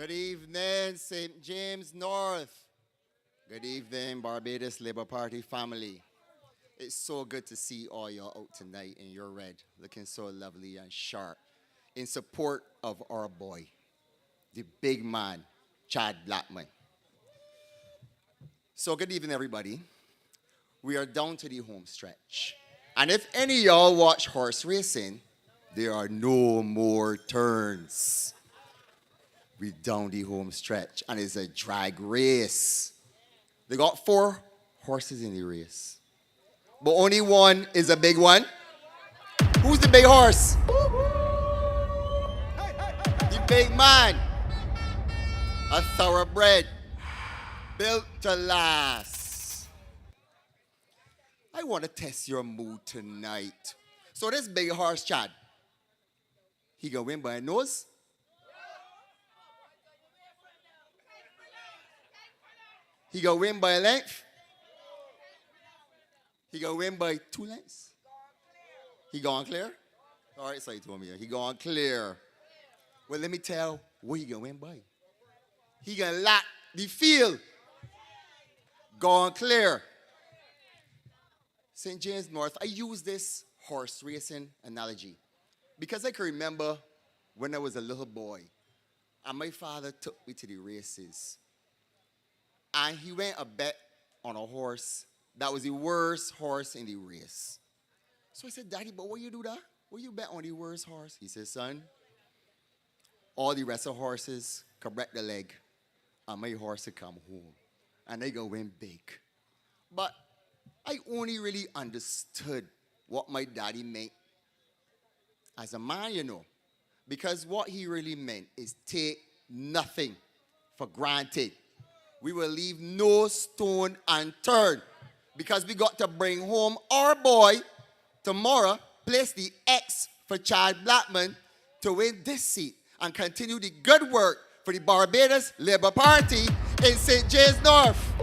Good evening, St. James North. Good evening, Barbados Labour Party family. It's so good to see all y'all out tonight in your red, looking so lovely and sharp, in support of our boy, the big man, Chad Blackman. So good evening, everybody. We are down to the home stretch. And if any of y'all watch horse racing, there are no more turns. We down the home stretch, and it's a drag race. They got 4 horses in the race, but only one is a big one. Who's the big horse? The big man. A thoroughbred, built to last. I want to test your mood tonight. So this big horse, Chad, he gonna win by a nose? He gonna win by a length? He gonna win by 2 lengths? He gone clear? All right, so he told me he gone clear. Well, let me tell what he gonna win by. He gonna lap the field. Gone clear. St. James North, I use this horse racing analogy because I can remember when I was a little boy and my father took me to the races. And he went a bet on a horse that was the worst horse in the race. So I said, Daddy, but what you do that? What you bet on the worst horse? He said, son, all the rest of horses can break the leg and my horse will come home. And they gonna win big. But I only really understood what my daddy meant as a man, you know. Because what he really meant is take nothing for granted. We will leave no stone unturned because we got to bring home our boy tomorrow, place the X for Chad Blackman to win this seat and continue the good work for the Barbados Labour Party in St. James North.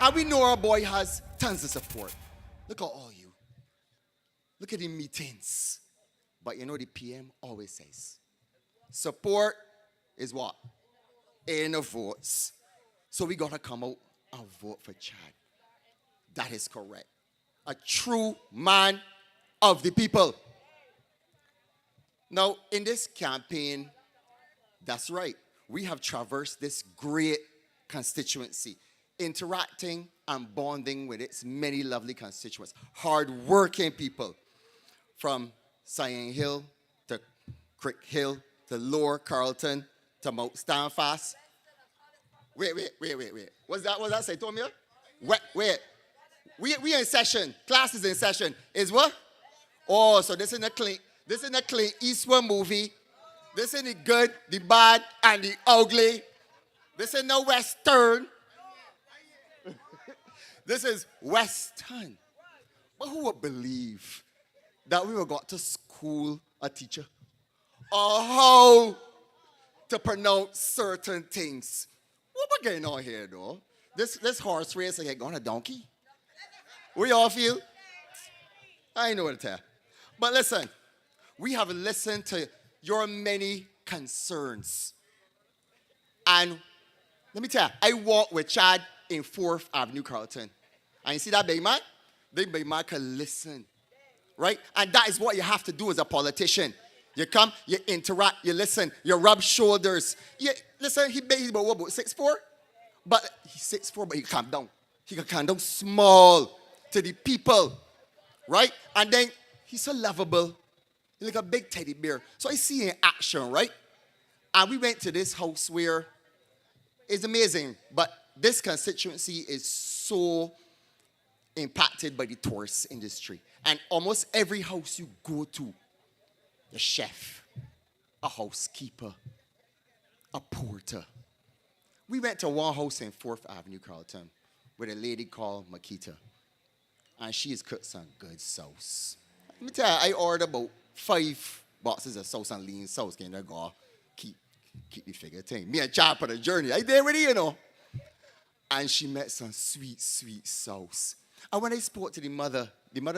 And we know our boy has tons of support. Look at all you. Look at the meetings. But you know the PM always says, support is what? In the votes. So we got to come out and vote for Chad. That is correct. A true man of the people. Now, in this campaign, that's right, we have traversed this great constituency, interacting and bonding with its many lovely constituents, hard-working people, from Cyan Hill to Crick Hill to Lower Carlton to Mount Stanfast. Wait. What's that say, Tomia? Wait. We in session. Class is in session. Is what? Oh, so this is a Clint Eastwood movie. This is the good, the bad, and the ugly. This is no Western. This is Western. But who would believe that we got to school a teacher or how to pronounce certain things? What we going on here, though? This horse race like on a donkey? What y'all feel? I ain't know what to tell. But listen, we have listened to your many concerns. And let me tell you, I walked with Chad in 4th Avenue, Carlton. And you see that big man? The big man can listen. Right? And that is what you have to do as a politician. You come, you interact, you listen, you rub shoulders. Listen, he's about 6'4"? But he's 6'4", but he can calm down. He can calm down small to the people. Right? And then he's so lovable. He's like a big teddy bear. So I see him in action, right? And we went to this house where it's amazing, but this constituency is so impacted by the tourist industry. And almost every house you go to, a chef, a housekeeper, a porter. We went to one house in 4th Avenue, Carlton, with a lady called Makita. And she has cooked some good sauce. Let me tell you, I ordered about 5 boxes of sauce and lean sauce. Can you go keep the figure thing? Me and Chad on a journey. I there with you, you know. And she met some sweet, sweet sauce. And when I spoke to the mother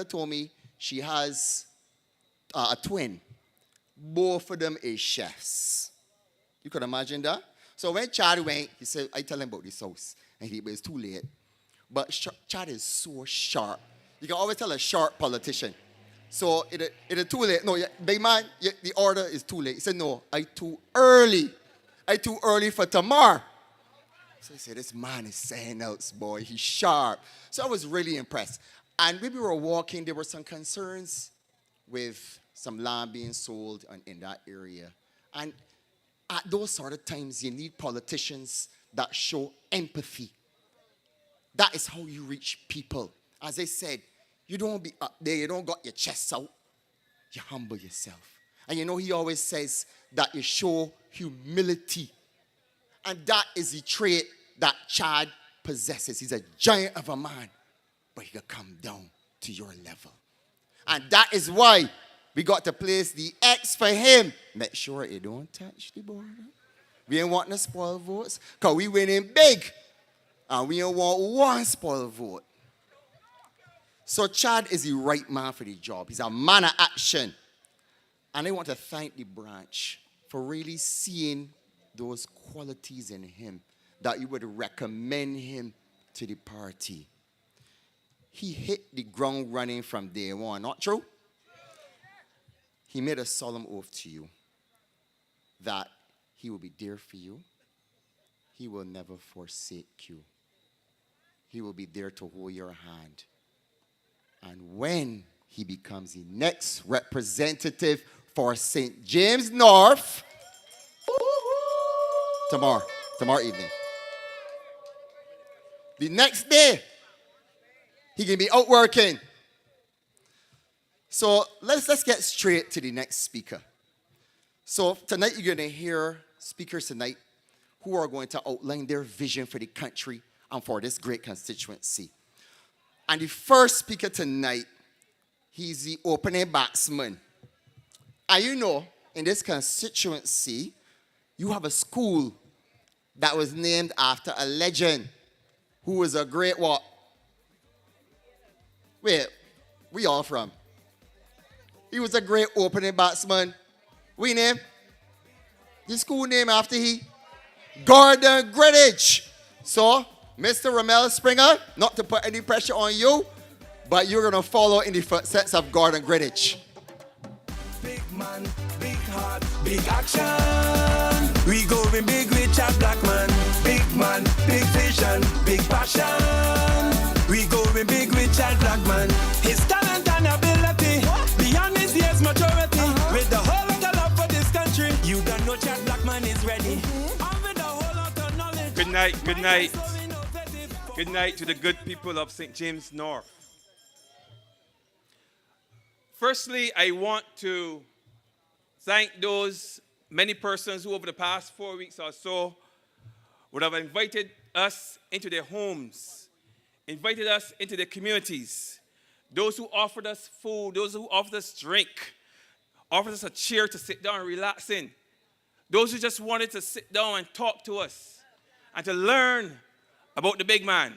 told me she has a twin. both of them is chefs. You could imagine that? So when Chad went, he said, I tell him about this house. And but it's too late. But Chad is so sharp. You can always tell a sharp politician. So it is too late. No, big man, the order is too late. He said, no, I too early. I too early for tomorrow. So he said, this man is saying else, boy. He's sharp. So I was really impressed. And when we were walking, there were some concerns with some land being sold in that area. And at those sort of times, you need politicians that show empathy. That is how you reach people. As I said, you don't be up there, you don't got your chest out. You humble yourself. And you know, he always says that you show humility. And that is the trait that Chad possesses. He's a giant of a man, but he can come down to your level. And that is why we got to place the X for him. Make sure it don't touch the border. We ain't want no spoil votes, because we winning big. And we don't want one spoil vote. So Chad is the right man for the job. He's a man of action. And I want to thank the branch for really seeing those qualities in him that you would recommend him to the party. He hit the ground running from day one, not true? He made a solemn oath to you that he will be there for you. He will never forsake you. He will be there to hold your hand. And when he becomes the next representative for St. James North, tomorrow evening, the next day, he can be out working. So let's get straight to the next speaker. So tonight you're going to hear speakers tonight who are going to outline their vision for the country and for this great constituency. And the first speaker tonight, he's the opening batsman. And you know, in this constituency, you have a school that was named after a legend who was a great what? Wait, where y'all from? He was a great opening batsman. We name? The school name after he? Gooding-Edghill. So, Mr. Ramel Springer, not to put any pressure on you, but you're going to follow in the footsteps of Gooding-Edghill. Big man, big heart, big action. We going big with a black man. Big man, big vision, big passion. We going big with a black man. His talent and ability, beyond his years maturity. With the whole of the love for this country, you don't know Chad Black man is ready. And with the whole lot of knowledge. Good night, good night. Good night to the good people of St. James North. Firstly, I want to thank those many persons who over the past 4 weeks or so would have invited us into their homes, invited us into their communities, those who offered us food, those who offered us drink, offered us a chair to sit down and relax in, those who just wanted to sit down and talk to us and to learn about the big man.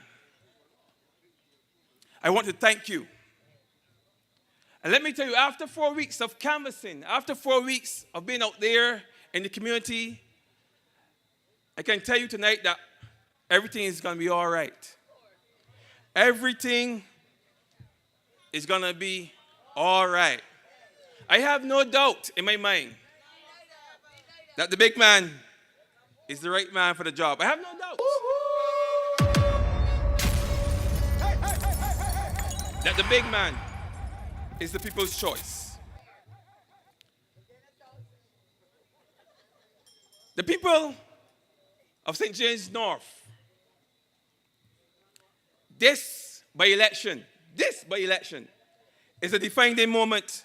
I want to thank you. And let me tell you, after 4 weeks of canvassing, after 4 weeks of being out there in the community, I can tell you tonight that everything is going to be all right. Everything is going to be all right. I have no doubt in my mind that the big man is the right man for the job. I have no doubt that the big man is the people's choice. The people of St. James North, this by-election is a defining moment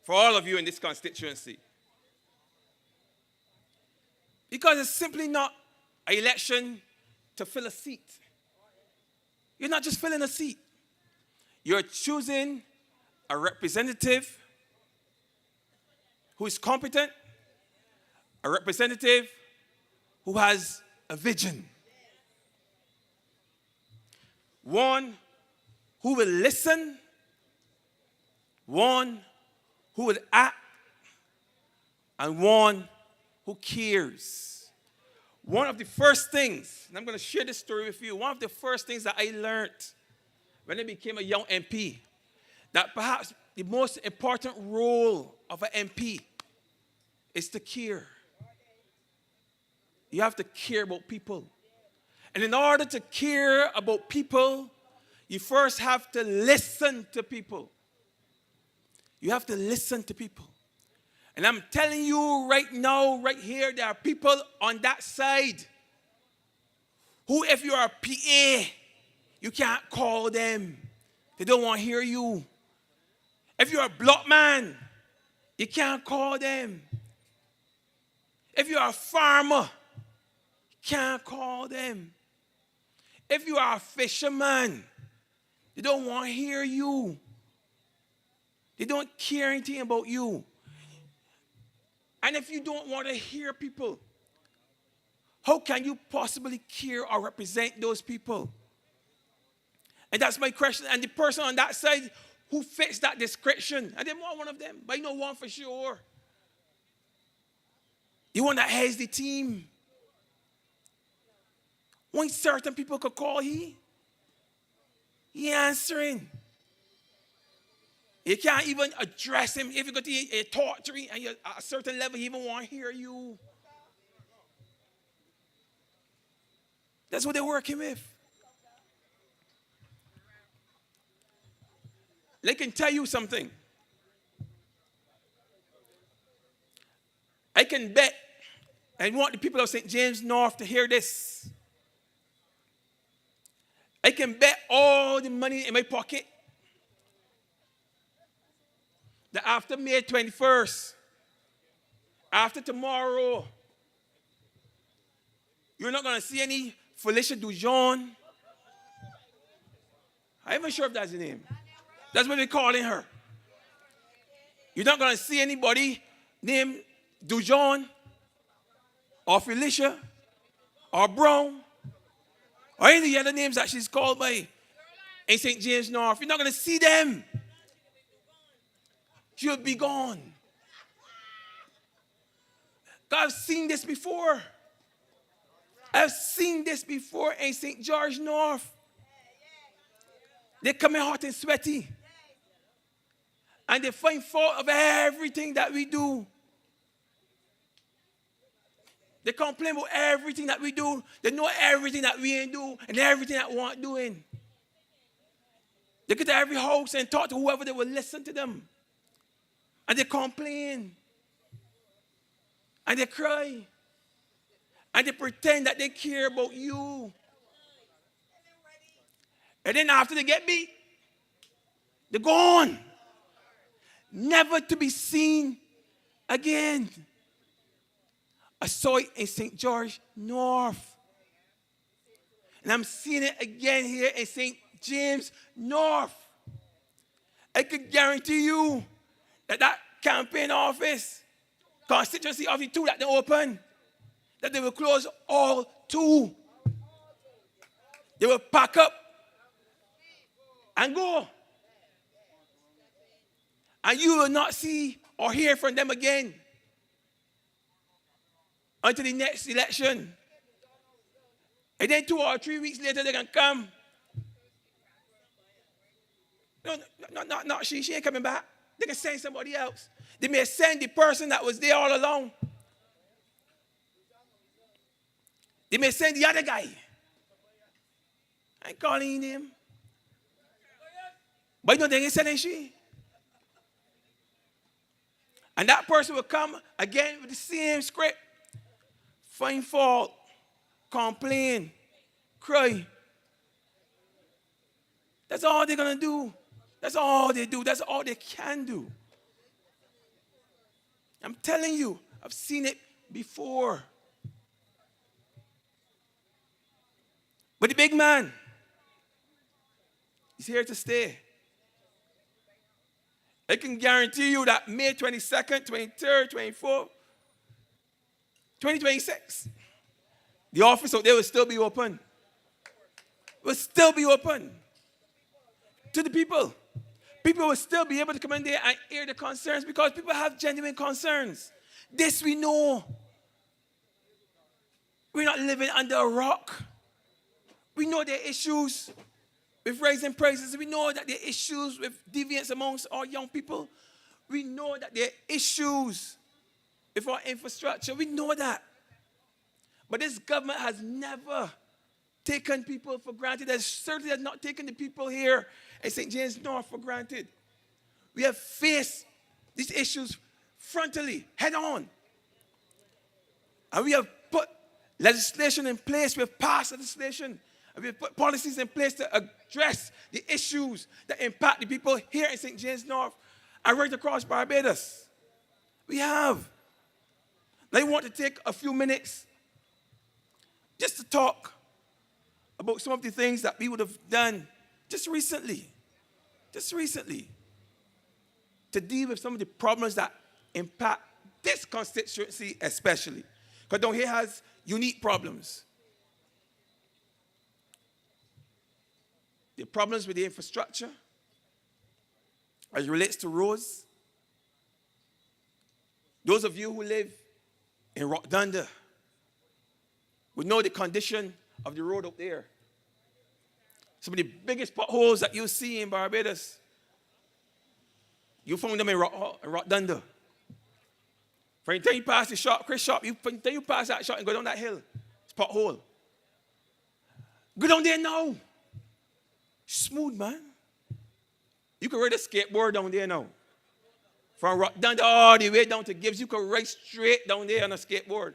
for all of you in this constituency. Because it's simply not an election to fill a seat. You're not just filling a seat. You're choosing a representative who is competent, a representative who has a vision. One who will listen, one who will act, and one who cares. One of the first things, and I'm going to share this story with you, one of the first things that I learned when I became a young MP, that perhaps the most important role of an MP is to care. You have to care about people. And in order to care about people, you first have to listen to people. You have to listen to people. And I'm telling you right now, right here, there are people on that side who, if you are a PA, you can't call them. They don't want to hear you. If you're a block man, you can't call them. If you're a farmer, you can't call them. If you are a fisherman, they don't want to hear you. They don't care anything about you. And if you don't want to hear people, how can you possibly care or represent those people? And that's my question. And the person on that side who fits that description, I didn't want one of them, but I know one for sure. The one that heads the team. When certain people could call, he answering. You can't even address him. If you go to a torture and you're at a certain level, he even won't hear you. That's what they're working with. They can tell you something. I can bet, I want the people of St. James North to hear this. I can bet all the money in my pocket that after May 21st, after tomorrow, you're not going to see any Felicia Dujon. I'm even sure if that's the name. That's what they're calling her. You're not going to see anybody named Dujon or Felicia or Brown or any of the other names that she's called by in St. James North. You're not going to see them. She'll be gone. I've seen this before. I've seen this before in St. George North. They come in hot and sweaty. And they find fault of everything that we do. They complain about everything that we do. They know everything that we ain't do and everything that we aren't doing. They get to every house and talk to whoever they will listen to them. And they complain. And they cry. And they pretend that they care about you. And then after they get beat, they're gone. Never to be seen again. I saw it in St. George North. And I'm seeing it again here in St. James North. I can guarantee you that campaign office, constituency office 2 that they open, that they will close all 2. They will pack up and go. And you will not see or hear from them again until the next election. And then 2 or 3 weeks later, they can come. No, she ain't coming back. They can send somebody else. They may send the person that was there all along. They may send the other guy. I ain't calling him. But you know they ain't sending she. And that person will come again with the same script. Find fault, complain, cry. That's all they're going to do. That's all they do. That's all they can do. I'm telling you, I've seen it before. But the big man, he's here to stay. I can guarantee you that May 22nd, 23rd, 24th, 2026, the office out there will still be open. Will still be open to the people. People will still be able to come in there and air the concerns because people have genuine concerns. This we know. We're not living under a rock. We know there are issues with raising prices. We know that there are issues with deviance amongst our young people. We know that there are issues with our infrastructure. We know that. But this government has never taken people for granted. It certainly has not taken the people here in St. James North for granted. We have faced these issues frontally, head on. And we have put legislation in place. We have passed legislation. And we have put policies in place to address the issues that impact the people here in St. James North and right across Barbados. We have. Now I want to take a few minutes just to talk about some of the things that we would have done just recently, to deal with some of the problems that impact this constituency especially. Because down here has unique problems. The problems with the infrastructure as it relates to roads. Those of you who live in Rockdunda would know the condition of the road up there. Some of the biggest potholes that you'll see in Barbados, you found them in Rockdunda. For until you pass the shop, Chris shop, until you pass that shop and go down that hill, it's pothole. Go down there now. Smooth, man. You can ride a skateboard down there now. From Rockdunda all the way down to Gibbs, you can ride straight down there on a skateboard.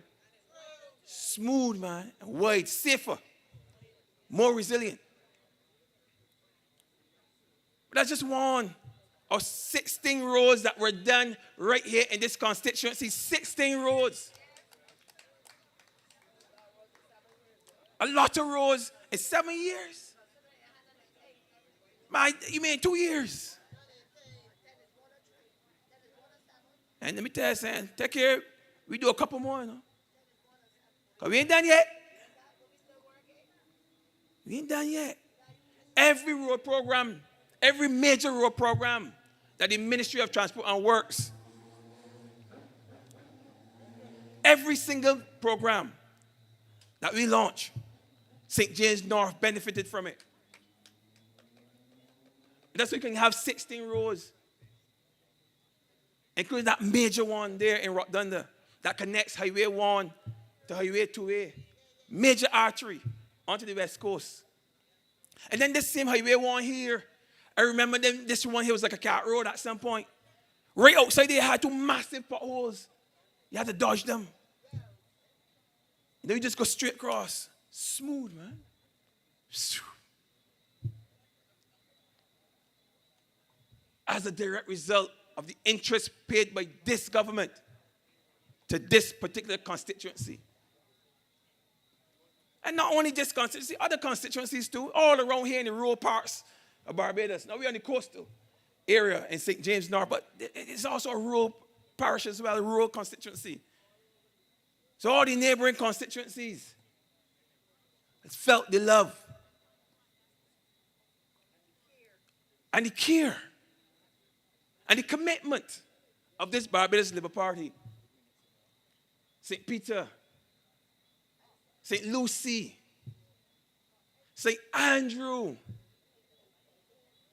Smooth, man, and wide, safer, more resilient. But that's just one of 16 roads that were done right here in this constituency. 16 roads. A lot of roads in 7 years. Man, you mean 2 years? And let me tell you something, take care, we do a couple more, you know. Because we ain't done yet. We ain't done yet. Every road program, every major road program that the Ministry of Transport and Works, every single program that we launch, St. James North benefited from it. That's why we can have 16 roads, including that major one there in Rockdunda that connects Highway 1 to Highway 2A, major artery onto the West Coast. And then this same Highway 1 here, I remember this one here was like a cat road at some point. Right outside there had two massive potholes. You had to dodge them. And then you just go straight across. Smooth, man. As a direct result of the interest paid by this government to this particular constituency. And not only this constituency, other constituencies too, all around here in the rural parts of Barbados. Now we're on the coastal area in St. James North, but it's also a rural parish as well, a rural constituency. So all the neighboring constituencies has felt the love and the care and the commitment of this Barbados Labour Party. St. Peter, St. Lucy, St. Andrew,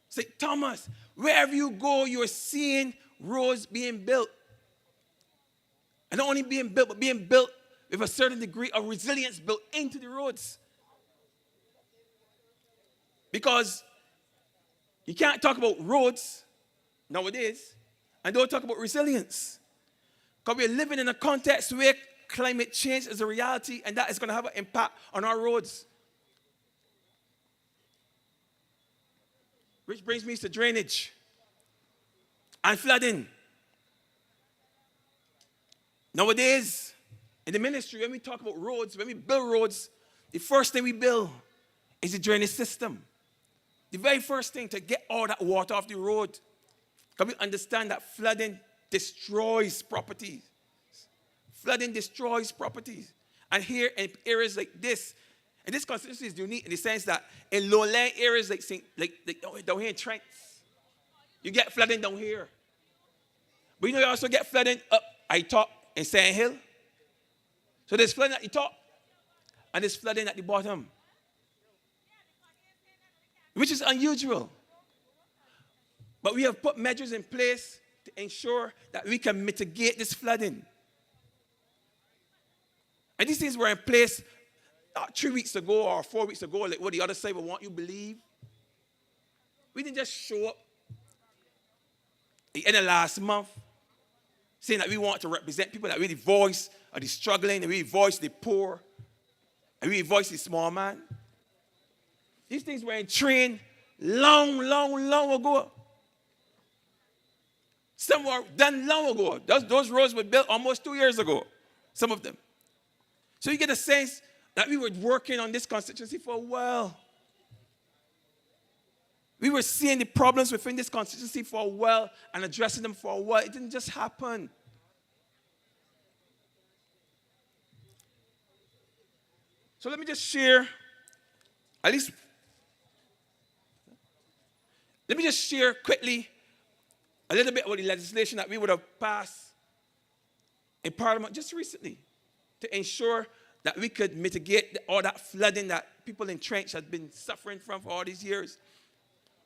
St. Thomas, wherever you go, you're seeing roads being built. And not only being built, but being built with a certain degree of resilience built into the roads. Because you can't talk about roads nowadays and don't talk about resilience. Because we're living in a context where climate change is a reality, and that is going to have an impact on our roads. Which brings me to drainage and flooding. Nowadays, in the ministry, when we talk about roads, when we build roads, the first thing we build is the drainage system. The very first thing to get all that water off the road. Because we understand that flooding destroys properties. Flooding destroys properties. And here in areas like this, and this constituency is unique in the sense that in lowland areas like down here in Trent, you get flooding down here. But you know you also get flooding up I top in Sand Hill. So there's flooding at the top and there's flooding at the bottom, which is unusual. But we have put measures in place to ensure that we can mitigate this flooding. And these things were in place not 3 weeks ago or 4 weeks ago, like what the other side would want you to believe. We didn't just show up at the end of last month saying that we want to represent people that really voice the struggling, and really voice the poor, and really voice the small man. These things were in train long ago. Some were done long ago. Those roads were built almost 2 years ago, some of them. So you get a sense that we were working on this constituency for a while. We were seeing the problems within this constituency for a while and addressing them for a while. It didn't just happen. So let me just share, let me just share quickly a little bit about the legislation that we would have passed in Parliament just recently to ensure that we could mitigate all that flooding that people in Trench had been suffering from for all these years.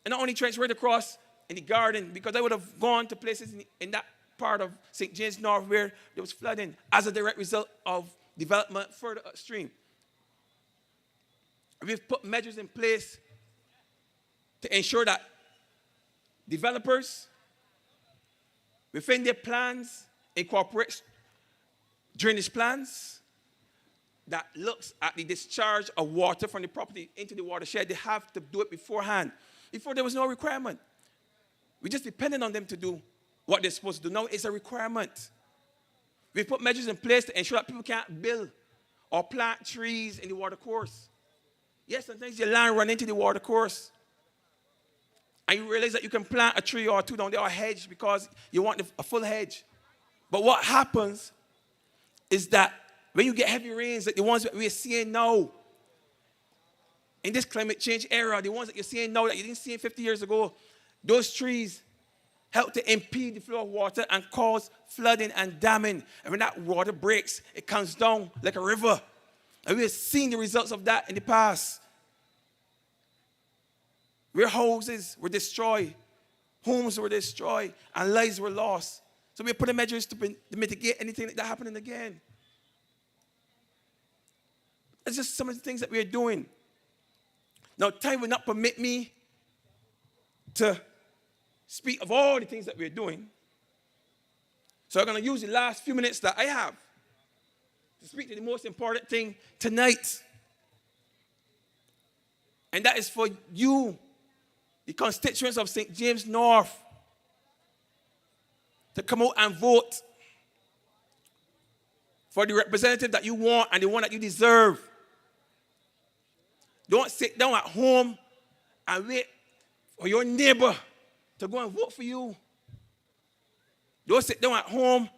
And not only Trench, right across in the garden, because I would have gone to places in that part of St. James North where there was flooding as a direct result of development further upstream. We've put measures in place to ensure that developers, within their plans, incorporate drainage plans that looks at the discharge of water from the property into the watershed. They have to do it beforehand. Before, there was no requirement. We just depended on them to do what they're supposed to do. Now it's a requirement. We've put measures in place to ensure that people can't build or plant trees in the water course. Yes, sometimes your land run into the water course. And you realize that you can plant a tree or two down there or a hedge because you want a full hedge. But what happens is that when you get heavy rains, like the ones that we're seeing now, in this climate change era, the ones that you're seeing now that you didn't see 50 years ago, those trees help to impede the flow of water and cause flooding and damming. And when that water breaks, it comes down like a river. And we have seen the results of that in the past. Where houses were destroyed, homes were destroyed, and lives were lost. So we're putting measures to mitigate anything like that happening again. That's just some of the things that we're doing. Now, time will not permit me to speak of all the things that we're doing. So I'm going to use the last few minutes that I have to speak to the most important thing tonight. And that is for you, the constituents of St. James North, to come out and vote for the representative that you want and the one that you deserve. Don't sit down at home and wait for your neighbor to go and vote for you. Don't sit down at home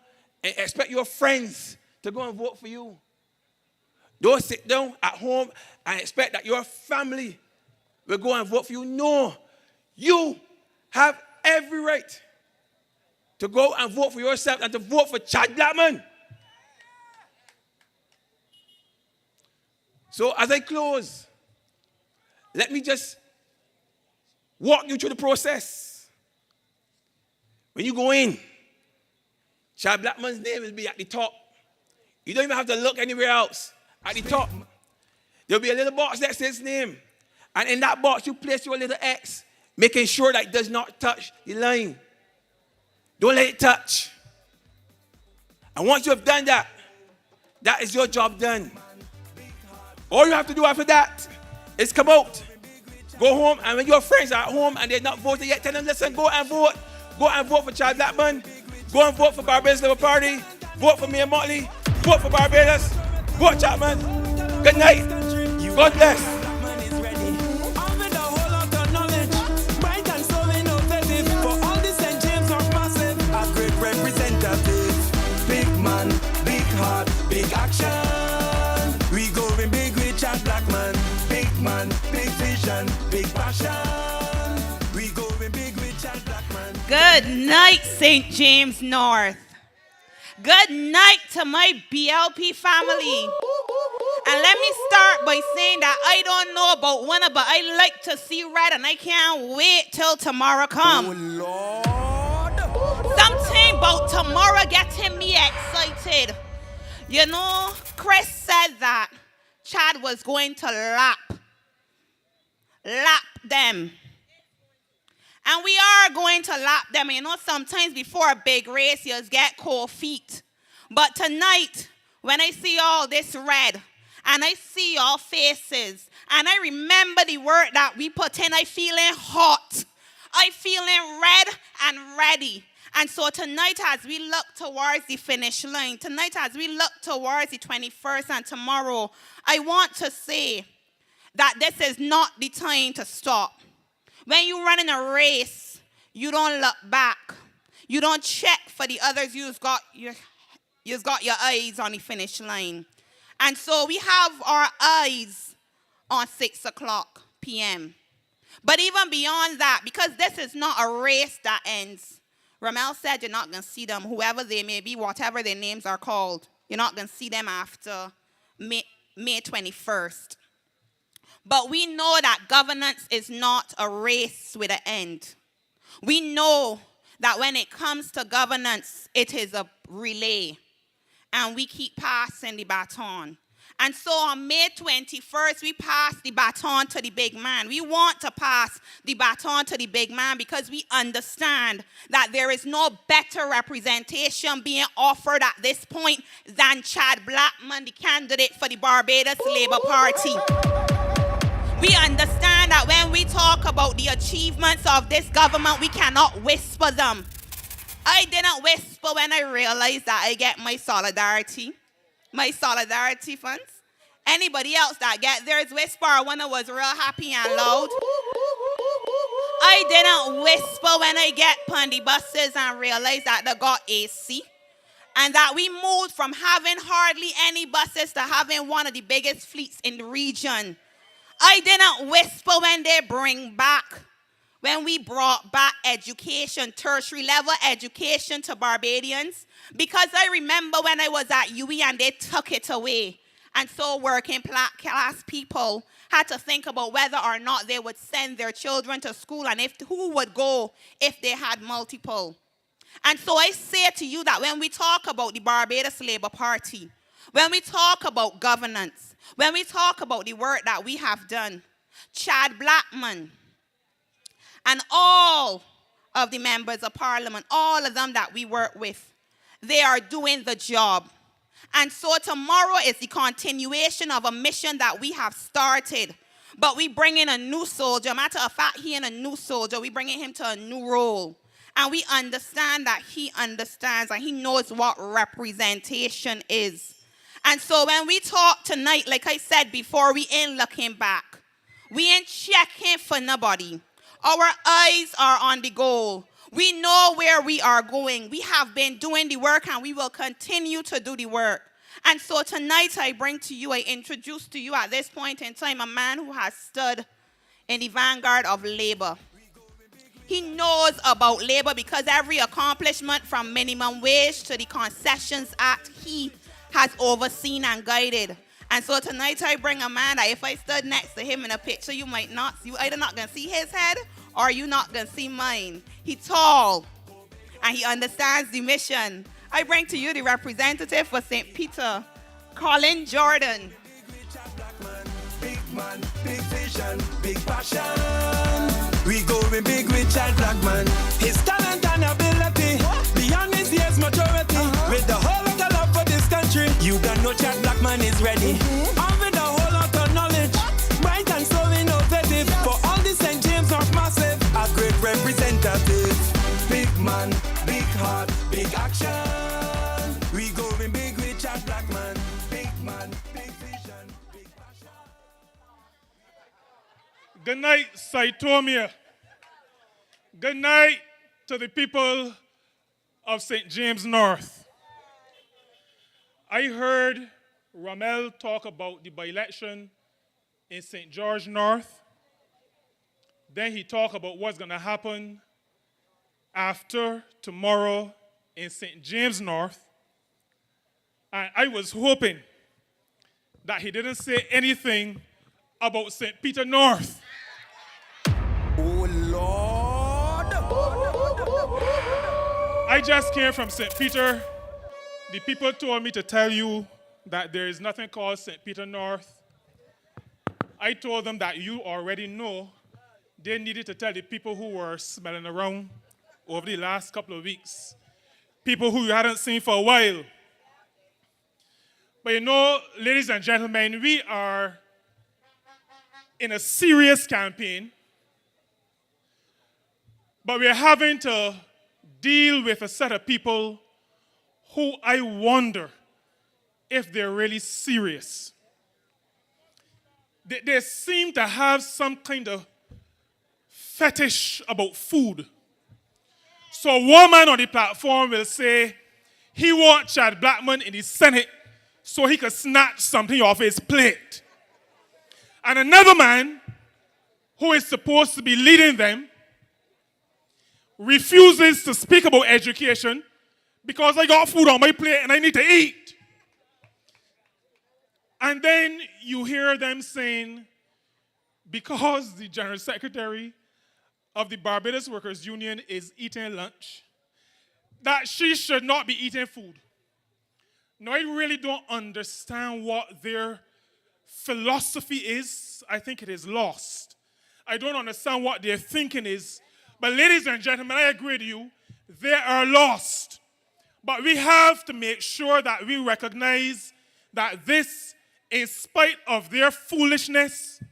and expect your friends to go and vote for you. Don't sit down at home and expect that your family will go and vote for you. No, you have every right to go and vote for yourself and to vote for Chad Blackman. So as I close, let me just walk you through the process. When you go in, Chad Blackman's name will be at the top. You don't even have to look anywhere else. At the top, there'll be a little box that says his name. And in that box, you place your little X, making sure that it does not touch the line. Don't let it touch. And once you have done that, that is your job done. All you have to do after that is come out, go home, and when your friends are at home and they're not voted yet, tell them, listen, go and vote. Go and vote for Chad Blackman. Go and vote for Barbados Labour Party. Vote for Mayor Motley. Vote for Barbados. Vote Chapman. Good night. God bless. Big action. We going big with Chad Blackman. Big man, big vision, big passion. We going big with Chad Blackman. Good night, St. James North. Good night to my BLP family. And let me start by saying that I don't know about winter, but I like to see red and I can't wait till tomorrow comes. Oh, Lord. Something about tomorrow getting me excited. You know, Chris said that Chad was going to lap them. And we are going to lap them. You know, sometimes before a big race, you get cold feet. But tonight, when I see all this red, and I see your faces, and I remember the work that we put in, I feeling hot. I feeling red and ready. And so tonight, as we look towards the finish line, tonight as we look towards the 21st and tomorrow, I want to say that this is not the time to stop. When you run in a race, you don't look back. You don't check for the others. You've got your eyes on the finish line. And so we have our eyes on 6 o'clock p.m. But even beyond that, because this is not a race that ends, Ramel said you're not going to see them, whoever they may be, whatever their names are called. You're not going to see them after May 21st. But we know that governance is not a race with an end. We know that when it comes to governance, it is a relay. And we keep passing the baton. And so on May 21st, we pass the baton to the big man. We want to pass the baton to the big man because we understand that there is no better representation being offered at this point than Chad Blackman, the candidate for the Barbados Labour Party. We understand that when we talk about the achievements of this government, we cannot whisper them. I didn't whisper when I realized that I get my solidarity funds. Anybody else that get theirs whisper when I was real happy and loud. I didn't whisper when I get on the buses and realize that they got AC. And that we moved from having hardly any buses to having one of the biggest fleets in the region. I didn't whisper when we brought back education, tertiary level education to Barbadians, because I remember when I was at UE and they took it away. And so working class people had to think about whether or not they would send their children to school and who would go if they had multiple. And so I say to you that when we talk about the Barbados Labour Party, when we talk about governance, when we talk about the work that we have done, Chad Blackman and all of the members of Parliament, all of them that we work with, they are doing the job. And so tomorrow is the continuation of a mission that we have started. But we bring in a new soldier. Matter of fact, he in a new soldier. We bringing him to a new role. And we understand that he understands and he knows what representation is. And so when we talk tonight, like I said before, we ain't looking back. We ain't checking for nobody. Our eyes are on the goal. We know where we are going. We have been doing the work and we will continue to do the work. And so tonight I introduce to you at this point in time a man who has stood in the vanguard of labor. He knows about labor because every accomplishment from minimum wage to the Concessions Act, he has overseen and guided. And so tonight I bring a man that if I stood next to him in a picture, you either not going to see his head or you not going to see mine. He's tall and he understands the mission. I bring to you the representative for St. Peter, Colin Jordan. Big man, big vision, big passion. We going big with Chad Blackman. His talent and ability, beyond his years maturity. With the whole lot of love for this country, you got no Chad Blackman is ready. And with a whole lot of knowledge, bright and so innovative. For all the St. James North Massive, a great representative. Big man, big heart, big action. We going big with Chad Blackman. Big man, big vision, big passion. Good night, Saitomia. Good night to the people of St. James North. I heard Ramel talk about the by-election in St. George North. Then he talked about what's going to happen after tomorrow in St. James North. And I was hoping that he didn't say anything about St. Peter North. Oh, Lord. I just came from St. Peter. The people told me to tell you that there is nothing called St. Peter North. I told them that you already know. They needed to tell the people who were smelling around over the last couple of weeks, people who you hadn't seen for a while. But you know, ladies and gentlemen, we are in a serious campaign, but we're having to deal with a set of people who I wonder if they're really serious. They seem to have some kind of fetish about food. So one man on the platform will say he wants Chad Blackman in the Senate so he could snatch something off his plate. And another man, who is supposed to be leading them, refuses to speak about education because I got food on my plate and I need to eat. And then you hear them saying, because the General Secretary of the Barbados Workers Union is eating lunch, that she should not be eating food. Now, I really don't understand what their philosophy is. I think it is lost. I don't understand what their thinking is. But ladies and gentlemen, I agree with you, they are lost. But we have to make sure that we recognize that this, in spite of their foolishness,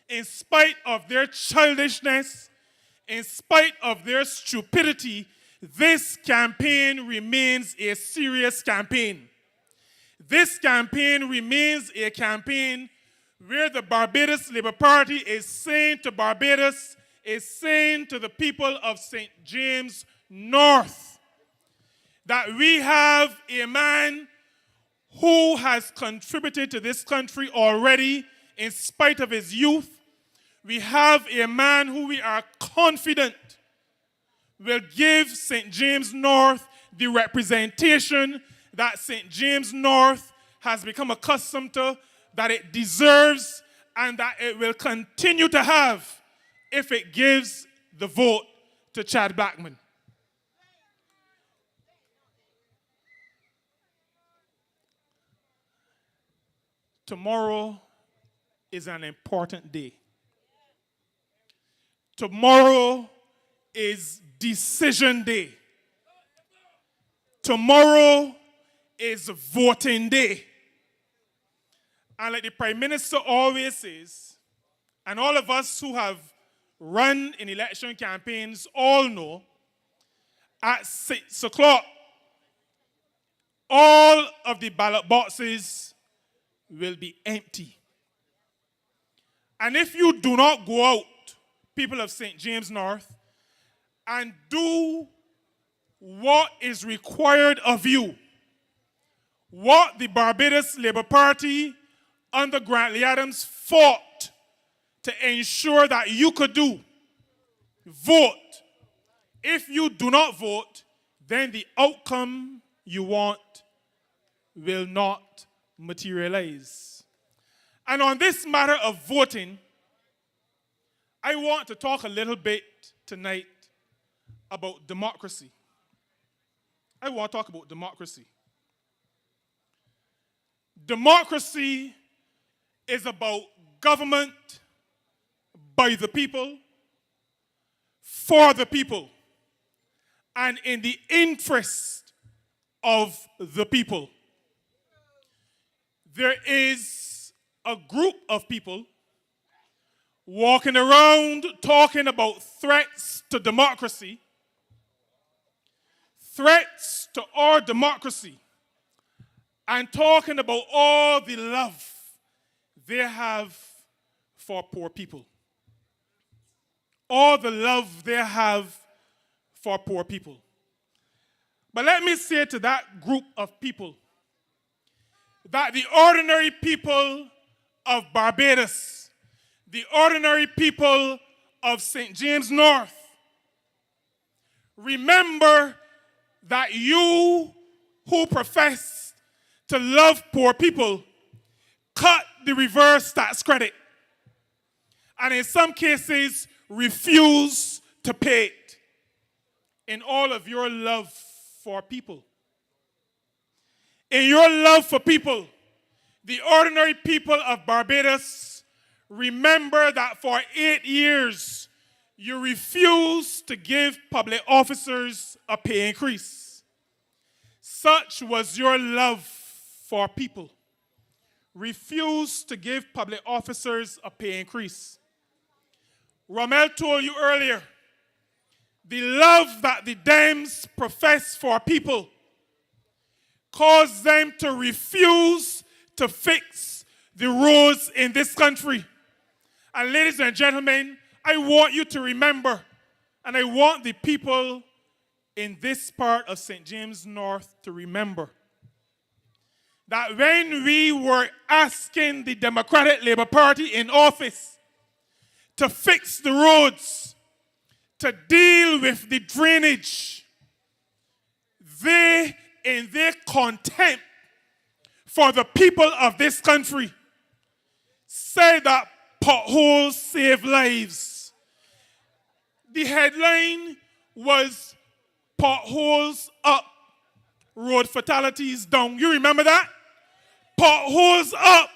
in spite of their childishness, in spite of their stupidity, this campaign remains a serious campaign. This campaign remains a campaign where the Barbados Labour Party is saying to Barbados, is saying to the people of St. James North, that we have a man who has contributed to this country already in spite of his youth. We have a man who we are confident will give St. James North the representation that St. James North has become accustomed to, that it deserves, and that it will continue to have if it gives the vote to Chad Blackman. Tomorrow is an important day. Tomorrow is decision day. Tomorrow is voting day. And like the Prime Minister always says, and all of us who have run in election campaigns all know, at 6 o'clock, all of the ballot boxes will be empty. And if you do not go out, people of St. James North, and do what is required of you, what the Barbados Labour Party under Grantley Adams fought to ensure that you could do, vote. If you do not vote, then the outcome you want will not materialize. And on this matter of voting, I want to talk a little bit tonight about democracy. I want to talk about democracy. Democracy is about government by the people, for the people, and in the interest of the people. There is a group of people walking around talking about threats to democracy, threats to our democracy, and talking about all the love they have for poor people. All the love they have for poor people. But let me say to that group of people that the ordinary people of Barbados, the ordinary people of St. James North, remember that you who profess to love poor people, cut the reverse tax credit, and in some cases, refuse to pay it in all of your love for people. In your love for people, the ordinary people of Barbados, remember that for 8 years, you refused to give public officers a pay increase. Such was your love for people. Refused to give public officers a pay increase. Rommel told you earlier, the love that the Dems profess for people caused them to refuse to fix the roads in this country. And ladies and gentlemen, I want you to remember, and I want the people in this part of St. James North to remember, that when we were asking the Democratic Labour Party in office to fix the roads, to deal with the drainage, they, in their contempt for the people of this country, said that potholes save lives. The headline was potholes up, road fatalities down. You remember that? Potholes up,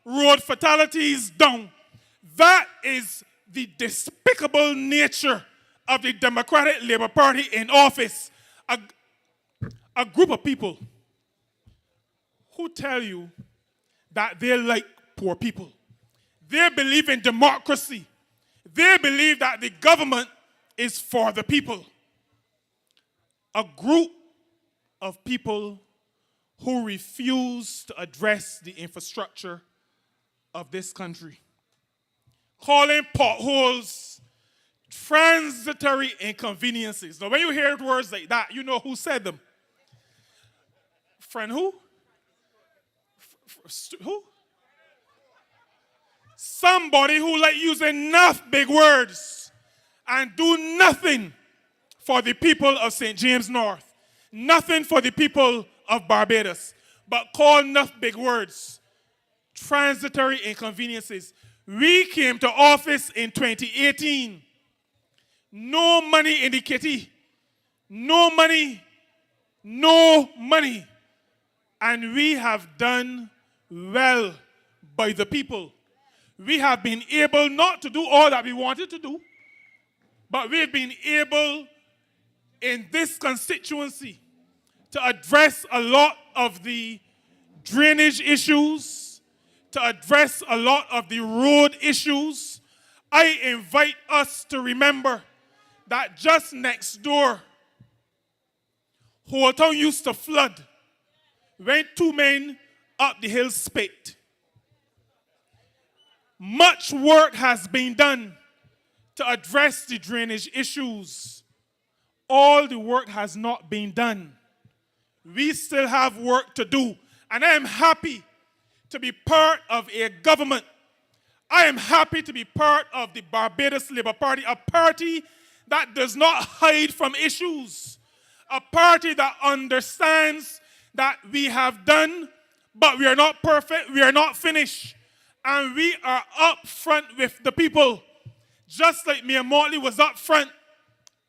road fatalities down. That is the despicable nature of the Democratic Labour Party in office. A group of people who tell you that they like poor people. They believe in democracy. They believe that the government is for the people. A group of people who refuse to address the infrastructure of this country, calling potholes transitory inconveniences. Now, when you hear words like that, you know who said them. Friend who? Who? Somebody who like using enough big words and do nothing for the people of St. James North, nothing for the people of Barbados, but call enough big words, transitory inconveniences. We came to office in 2018. No money in the kitty. No money. No money. And we have done well by the people. We have been able not to do all that we wanted to do, but we've been able in this constituency to address a lot of the drainage issues, to address a lot of the road issues. I invite us to remember that just next door, Holtown used to flood when 2 men up the hill spit. Much work has been done to address the drainage issues. All the work has not been done. We still have work to do. And I am happy to be part of a government. I am happy to be part of the Barbados Labour Party, a party that does not hide from issues, a party that understands that we have done, but we are not perfect, we are not finished. And we are up front with the people. Just like Mayor Motley was up front,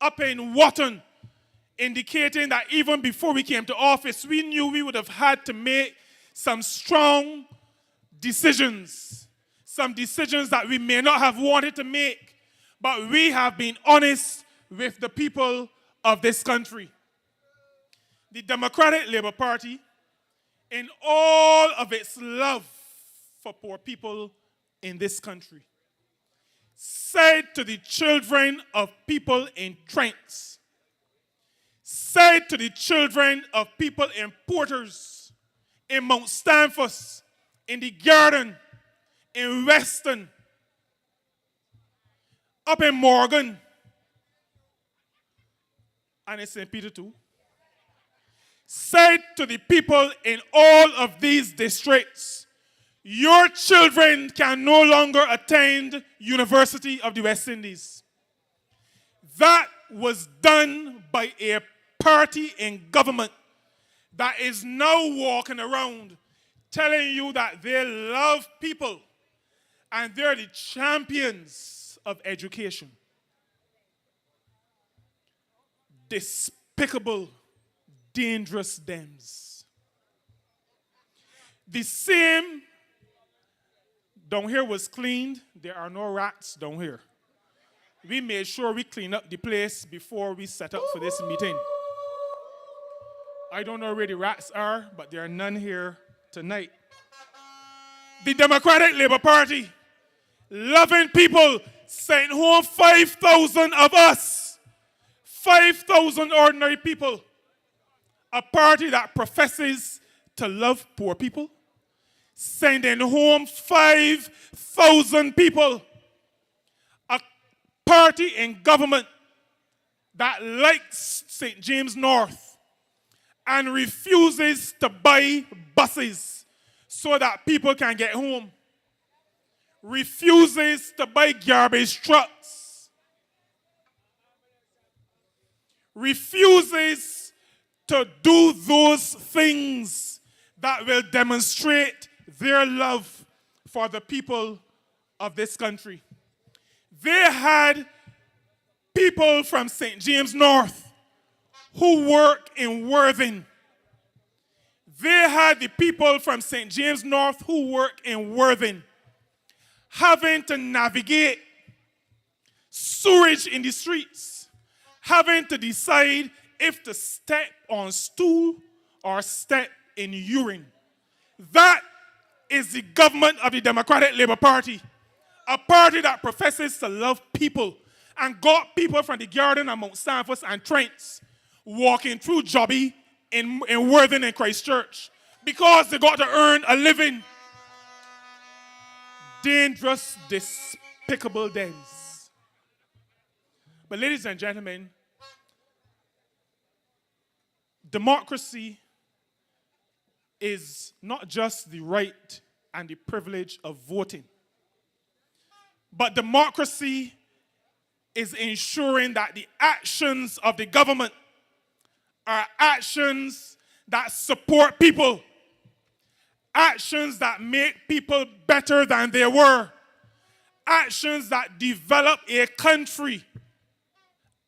up in Wotton, indicating that even before we came to office, we knew we would have had to make some strong decisions. Some decisions that we may not have wanted to make, but we have been honest with the people of this country. The Democratic Labour Party, in all of its love for poor people in this country, said to the children of people in Trents, said to the children of people in Porters, in Mount Stanford, in the Garden, in Weston, up in Morgan, and in St. Peter too, said to the people in all of these districts, your children can no longer attend University of the West Indies. That was done by a party in government that is now walking around telling you that they love people and they're the champions of education. Despicable, dangerous Dems. The same down here was cleaned. There are no rats down here. We made sure we clean up the place before we set up for this meeting. I don't know where the rats are, but there are none here tonight. The Democratic Labour Party, loving people, sent home 5,000 of us. 5,000 ordinary people. A party that professes to love poor people, sending home 5,000 people. A party in government that likes St. James North and refuses to buy buses so that people can get home. Refuses to buy garbage trucks. Refuses to do those things that will demonstrate their love for the people of this country. They had people from St. James North who work in Worthing. They had the people from St. James North who work in Worthing having to navigate sewage in the streets, having to decide if to step on stool or step in urine. That is the government of the Democratic Labour Party, a party that professes to love people and got people from the Garden and Mount Stanford and Trents walking through Jobby in Worthing and Christchurch because they got to earn a living. Dangerous, despicable Dems. But ladies and gentlemen, democracy is not just the right and the privilege of voting, but democracy is ensuring that the actions of the government are actions that support people, actions that make people better than they were, actions that develop a country,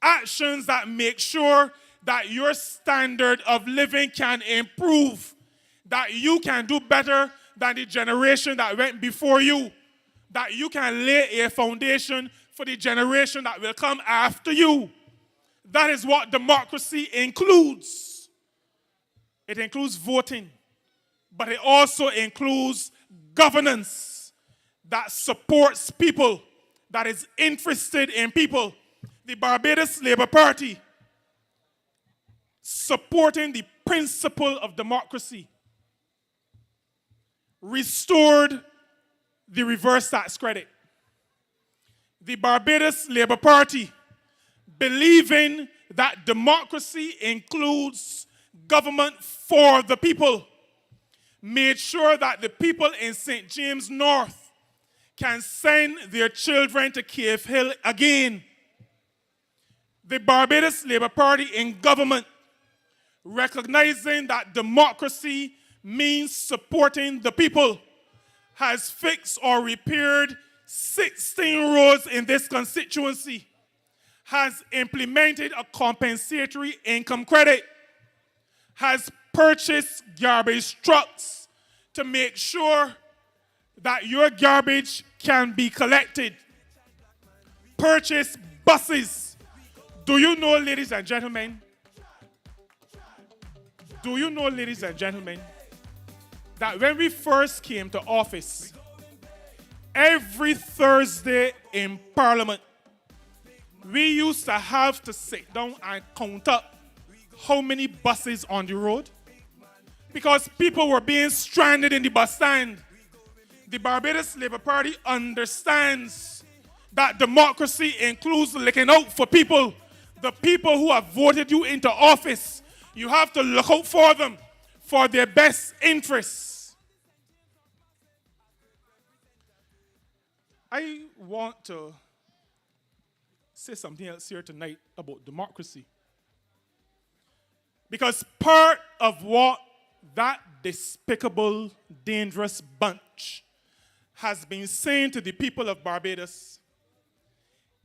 actions that make sure that your standard of living can improve, that you can do better than the generation that went before you, that you can lay a foundation for the generation that will come after you. That is what democracy includes. It includes voting, but it also includes governance that supports people, that is interested in people. The Barbados Labour Party, supporting the principle of democracy, restored the reverse tax credit. The Barbados Labour Party, believing that democracy includes government for the people, made sure that the people in St. James North can send their children to Cave Hill again. The Barbados Labour Party in government, recognizing that democracy means supporting the people, has fixed or repaired 16 roads in this constituency, has implemented a compensatory income credit, has purchased garbage trucks to make sure that your garbage can be collected, purchased buses. Do you know, ladies and gentlemen, that when we first came to office, every Thursday in Parliament, we used to have to sit down and count up how many buses on the road, because people were being stranded in the bus stand. The Barbados Labour Party understands that democracy includes looking out for people, the people who have voted you into office. You have to look out for them, for their best interests. I want to say something else here tonight about democracy. Because part of what that despicable, dangerous bunch has been saying to the people of Barbados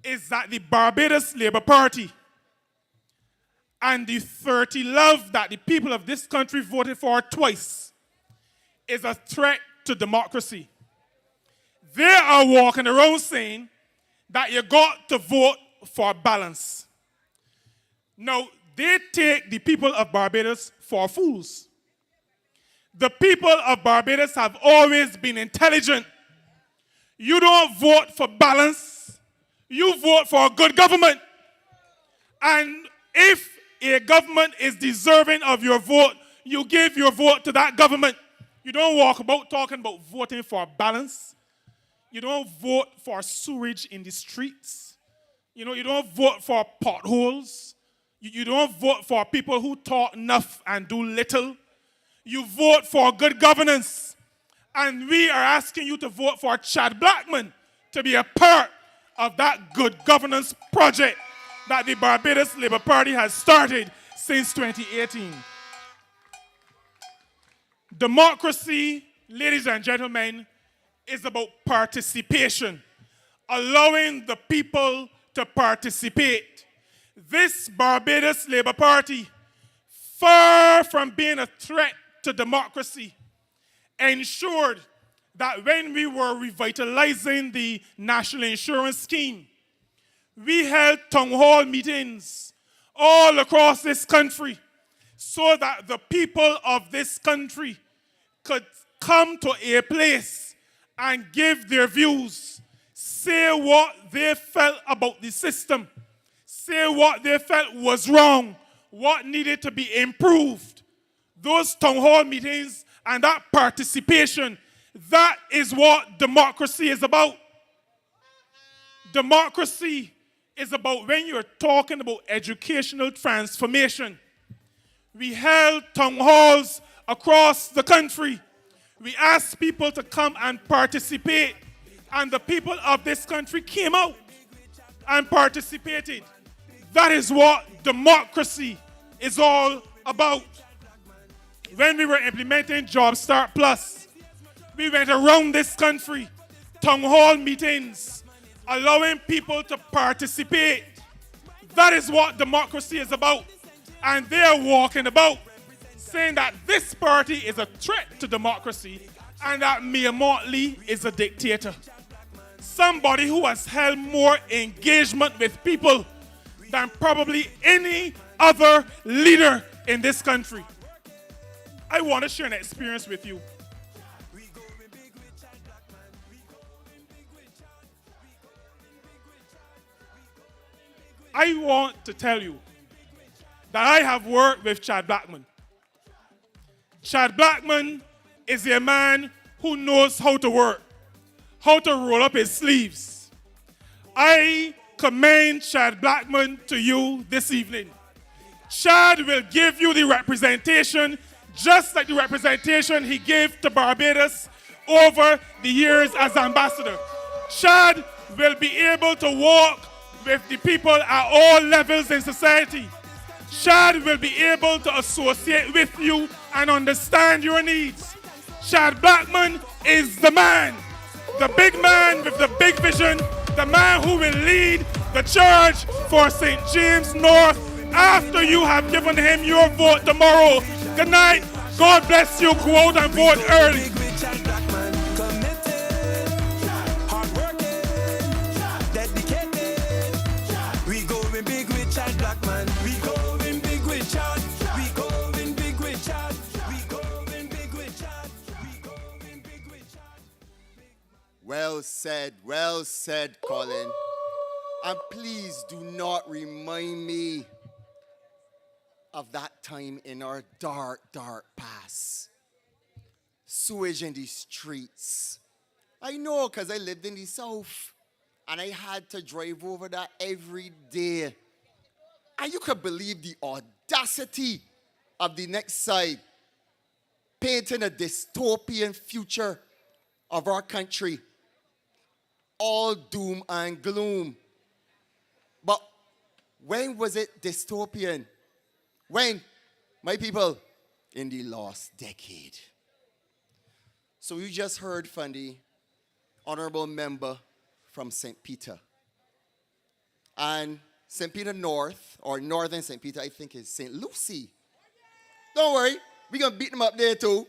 is that the Barbados Labour Party and the 30 love that the people of this country voted for twice is a threat to democracy. They are walking around saying that you got to vote for balance. Now, they take the people of Barbados for fools. The people of Barbados have always been intelligent. You don't vote for balance, you vote for a good government. And if a government is deserving of your vote, you give your vote to that government. You don't walk about talking about voting for balance. You don't vote for sewage in the streets. You don't vote for potholes. You don't vote for people who talk enough and do little. You vote for good governance. And we are asking you to vote for Chad Blackman to be a part of that good governance project that the Barbados Labour Party has started since 2018. Democracy, ladies and gentlemen, is about participation, allowing the people to participate. This Barbados Labour Party, far from being a threat to democracy, ensured that when we were revitalizing the National Insurance Scheme, we held town hall meetings all across this country so that the people of this country could come to a place and give their views, say what they felt about the system, say what they felt was wrong, what needed to be improved. Those town hall meetings and that participation, that is what democracy is about. Democracy is about when you're talking about educational transformation. We held town halls across the country. We asked people to come and participate, and the people of this country came out and participated. That is what democracy is all about. When we were implementing Job Start Plus, we went around this country, town hall meetings, allowing people to participate. That is what democracy is about. And they are walking about saying that this party is a threat to democracy and that Mayor Motley is a dictator. Somebody who has held more engagement with people than probably any other leader in this country. I want to share an experience with you. I want to tell you that I have worked with Chad Blackman. Chad Blackman is a man who knows how to work, how to roll up his sleeves. I commend Chad Blackman to you this evening. Chad will give you the representation just like the representation he gave to Barbados over the years as ambassador. Chad will be able to walk with the people at all levels in society. Chad will be able to associate with you and understand your needs. Chad Blackman is the man, the big man with the big vision, the man who will lead the charge for St. James North after you have given him your vote tomorrow. Good night. God bless you. Go out and vote early. Well said, Colin. And please do not remind me of that time in our dark, dark past. Sewage in the streets. I know, because I lived in the South, and I had to drive over that every day. And you could believe the audacity of the next side, painting a dystopian future of our country. All doom and gloom. But when was it dystopian? When My people, in the last decade. So you just heard from the honorable member from St. Peter. And St. Peter North, or Northern St. Peter, I think is St. Lucie. Don't worry, we're going to beat them up there too.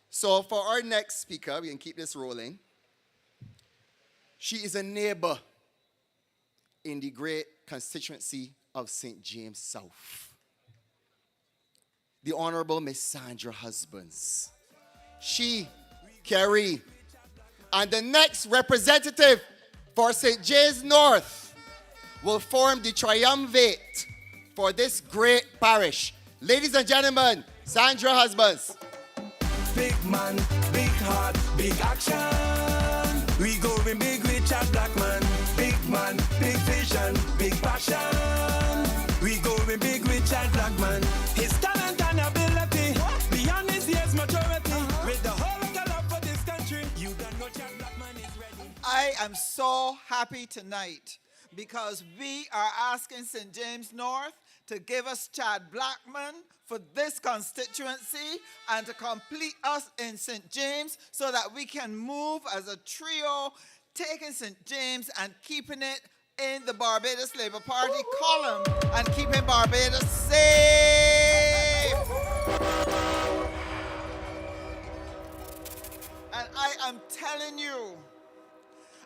So for our next speaker, we can keep this rolling. She is a neighbor in the great constituency of St. James South. The Honorable Miss Sandra Husbands. She, Kerry, and the next representative for St. James North will form the triumvirate for this great parish. Ladies and gentlemen, Sandra Husbands. Big man, big heart, big action. We going big with a black man. Big man, big vision, big passion. We going big with a black man. His talent and ability, beyond his years maturity. With the whole of the love for this country, you don't know Chad Black man is ready. I am so happy tonight because we are asking St. James North to give us Chad Blackman for this constituency and to complete us in St. James so that we can move as a trio, taking St. James and keeping it in the Barbados Labour Party column and keeping Barbados safe. And I am telling you,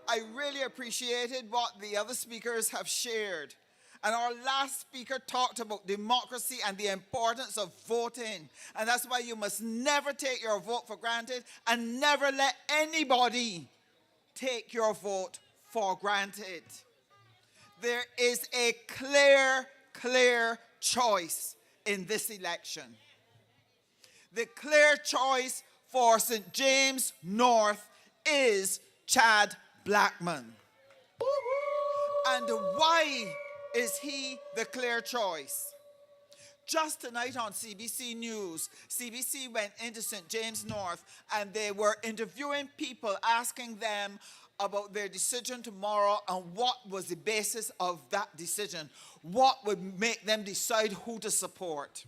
I really appreciated what the other speakers have shared. And our last speaker talked about democracy and the importance of voting. And that's why you must never take your vote for granted and never let anybody take your vote for granted. There is a clear choice in this election. The clear choice for St. James North is Chad Blackman. And why is he the clear choice? Just tonight on CBC News, CBC went into St. James North and they were interviewing people, asking them about their decision tomorrow and what was the basis of that decision. What would make them decide who to support.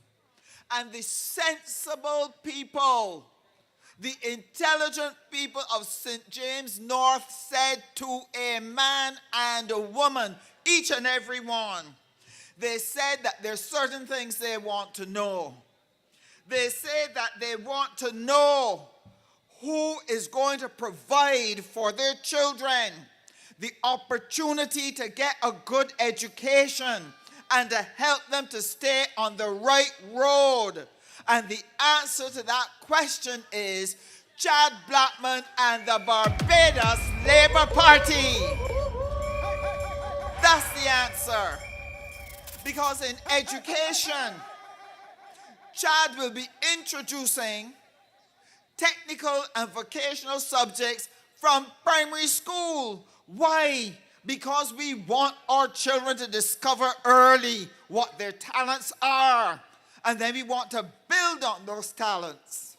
And the sensible people, the intelligent people of St. James North said to a man and a woman, each and every one, they said that there's certain things they want to know. They said that they want to know who is going to provide for their children the opportunity to get a good education and to help them to stay on the right road. And the answer to that question is Chad Blackman and the Barbados Labour Party. That's the answer. Because in education, Chad will be introducing technical and vocational subjects from primary school. Why? Because we want our children to discover early what their talents are. And then we want to build on those talents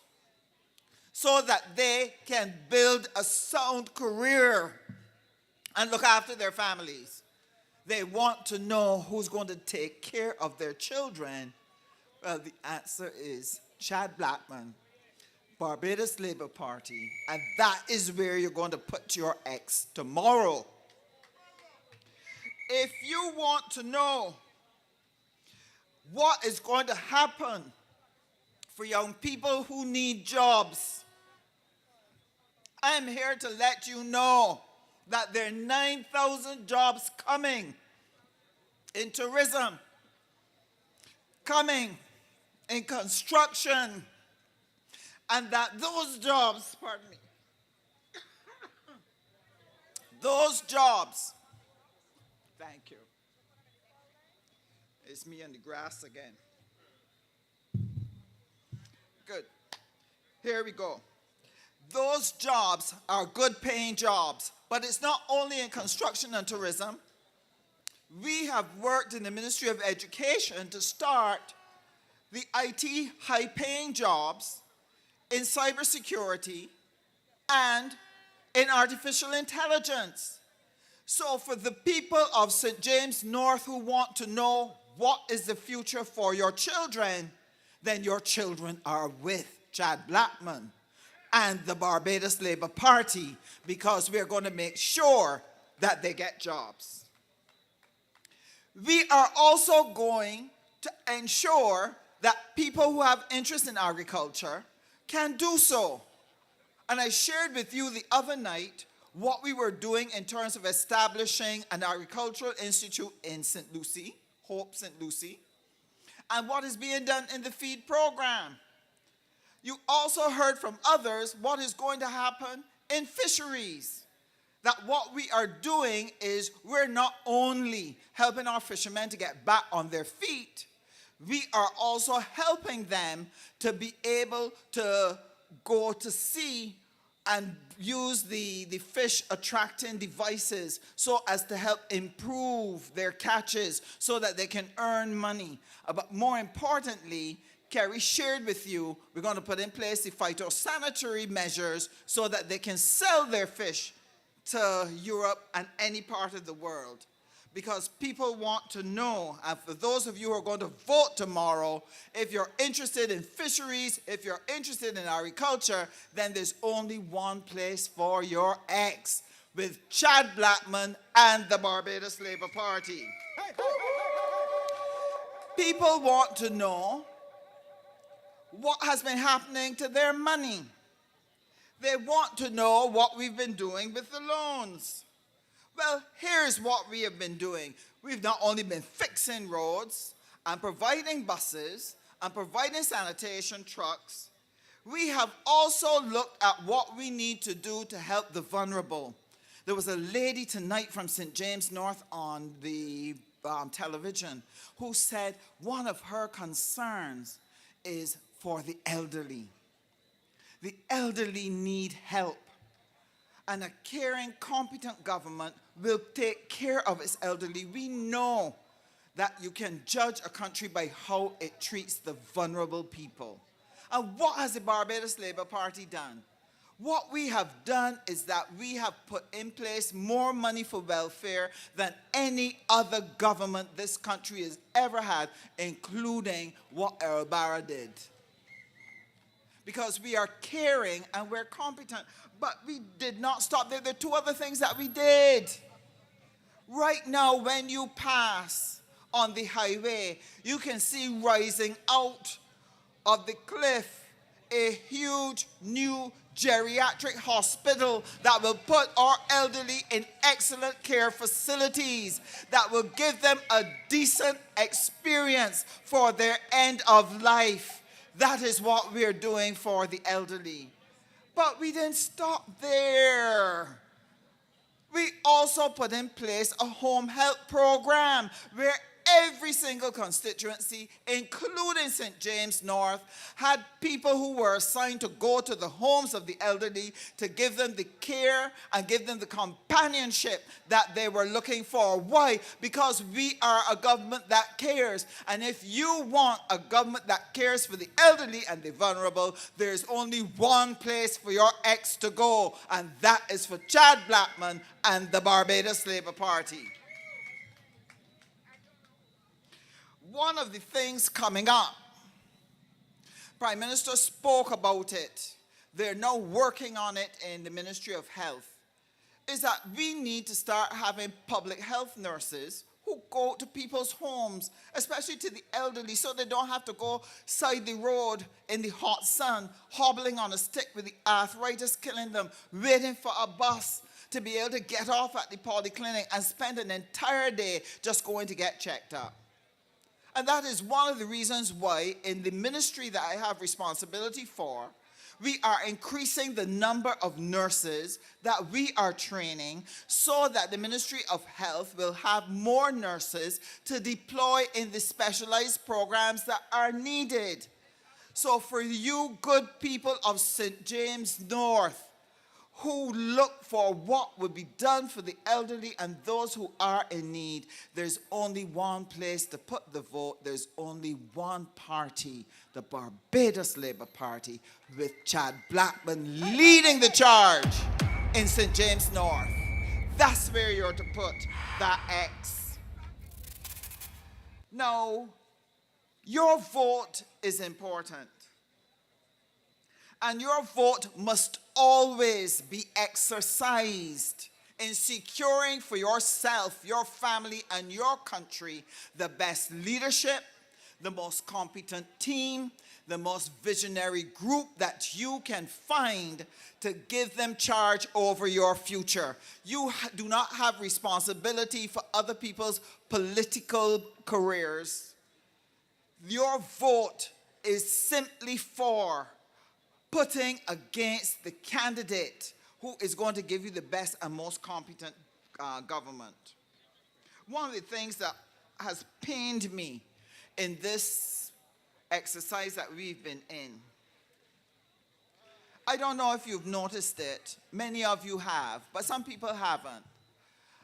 so that they can build a sound career and look after their families. They want to know who's going to take care of their children. Well, the answer is Chad Blackman, Barbados Labour Party, and that is where you're going to put your X tomorrow. If you want to know what is going to happen for young people who need jobs, I'm here to let you know that there are 9,000 jobs coming in tourism, coming in construction, and that those jobs, pardon me, those jobs, thank you. It's me on the grass again. Good. Here we go. Those jobs are good paying jobs, but it's not only in construction and tourism. We have worked in the Ministry of Education to start the IT high paying jobs in cybersecurity and in artificial intelligence. So for the people of St. James North who want to know what is the future for your children, then your children are with Chad Blackman and the Barbados Labour Party, because we're going to make sure that they get jobs. We are also going to ensure that people who have interest in agriculture can do so. And I shared with you the other night what we were doing in terms of establishing an agricultural institute in St. Lucie, Hope St. Lucie, and what is being done in the feed program. You also heard from others what is going to happen in fisheries. That what we are doing is we're not only helping our fishermen to get back on their feet, we are also helping them to be able to go to sea and use the fish attracting devices so as to help improve their catches so that they can earn money. But more importantly, Kerry shared with you, we're going to put in place the phytosanitary measures so that they can sell their fish to Europe and any part of the world. Because people want to know, and for those of you who are going to vote tomorrow, if you're interested in fisheries, if you're interested in agriculture, then there's only one place for your eggs, with Chad Blackman and the Barbados Labour Party. People want to know what has been happening to their money. They want to know what we've been doing with the loans. Well, here's what we have been doing. We've not only been fixing roads and providing buses and providing sanitation trucks, we have also looked at what we need to do to help the vulnerable. There was a lady tonight from St. James North on the television who said one of her concerns is for the elderly. The elderly need help. And a caring, competent government will take care of its elderly. We know that you can judge a country by how it treats the vulnerable people. And what has the Barbados Labour Party done? What we have done is that we have put in place more money for welfare than any other government this country has ever had, including what El Barra did. Because we are caring and we're competent. But we did not stop there. There are two other things that we did. Right now, when you pass on the highway, you can see rising out of the cliff a huge new geriatric hospital that will put our elderly in excellent care facilities, that will give them a decent experience for their end of life. That is what we're doing for the elderly. But we didn't stop there. We also put in place a home health program where every single constituency, including St. James North, had people who were assigned to go to the homes of the elderly to give them the care and give them the companionship that they were looking for. Why? Because we are a government that cares. And if you want a government that cares for the elderly and the vulnerable, there's only one place for your ex to go, and that is for Chad Blackman and the Barbados Labour Party. One of the things coming up, Prime Minister spoke about it, they're now working on it in the Ministry of Health, is that we need to start having public health nurses who go to people's homes, especially to the elderly, so they don't have to go side the road in the hot sun, hobbling on a stick with the arthritis killing them, waiting for a bus to be able to get off at the polyclinic and spend an entire day just going to get checked up. And that is one of the reasons why in the ministry that I have responsibility for, we are increasing the number of nurses that we are training so that the Ministry of Health will have more nurses to deploy in the specialized programs that are needed. So for you good people of St. James North, who look for what would be done for the elderly and those who are in need, there's only one place to put the vote. There's only one party, the Barbados Labour Party, with Chad Blackman leading the charge in St. James North. That's where you're to put that X. Now, your vote is important. And your vote must always be exercised in securing for yourself, your family, and your country the best leadership, the most competent team, the most visionary group that you can find to give them charge over your future. You do not have responsibility for other people's political careers. Your vote is simply for putting against the candidate who is going to give you the best and most competent government. One of the things that has pained me in this exercise that we've been in, I don't know if you've noticed it, many of you have, but some people haven't.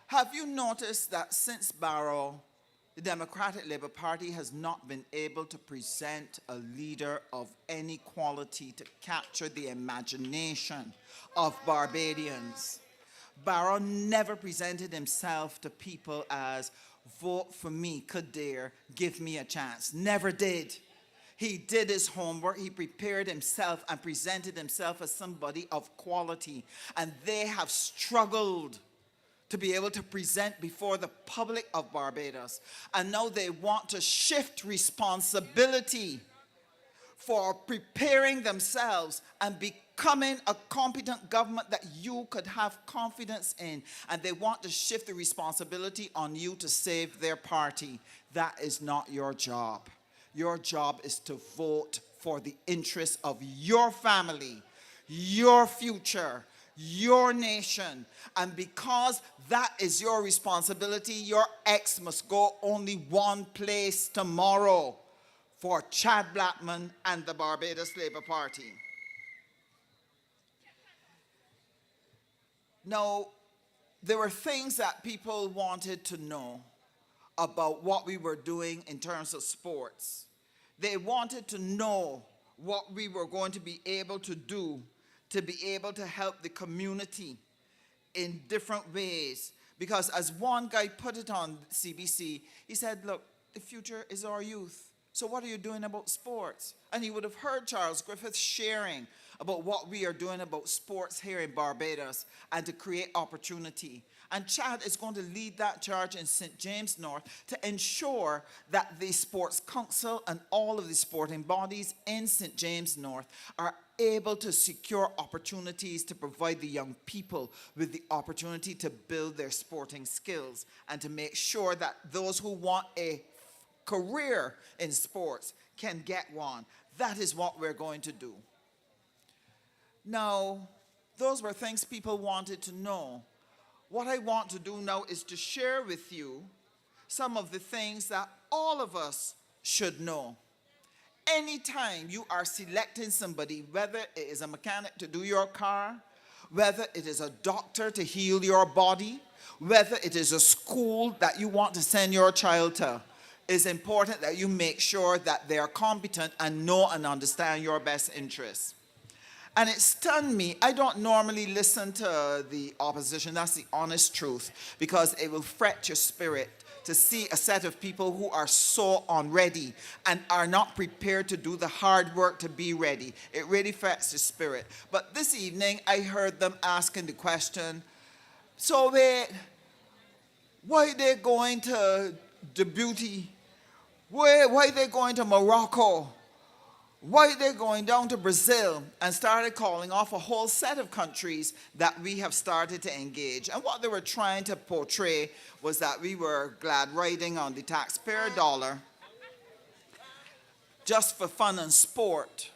Have you noticed that since Barrow, the Democratic Labour Party has not been able to present a leader of any quality to capture the imagination of Barbadians? Barrow never presented himself to people as, vote for me, Kadir, give me a chance. Never did. He did his homework, he prepared himself and presented himself as somebody of quality. And they have struggled to be able to present before the public of Barbados. And now they want to shift responsibility for preparing themselves and becoming a competent government that you could have confidence in. And they want to shift the responsibility on you to save their party. That is not your job. Your job is to vote for the interests of your family, your future, your nation. And because that is your responsibility, your ex must go only one place tomorrow, for Chad Blackman and the Barbados Labour Party. Now, there were things that people wanted to know about what we were doing in terms of sports. They wanted to know what we were going to be able to do to be able to help the community in different ways. Because as one guy put it on CBC, he said, look, the future is our youth. So what are you doing about sports? And he would have heard Charles Griffith sharing about what we are doing about sports here in Barbados and to create opportunity. And Chad is going to lead that charge in St. James North to ensure that the Sports Council and all of the sporting bodies in St. James North are able to secure opportunities to provide the young people with the opportunity to build their sporting skills and to make sure that those who want a career in sports can get one. That is what we're going to do. Now, those were things people wanted to know. What I want to do now is to share with you some of the things that all of us should know. Anytime you are selecting somebody, whether it is a mechanic to do your car, whether it is a doctor to heal your body, whether it is a school that you want to send your child to, it's important that you make sure that they are competent and know and understand your best interests. And it stunned me. I don't normally listen to the opposition. That's the honest truth, because it will fret your spirit to see a set of people who are so unready and are not prepared to do the hard work to be ready. It really frets the spirit. But this evening, I heard them asking the question, so wait, why are they going to Djibouti? Why are they going to Morocco? Why are they going down to Brazil? And started calling off a whole set of countries that we have started to engage. And what they were trying to portray was that we were glad riding on the taxpayer dollar just for fun and sport,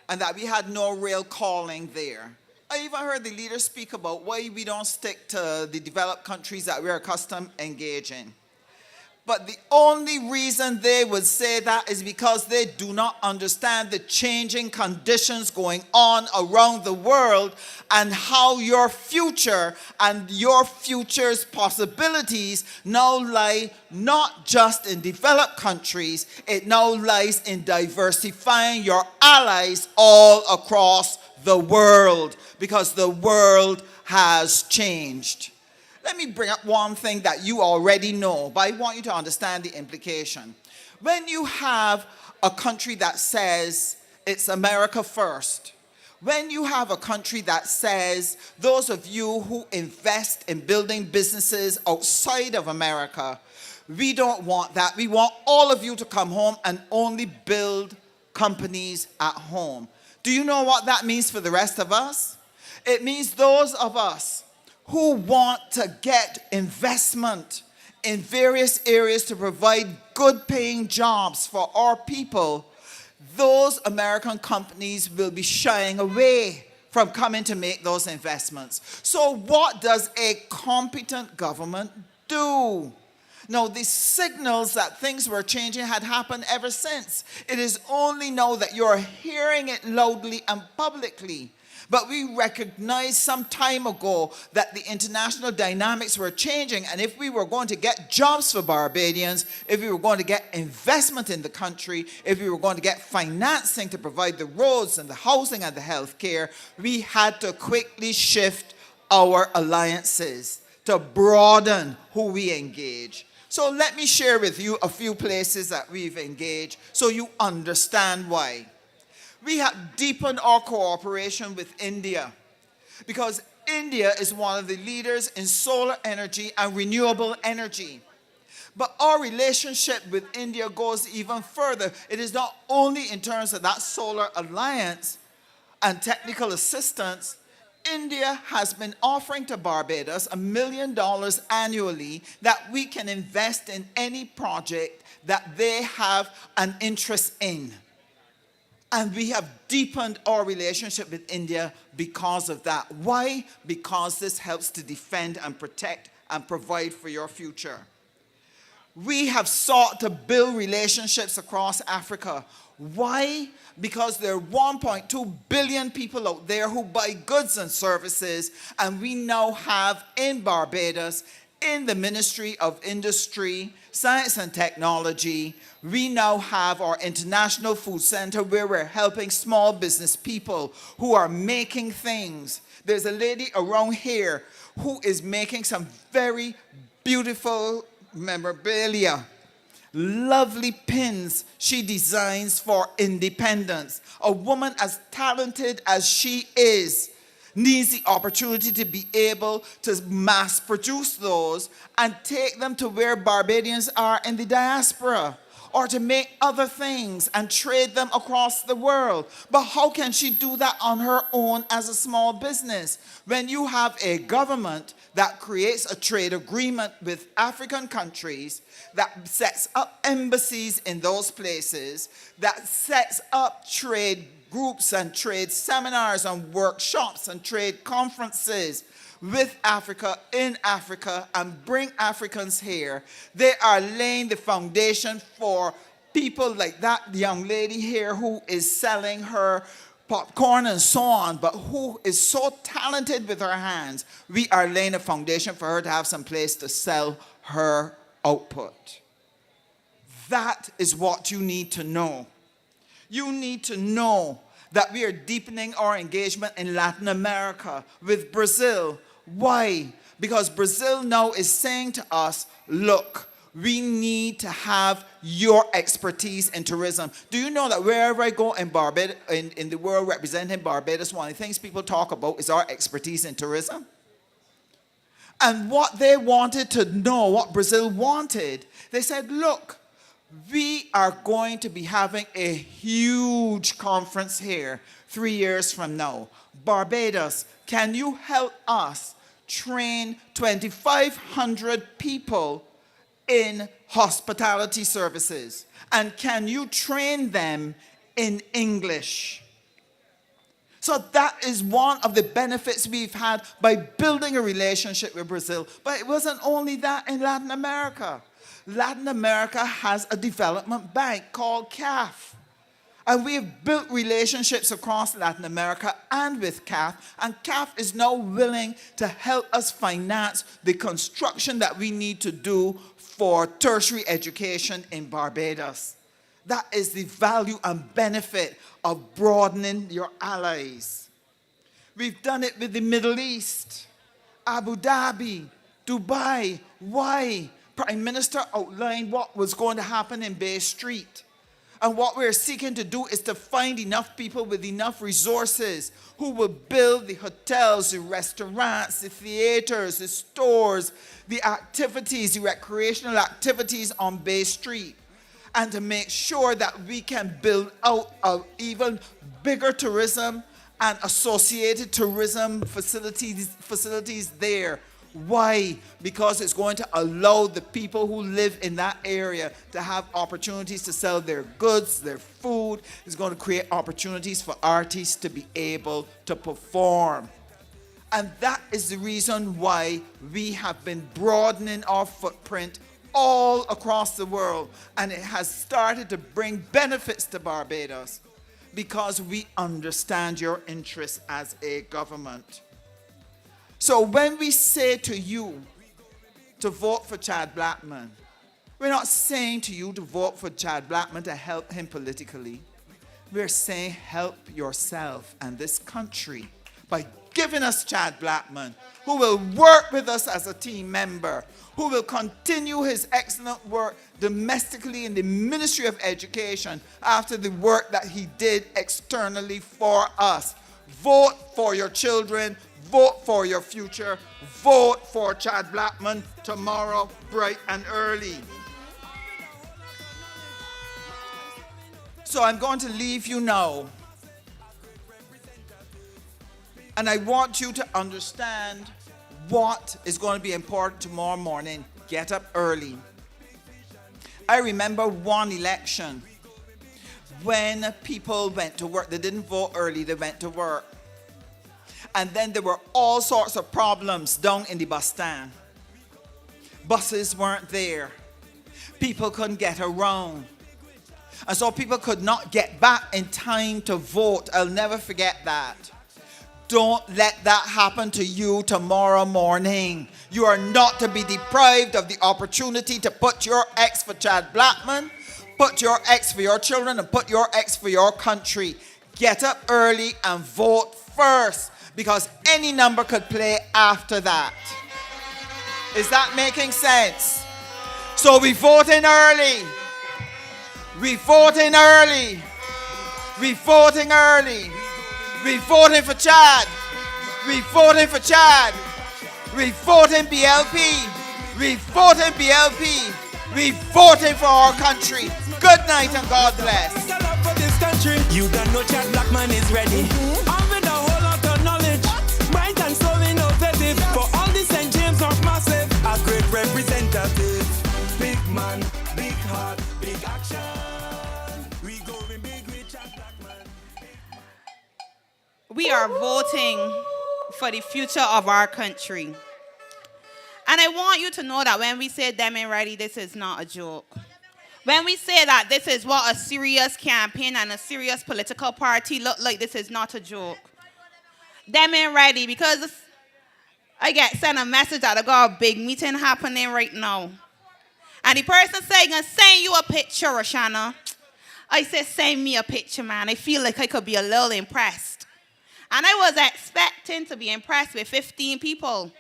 and that we had no real calling there. I even heard the leaders speak about why we don't stick to the developed countries that we're accustomed to engaging. But the only reason they would say that is because they do not understand the changing conditions going on around the world and how your future and your future's possibilities now lie not just in developed countries, it now lies in diversifying your allies all across the world, because the world has changed. let me bring up one thing that you already know, but I want you to understand the implication. When you have a country that says it's America first, when you have a country that says those of you who invest in building businesses outside of America, we don't want that. We want all of you to come home and only build companies at home. Do you know what that means for the rest of us? It means those of us who want to get investment in various areas to provide good paying jobs for our people, those American companies will be shying away from coming to make those investments. So what does a competent government do? Now, the signals that things were changing had happened ever since. It is only now that you're hearing it loudly and publicly. But we recognized some time ago that the international dynamics were changing, and if we were going to get jobs for Barbadians, if we were going to get investment in the country, if we were going to get financing to provide the roads and the housing and the health care, we had to quickly shift our alliances to broaden who we engage. So let me share with you a few places that we've engaged so you understand why. We have deepened our cooperation with India because India is one of the leaders in solar energy and renewable energy. But our relationship with India goes even further. It is not only in terms of that solar alliance and technical assistance. India has been offering to Barbados $1 million annually that we can invest in any project that they have an interest in. And we have deepened our relationship with India because of that. Why? Because this helps to defend and protect and provide for your future. We have sought to build relationships across Africa. Why? Because there are 1.2 billion people out there who buy goods and services, and we now have in Barbados, in the Ministry of Industry, Science and Technology, we now have our International Food Center where we're helping small business people who are making things. There's a lady around here who is making some very beautiful memorabilia. Lovely pins she designs for independence. A woman as talented as she is needs the opportunity to be able to mass produce those and take them to where Barbadians are in the diaspora, or to make other things and trade them across the world. But how can she do that on her own as a small business? When you have a government that creates a trade agreement with African countries, that sets up embassies in those places, that sets up trade groups and trade seminars and workshops and trade conferences with Africa, in Africa, and bring Africans here, they are laying the foundation for people like that young lady here who is selling her popcorn and so on, but who is so talented with her hands. We are laying a foundation for her to have some place to sell her output. That is what you need to know. You need to know that we are deepening our engagement in Latin America with Brazil. Why? Because Brazil now is saying to us, look, we need to have your expertise in tourism. Do you know that wherever I go in Barbados, in the world representing Barbados, one of the things people talk about is our expertise in tourism? And what they wanted to know, what Brazil wanted, they said, look, we are going to be having a huge conference here 3 years from now. Barbados, can you help us train 2,500 people in hospitality services? And can you train them in English? So that is one of the benefits we've had by building a relationship with Brazil. But it wasn't only that in Latin America. Latin America has a development bank called CAF. And we have built relationships across Latin America and with CAF. And CAF is now willing to help us finance the construction that we need to do for tertiary education in Barbados. That is the value and benefit of broadening your allies. We've done it with the Middle East, Abu Dhabi, Dubai, why? Prime Minister outlined what was going to happen in Bay Street. And what we're seeking to do is to find enough people with enough resources who will build the hotels, the restaurants, the theaters, the stores, the activities, the recreational activities on Bay Street. And to make sure that we can build out an even bigger tourism and associated tourism facilities there. Why? Because it's going to allow the people who live in that area to have opportunities to sell their goods, their food. It's going to create opportunities for artists to be able to perform. And that is the reason why we have been broadening our footprint all across the world. And it has started to bring benefits to Barbados because we understand your interests as a government. So when we say to you to vote for Chad Blackman, we're not saying to you to vote for Chad Blackman to help him politically. We're saying help yourself and this country by giving us Chad Blackman, who will work with us as a team member, who will continue his excellent work domestically in the Ministry of Education after the work that he did externally for us. Vote for your children. Vote for your future. Vote for Chad Blackman tomorrow, bright and early. So I'm going to leave you now. And I want you to understand what is going to be important tomorrow morning. Get up early. I remember one election when people went to work. They didn't vote early, they went to work. And then there were all sorts of problems down in the bus stand. Buses weren't there. People couldn't get around. And so people could not get back in time to vote. I'll never forget that. Don't let that happen to you tomorrow morning. You are not to be deprived of the opportunity to put your X for Chad Blackman, put your X for your children, and put your X for your country. Get up early and vote first, because any number could play after that. Is that making sense? So we voting early. We voting early. We voting early. We voting for Chad. We voting for Chad. We voting BLP. We voting BLP. We voting for our country. Good night and God bless. You don't know Chad Blackman is ready. I'm with a whole lot of knowledge. Bright and so innovative. For all the St. James are massive. A great representative. Big man, big heart, big action. We going big with Chad Blackman. We are voting for the future of our country. And I want you to know that when we say them and ready, this is not a joke. When we say that this is what a serious campaign and a serious political party look like, this is not a joke. Them and ready, because I get sent a message that I got a big meeting happening right now. And the person saying, "I send you a picture, Roshana." I said, "Send me a picture, man. I feel like I could be a little impressed." And I was expecting to be impressed with 15 people.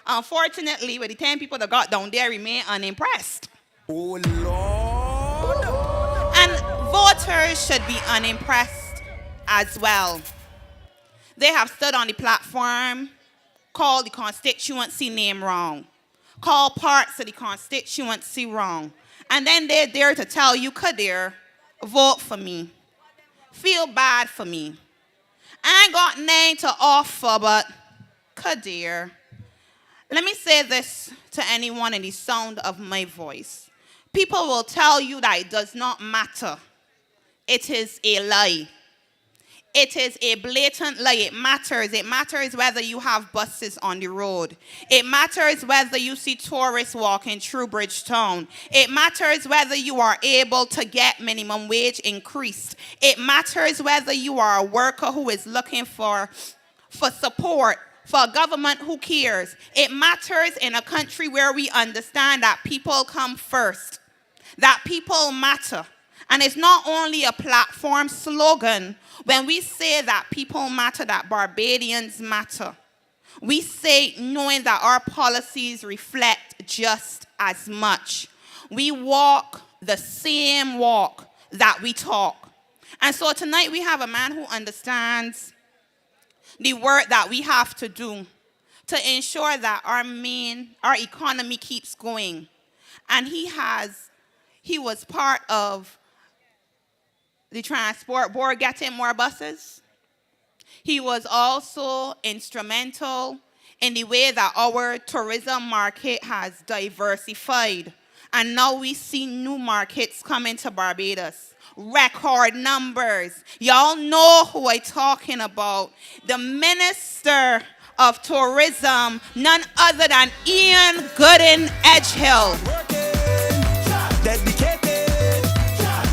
Unfortunately, with the 10 people that got down there, remain unimpressed. Oh, Lord. And voters should be unimpressed as well. They have stood on the platform, called the constituency name wrong, called parts of the constituency wrong, and then they're there to tell you, Kadir, vote for me. Feel bad for me. I ain't got nothing to offer, but Kadir. Let me say this to anyone in the sound of my voice. People will tell you that it does not matter. It is a lie. It is a blatant lie. It matters. It matters whether you have buses on the road. It matters whether you see tourists walking through Bridgetown. It matters whether you are able to get minimum wage increased. It matters whether you are a worker who is looking for support, for a government who cares. It matters in a country where we understand that people come first, that people matter. And it's not only a platform slogan when we say that people matter, that Barbadians matter. We say knowing that our policies reflect just as much. We walk the same walk that we talk. And so tonight we have a man who understands the work that we have to do to ensure that our economy keeps going. And he was part of the transport board getting more buses. He was also instrumental in the way that our tourism market has diversified. And now we see new markets coming to Barbados. Record numbers. Y'all know who I'm talking about. The Minister of Tourism, none other than Ian Gooding-Edghill. Dedicated.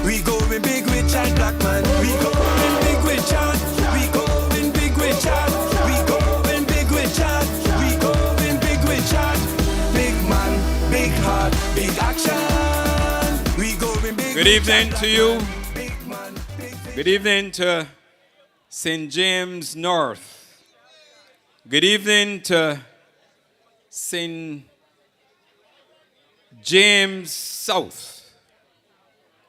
We going big with Chad Blackman. We going big with Chad. We going big with Chad. We going big with Chad. We going big with Chad. Big man, big heart, big action. We going big. Good evening to you. Good evening to St. James North. Good evening to St. James South.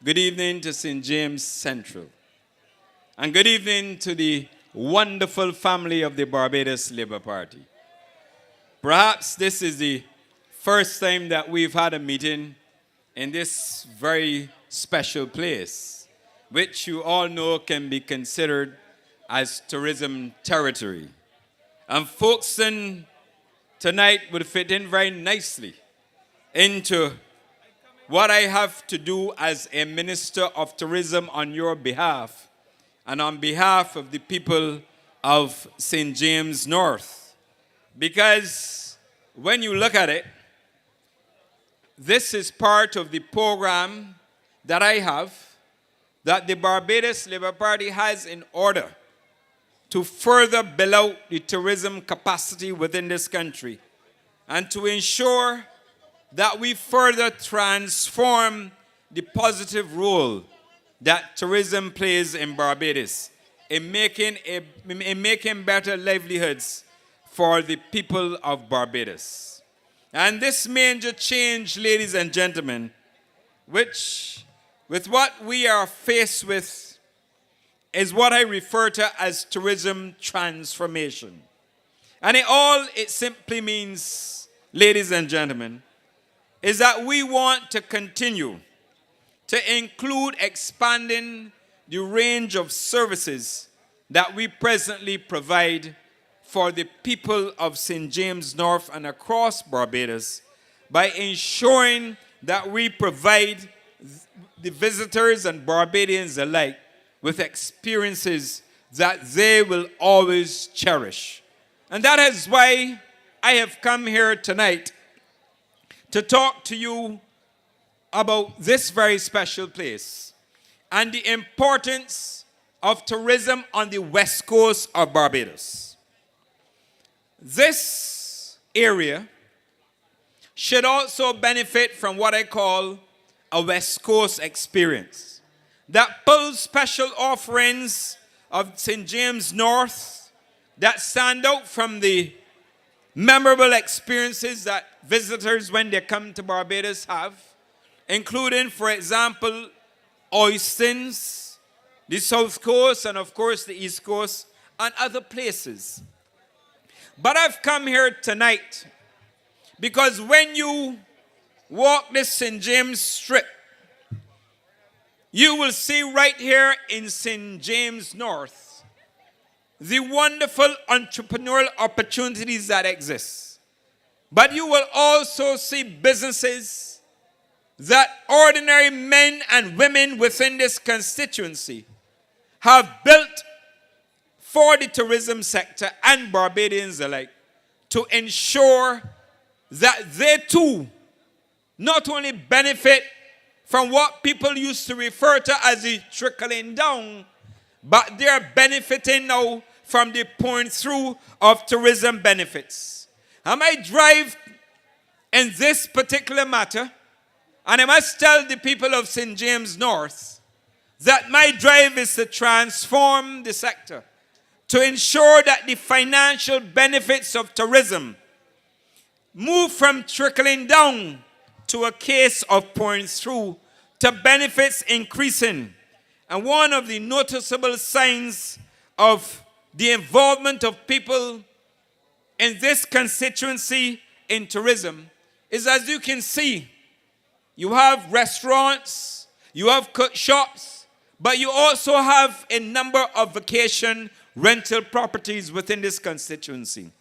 Good evening to St. James Central. And good evening to the wonderful family of the Barbados Labour Party. Perhaps this is the first time that we've had a meeting in this very special place, which you all know can be considered as tourism territory. And Folkestone tonight would fit in very nicely into what I have to do as a Minister of Tourism on your behalf and on behalf of the people of St. James North. Because when you look at it, this is part of the program that I have, that the Barbados Labour Party has in order to further build out the tourism capacity within this country and to ensure that we further transform the positive role that tourism plays in Barbados in making better livelihoods for the people of Barbados. And this major change, ladies and gentlemen, with what we are faced with, is what I refer to as tourism transformation. And it simply means, ladies and gentlemen, is that we want to continue to include expanding the range of services that we presently provide for the people of St. James North and across Barbados by ensuring that we provide the visitors and Barbadians alike with experiences that they will always cherish. And that is why I have come here tonight to talk to you about this very special place and the importance of tourism on the west coast of Barbados. This area should also benefit from what I call a West Coast experience that pulls special offerings of St. James North that stand out from the memorable experiences that visitors when they come to Barbados have, including, for example, Oystins, the South Coast, and of course the East Coast, and other places. But I've come here tonight because when you walk this St. James Strip, you will see right here in St. James North the wonderful entrepreneurial opportunities that exist. But you will also see businesses that ordinary men and women within this constituency have built for the tourism sector and Barbadians alike to ensure that they too not only benefit from what people used to refer to as the trickling down, but they're benefiting now from the pouring through of tourism benefits. I might drive in this particular matter, and I must tell the people of St. James North that my drive is to transform the sector, to ensure that the financial benefits of tourism move from trickling down to a case of pouring through to benefits increasing. And one of the noticeable signs of the involvement of people in this constituency in tourism is, as you can see, you have restaurants, you have cook shops, but you also have a number of vacation rental properties within this constituency.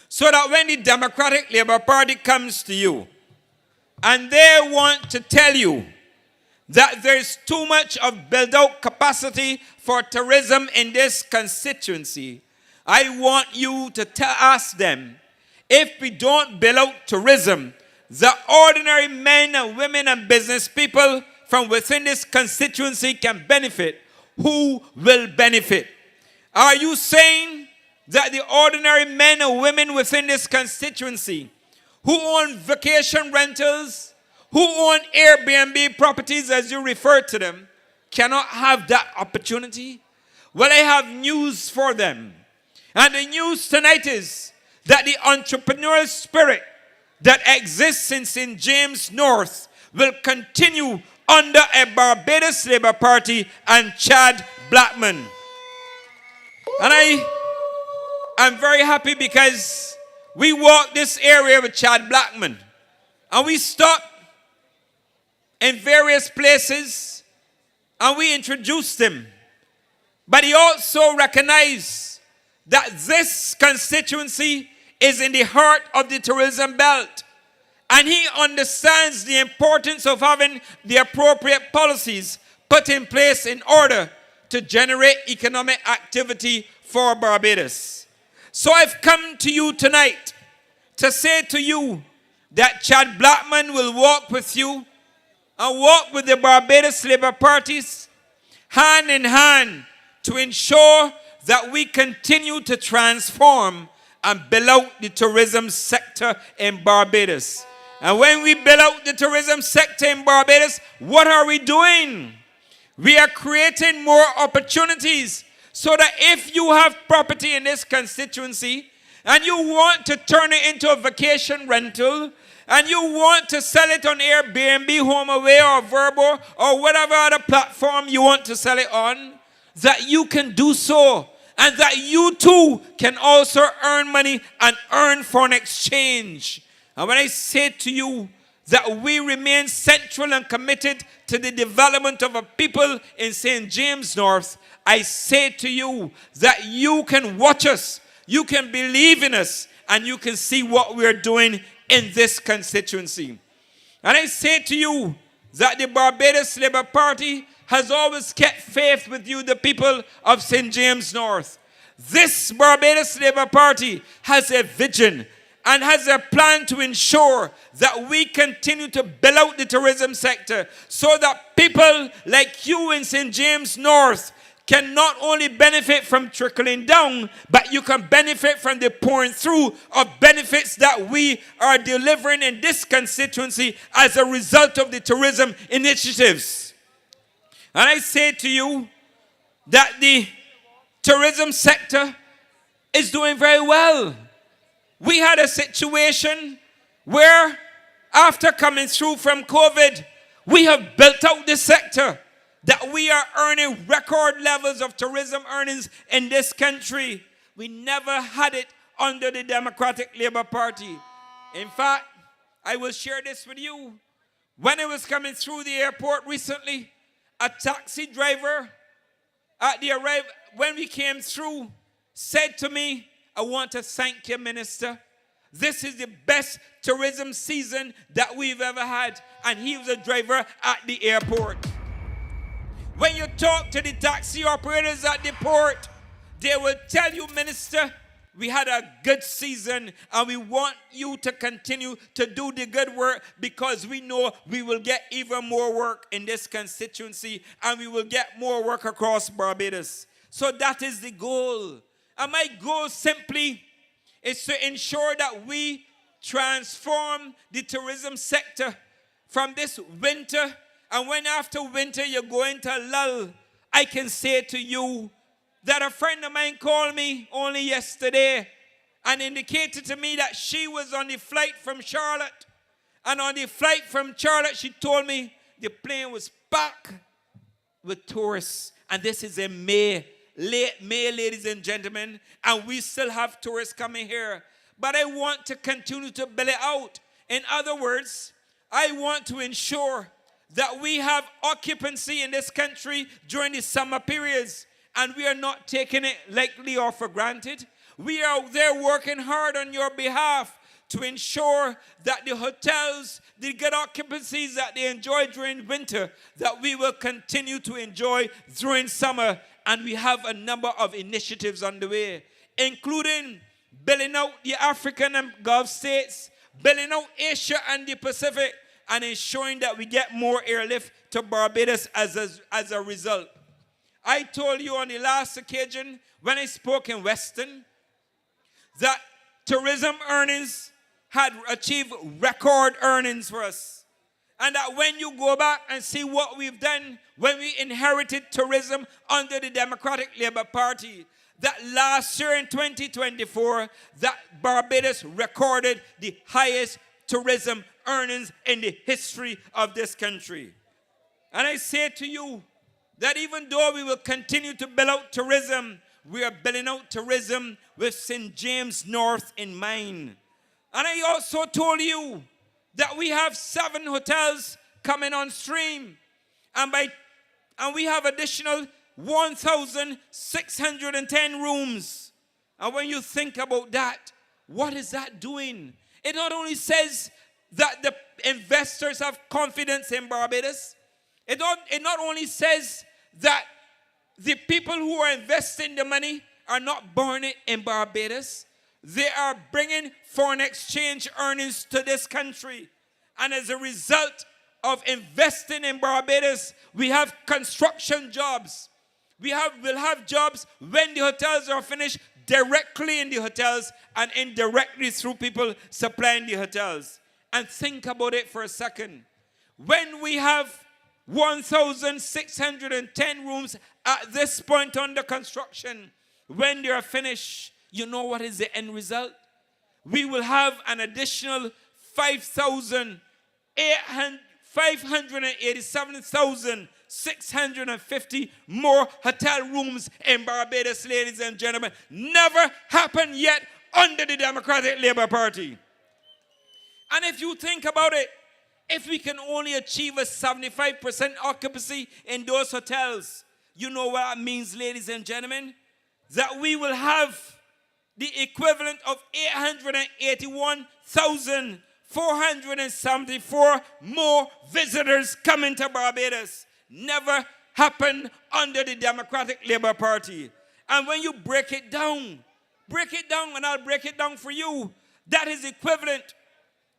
So that when the Democratic Labour Party comes to you and they want to tell you that there's too much of build-out capacity for tourism in this constituency, I want you to ask them, if we don't build out tourism, the ordinary men and women and business people from within this constituency can benefit. Who will benefit? Are you saying that the ordinary men and women within this constituency who own vacation rentals, who own Airbnb properties, as you refer to them, cannot have that opportunity? Well, I have news for them. And the news tonight is that the entrepreneurial spirit that exists in St. James North will continue under a Barbados Labour Party and Chad Blackman. And I'm very happy because we walked this area with Chad Blackman and we stopped in various places and we introduced him. But he also recognized that this constituency is in the heart of the tourism belt. And he understands the importance of having the appropriate policies put in place in order to generate economic activity for Barbados. So I've come to you tonight to say to you that Chad Blackman will walk with you and walk with the Barbados Labour parties hand in hand to ensure that we continue to transform and build out the tourism sector in Barbados. And when we build out the tourism sector in Barbados, what are we doing? We are creating more opportunities so that if you have property in this constituency and you want to turn it into a vacation rental and you want to sell it on Airbnb, HomeAway, or Verbo, or whatever other platform you want to sell it on, that you can do so. And that you too can also earn money and earn foreign exchange. And when I say to you that we remain central and committed to the development of a people in St. James North, I say to you that you can watch us, you can believe in us, and you can see what we're doing in this constituency. And I say to you that the Barbados Labour Party has always kept faith with you, the people of St. James North. This Barbados Labour Party has a vision and has a plan to ensure that we continue to build out the tourism sector so that people like you in St. James North can not only benefit from trickling down, but you can benefit from the pouring through of benefits that we are delivering in this constituency as a result of the tourism initiatives. And I say to you that the tourism sector is doing very well. We had a situation where after coming through from COVID, we have built out this sector, that we are earning record levels of tourism earnings in this country. We never had it under the Democratic Labour Party. In fact, I will share this with you. When I was coming through the airport recently, a taxi driver at the arrival, when we came through, said to me, "I want to thank you, Minister. This is the best tourism season that we've ever had." And he was a driver at the airport. When you talk to the taxi operators at the port, they will tell you, "Minister, we had a good season and we want you to continue to do the good work because we know we will get even more work in this constituency and we will get more work across Barbados." So that is the goal. And my goal simply is to ensure that we transform the tourism sector from this winter. And when after winter you go into a lull, I can say to you that a friend of mine called me only yesterday and indicated to me that she was on the flight from Charlotte. And on the flight from Charlotte, she told me the plane was packed with tourists. And this is in May, late May, ladies and gentlemen. And we still have tourists coming here. But I want to continue to build it out. In other words, I want to ensure that we have occupancy in this country during the summer periods. And we are not taking it lightly or for granted. We are there working hard on your behalf to ensure that the hotels, the good occupancies that they enjoy during winter, that we will continue to enjoy during summer. And we have a number of initiatives underway, including building out the African and Gulf states, building out Asia and the Pacific, and ensuring that we get more airlift to Barbados as a result. I told you on the last occasion when I spoke in Weston that tourism earnings had achieved record earnings for us. And that when you go back and see what we've done when we inherited tourism under the Democratic Labour Party, that last year in 2024, that Barbados recorded the highest tourism earnings in the history of this country. And I say to you that even though we will continue to build out tourism, we are building out tourism with St. James North in mind. And I also told you that we have 7 hotels coming on stream. And we have additional 1,610 rooms. And when you think about that, what is that doing? It not only says that the investors have confidence in Barbados. It not only says that the people who are investing the money are not burning in Barbados. They are bringing foreign exchange earnings to this country. And as a result of investing in Barbados, we have construction jobs. We'll have jobs when the hotels are finished, directly in the hotels and indirectly through people supplying the hotels. And think about it for a second. When we have 1,610 rooms at this point under construction, when they are finished, you know what is the end result? We will have an additional 587,650 more hotel rooms in Barbados, ladies and gentlemen. Never happened yet under the Democratic Labour Party. And if you think about it, if we can only achieve a 75% occupancy in those hotels, you know what that means, ladies and gentlemen? That we will have the equivalent of 881,474 more visitors coming to Barbados. Never happened under the Democratic Labour Party. And when you break it down, and I'll break it down for you, that is equivalent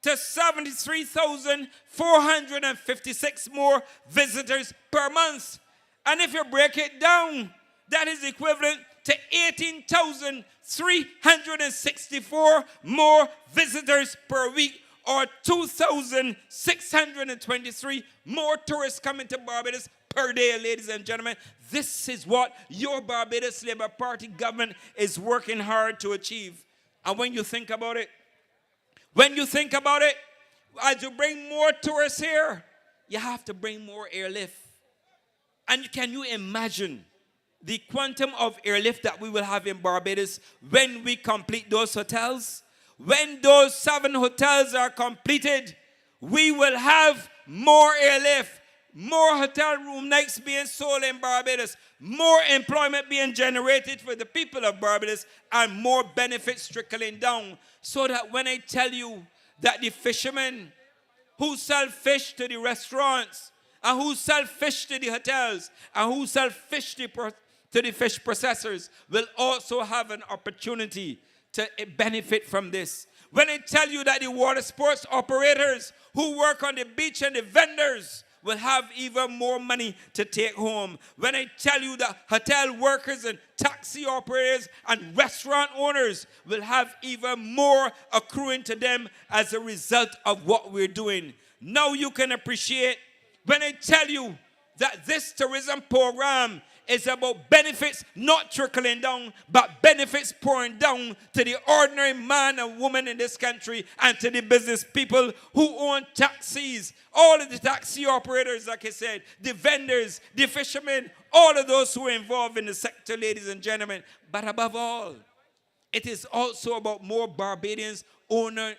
to 73,456 more visitors per month. And if you break it down, that is equivalent to 18,364 more visitors per week, or 2,623 more tourists coming to Barbados per day, ladies and gentlemen. This is what your Barbados Labour Party government is working hard to achieve. And when you think about it, as you bring more tourists here, you have to bring more airlift. And can you imagine the quantum of airlift that we will have in Barbados when we complete those hotels? When those 7 hotels are completed, we will have more airlift, more hotel room nights being sold in Barbados, more employment being generated for the people of Barbados, and more benefits trickling down. So that when I tell you that the fishermen who sell fish to the restaurants, and who sell fish to the hotels, and who sell fish to the fish processors will also have an opportunity to benefit from this. When I tell you that the water sports operators who work on the beach and the vendors will have even more money to take home. When I tell you that hotel workers and taxi operators and restaurant owners will have even more accruing to them as a result of what we're doing. Now you can appreciate when I tell you that this tourism program is about benefits not trickling down, but benefits pouring down to the ordinary man and woman in this country and to the business people who own taxis, all of the taxi operators, like I said, the vendors, the fishermen, all of those who are involved in the sector, ladies and gentlemen. But above all, it is also about more Barbadians owning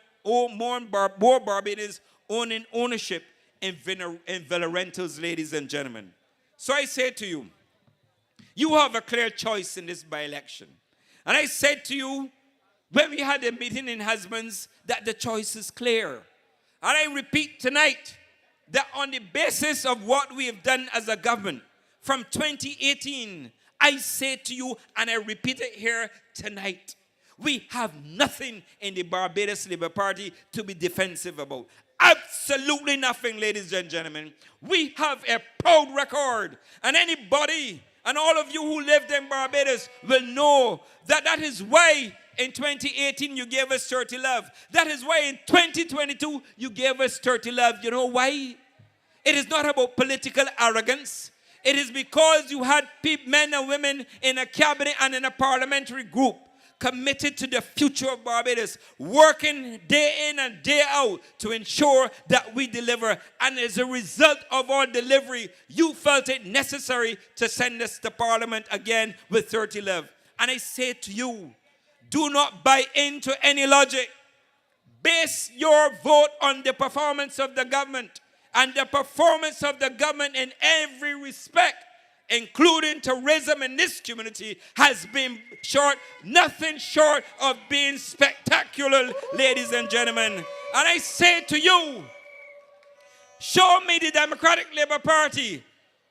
ownership in villa rentals, ladies and gentlemen. So I say to you, you have a clear choice in this by-election. And I said to you, when we had a meeting in Husbands, that the choice is clear. And I repeat tonight, that on the basis of what we have done as a government, from 2018, I say to you, and I repeat it here tonight, we have nothing in the Barbados Labour Party to be defensive about. Absolutely nothing, ladies and gentlemen. We have a proud record. And anybody, and all of you who lived in Barbados will know that that is why in 2018 you gave us 30 love. That is why in 2022 you gave us 30 love. You know why? It is not about political arrogance. It is because you had men and women in a cabinet and in a parliamentary group committed to the future of Barbados, working day in and day out to ensure that we deliver. And as a result of our delivery, you felt it necessary to send us to Parliament again with 30 love. And I say to you, do not buy into any logic. Base your vote on the performance of the government. And the performance of the government in every respect, including tourism in this community, has been nothing short of being spectacular, ladies and gentlemen. And I say to you, show me the Democratic Labour Party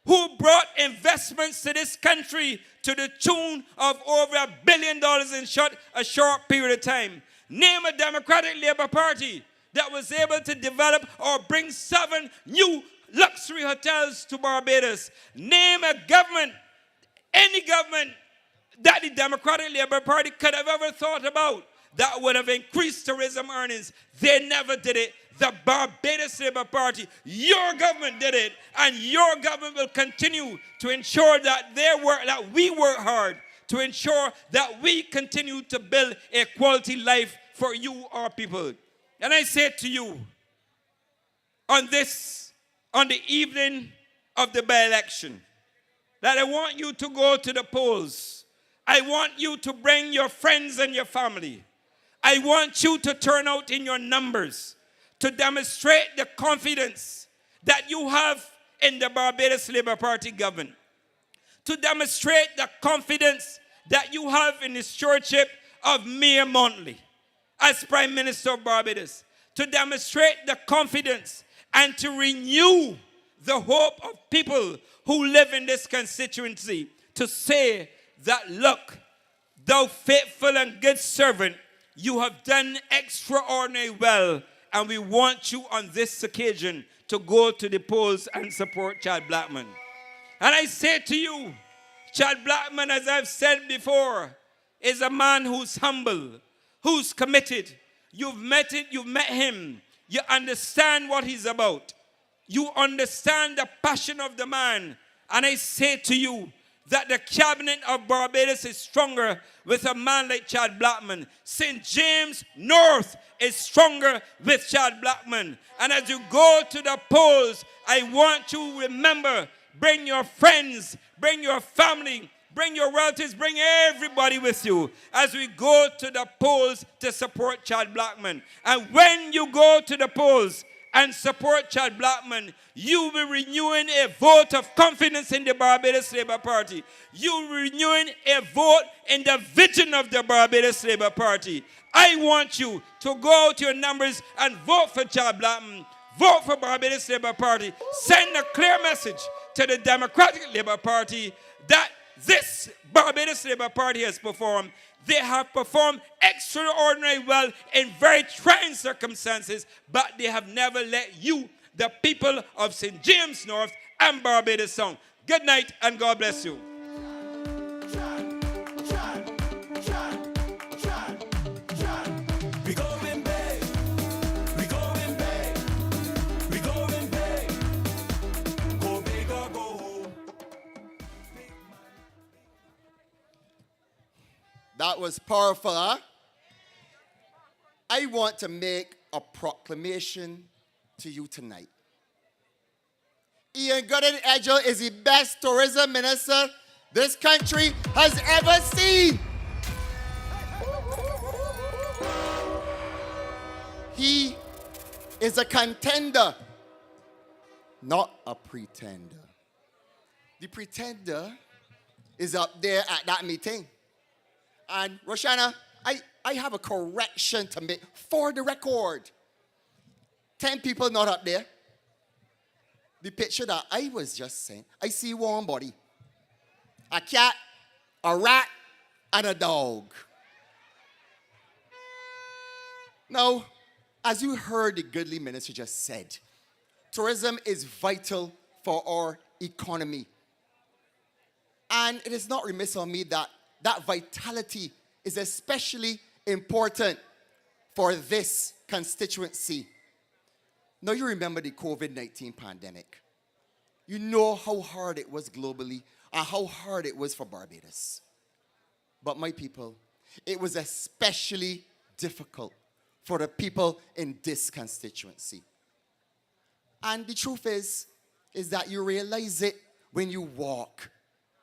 who brought investments to this country to the tune of over $1 billion in a short period of time. Name a Democratic Labour Party that was able to develop or bring 7 new luxury hotels to Barbados. Name a government, any government that the Democratic Labour Party could have ever thought about that would have increased tourism earnings. They never did it. The Barbados Labour Party, your government did it, and your government will continue to ensure that we work hard to ensure that we continue to build a quality life for you, our people. And I say to you, on the evening of the by-election, that I want you to go to the polls. I want you to bring your friends and your family. I want you to turn out in your numbers to demonstrate the confidence that you have in the Barbados Labour Party government, to demonstrate the confidence that you have in the stewardship of Mayor Montley as Prime Minister of Barbados, to demonstrate the confidence and to renew the hope of people who live in this constituency, to say that, look, thou faithful and good servant, you have done extraordinarily well, and we want you on this occasion to go to the polls and support Chad Blackman. And I say to you, Chad Blackman, as I've said before, is a man who's humble, who's committed. You've met him. You understand what he's about. You understand the passion of the man. And I say to you that the cabinet of Barbados is stronger with a man like Chad Blackman. St. James North is stronger with Chad Blackman. And as you go to the polls, I want you to remember, bring your friends, bring your family, bring your relatives, bring everybody with you as we go to the polls to support Chad Blackman. And when you go to the polls and support Chad Blackman, you will be renewing a vote of confidence in the Barbados Labour Party. You will be renewing a vote in the vision of the Barbados Labour Party. I want you to go out your numbers and vote for Chad Blackman. Vote for Barbados Labour Party. Send a clear message to the Democratic Labour Party that this Barbados Labour Party has performed. They have performed extraordinarily well in very trying circumstances, but they have never let you, the people of St. James North and Barbados, down. Good night and God bless you. That was powerful, huh? I want to make a proclamation to you tonight. Ian Gooding-Edghill is the best tourism minister this country has ever seen. He is a contender, not a pretender. The pretender is up there at that meeting. And Roshana, I have a correction to make for the record. 10 people not up there. The picture that I was just saying, I see one body. A cat, a rat, and a dog. Now, as you heard the goodly minister just said, tourism is vital for our economy. And it is not remiss on me that that vitality is especially important for this constituency. Now you remember the COVID-19 pandemic. You know how hard it was globally and how hard it was for Barbados. But my people, it was especially difficult for the people in this constituency. And the truth is that you realize it when you walk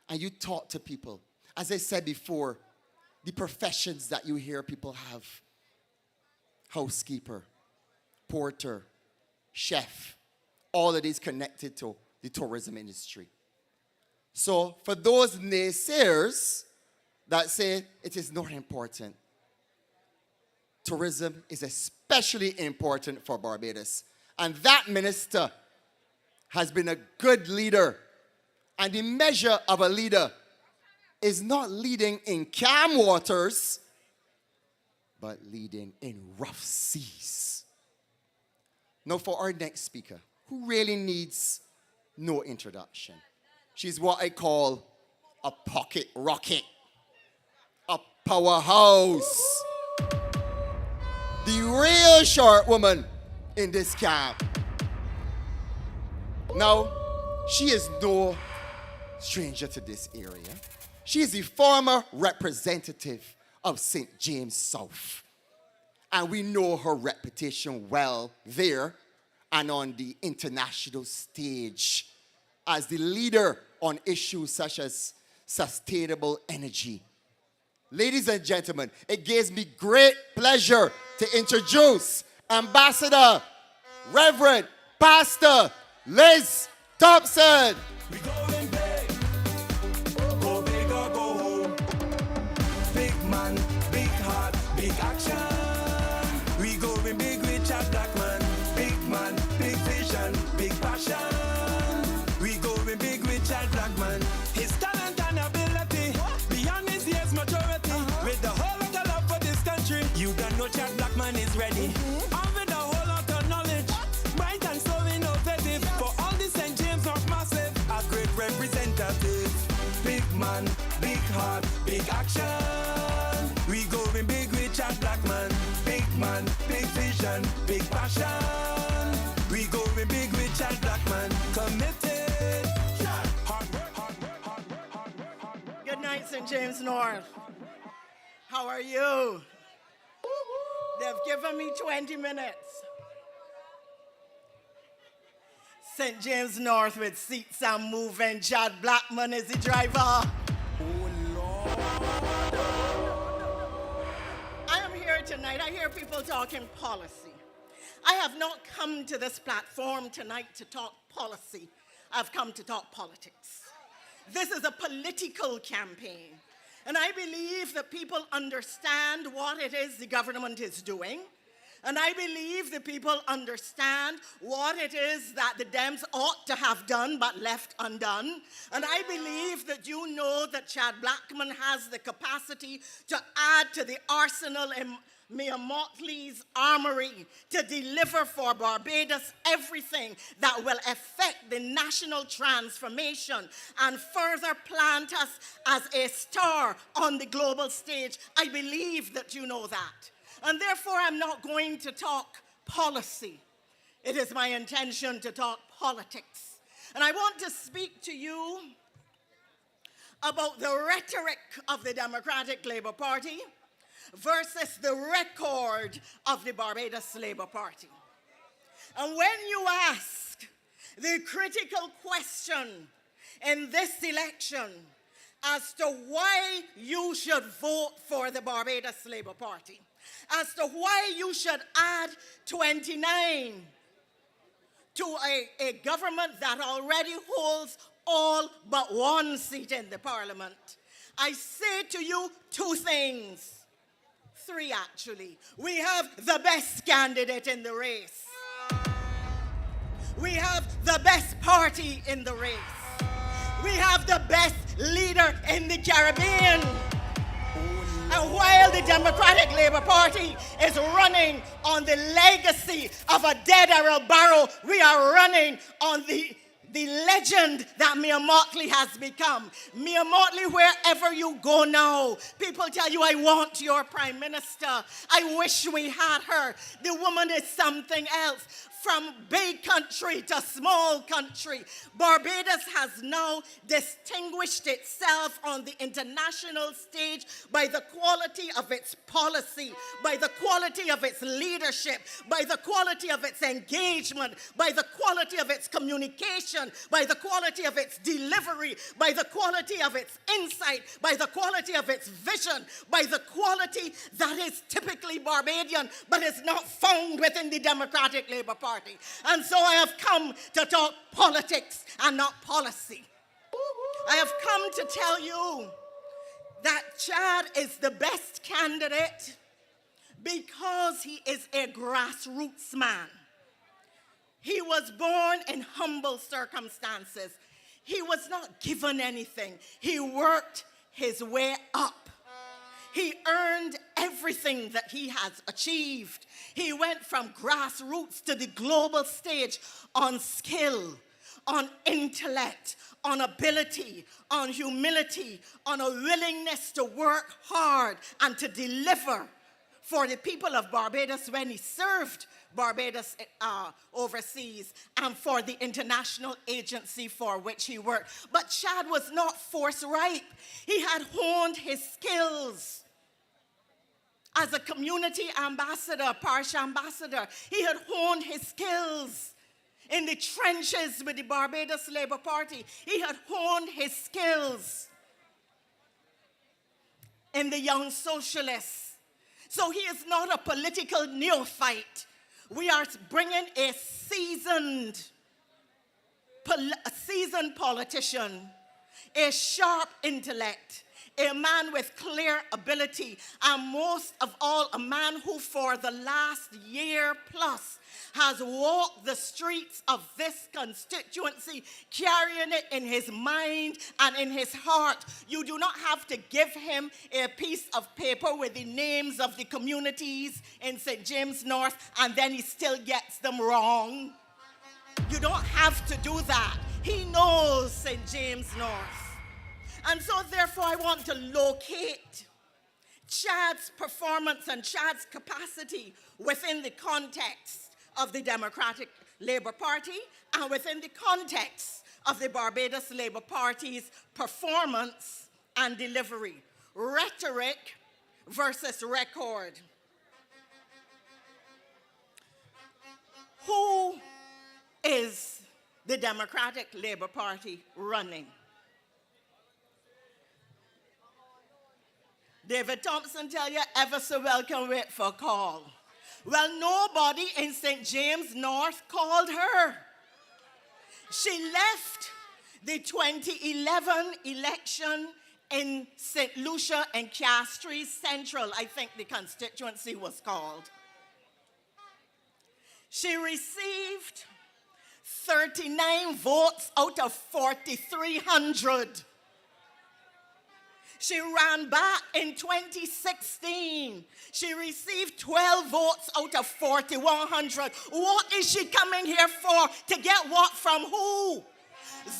and you talk to people. As I said before, the professions that you hear people have: housekeeper, porter, chef, all of these connected to the tourism industry. So for those naysayers that say it is not important, tourism is especially important for Barbados. And that minister has been a good leader. And the measure of a leader is not leading in calm waters, but leading in rough seas. Now for our next speaker, who really needs no introduction. She's what I call a pocket rocket, a powerhouse, the real short woman in this camp. Now, she is no stranger to this area. She is the former representative of St. James South. And we know her reputation well there and on the international stage as the leader on issues such as sustainable energy. Ladies and gentlemen, it gives me great pleasure to introduce Ambassador, Reverend Pastor Liz Thompson. We going big, go big or go home. Big man, big heart, big action. We going big with a black man. Big man, big vision, big passion. We going big with a black man. His talent and ability beyond his years maturity. With the whole lot of love for this country, you don't know Chad Blackman is ready. And with a whole lot of knowledge, bright and so innovative. For all the St. James North massive, a great representative. Big man, big heart, big action. We going big with Chad Blackman. Big man, big vision, big passion. We going big with Chad Blackman. Committed. Hard work, hard work, hard work, hard work, hard work. Good night, St. James North. How are you? They've given me 20 minutes. St. James North with seats and moving. Chad Blackman is the driver. I am here tonight. I hear people talking policy. I have not come to this platform tonight to talk policy. I've come to talk politics. This is a political campaign. And I believe that people understand what it is the government is doing. And I believe that people understand what it is that the Dems ought to have done but left undone. And I believe that you know that Chad Blackman has the capacity to add to the arsenal in Mayor Motley's armory to deliver for Barbados everything that will affect the national transformation and further plant us as a star on the global stage. I believe that you know that. And therefore, I'm not going to talk policy. It is my intention to talk politics. And I want to speak to you about the rhetoric of the Democratic Labour Party versus the record of the Barbados Labour Party. And when you ask the critical question in this election as to why you should vote for the Barbados Labour Party, as to why you should add 29 to a government that already holds all but one seat in the parliament, I say to you two things. Three, actually. We have the best candidate in the race. We have the best party in the race. We have the best leader in the Caribbean. And while the Democratic Labour Party is running on the legacy of a dead Errol Barrow, we are running on the legend that Mia Mottley has become. Mia Mottley, wherever you go now, people tell you, I want your prime minister. I wish we had her. The woman is something else. From big country to small country, Barbados has now distinguished itself on the international stage by the quality of its policy, by the quality of its leadership, by the quality of its engagement, by the quality of its communication, by the quality of its delivery, by the quality of its insight, by the quality of its vision, by the quality that is typically Barbadian but is not found within the Democratic Labour Party. And so I have come to talk politics and not policy. I have come to tell you that Chad is the best candidate because he is a grassroots man. He was born in humble circumstances. He was not given anything. He worked his way up. He earned everything that he has achieved. He went from grassroots to the global stage on skill, on intellect, on ability, on humility, on a willingness to work hard and to deliver for the people of Barbados when he served Barbados overseas and for the international agency for which he worked. But Chad was not force-ripe. He had honed his skills as a community ambassador, parish ambassador. He had honed his skills in the trenches with the Barbados Labour Party. He had honed his skills in the Young Socialists. So he is not a political neophyte. We are bringing a seasoned politician, a sharp intellect, a man with clear ability, and most of all, a man who for the last year plus has walked the streets of this constituency, carrying it in his mind and in his heart. You do not have to give him a piece of paper with the names of the communities in St. James North, and then he still gets them wrong. You don't have to do that. He knows St. James North. And so, therefore, I want to locate Chad's performance and Chad's capacity within the context of the Democratic Labour Party and within the context of the Barbados Labour Party's performance and delivery. Rhetoric versus record. Who is the Democratic Labour Party running? David Thompson tell you, ever so well can wait for a call. Well, nobody in St. James North called her. She left the 2011 election in St. Lucia and Castries Central, I think the constituency was called. She received 39 votes out of 4,300. She ran back in 2016. She received 12 votes out of 4,100. What is she coming here for? To get what from who?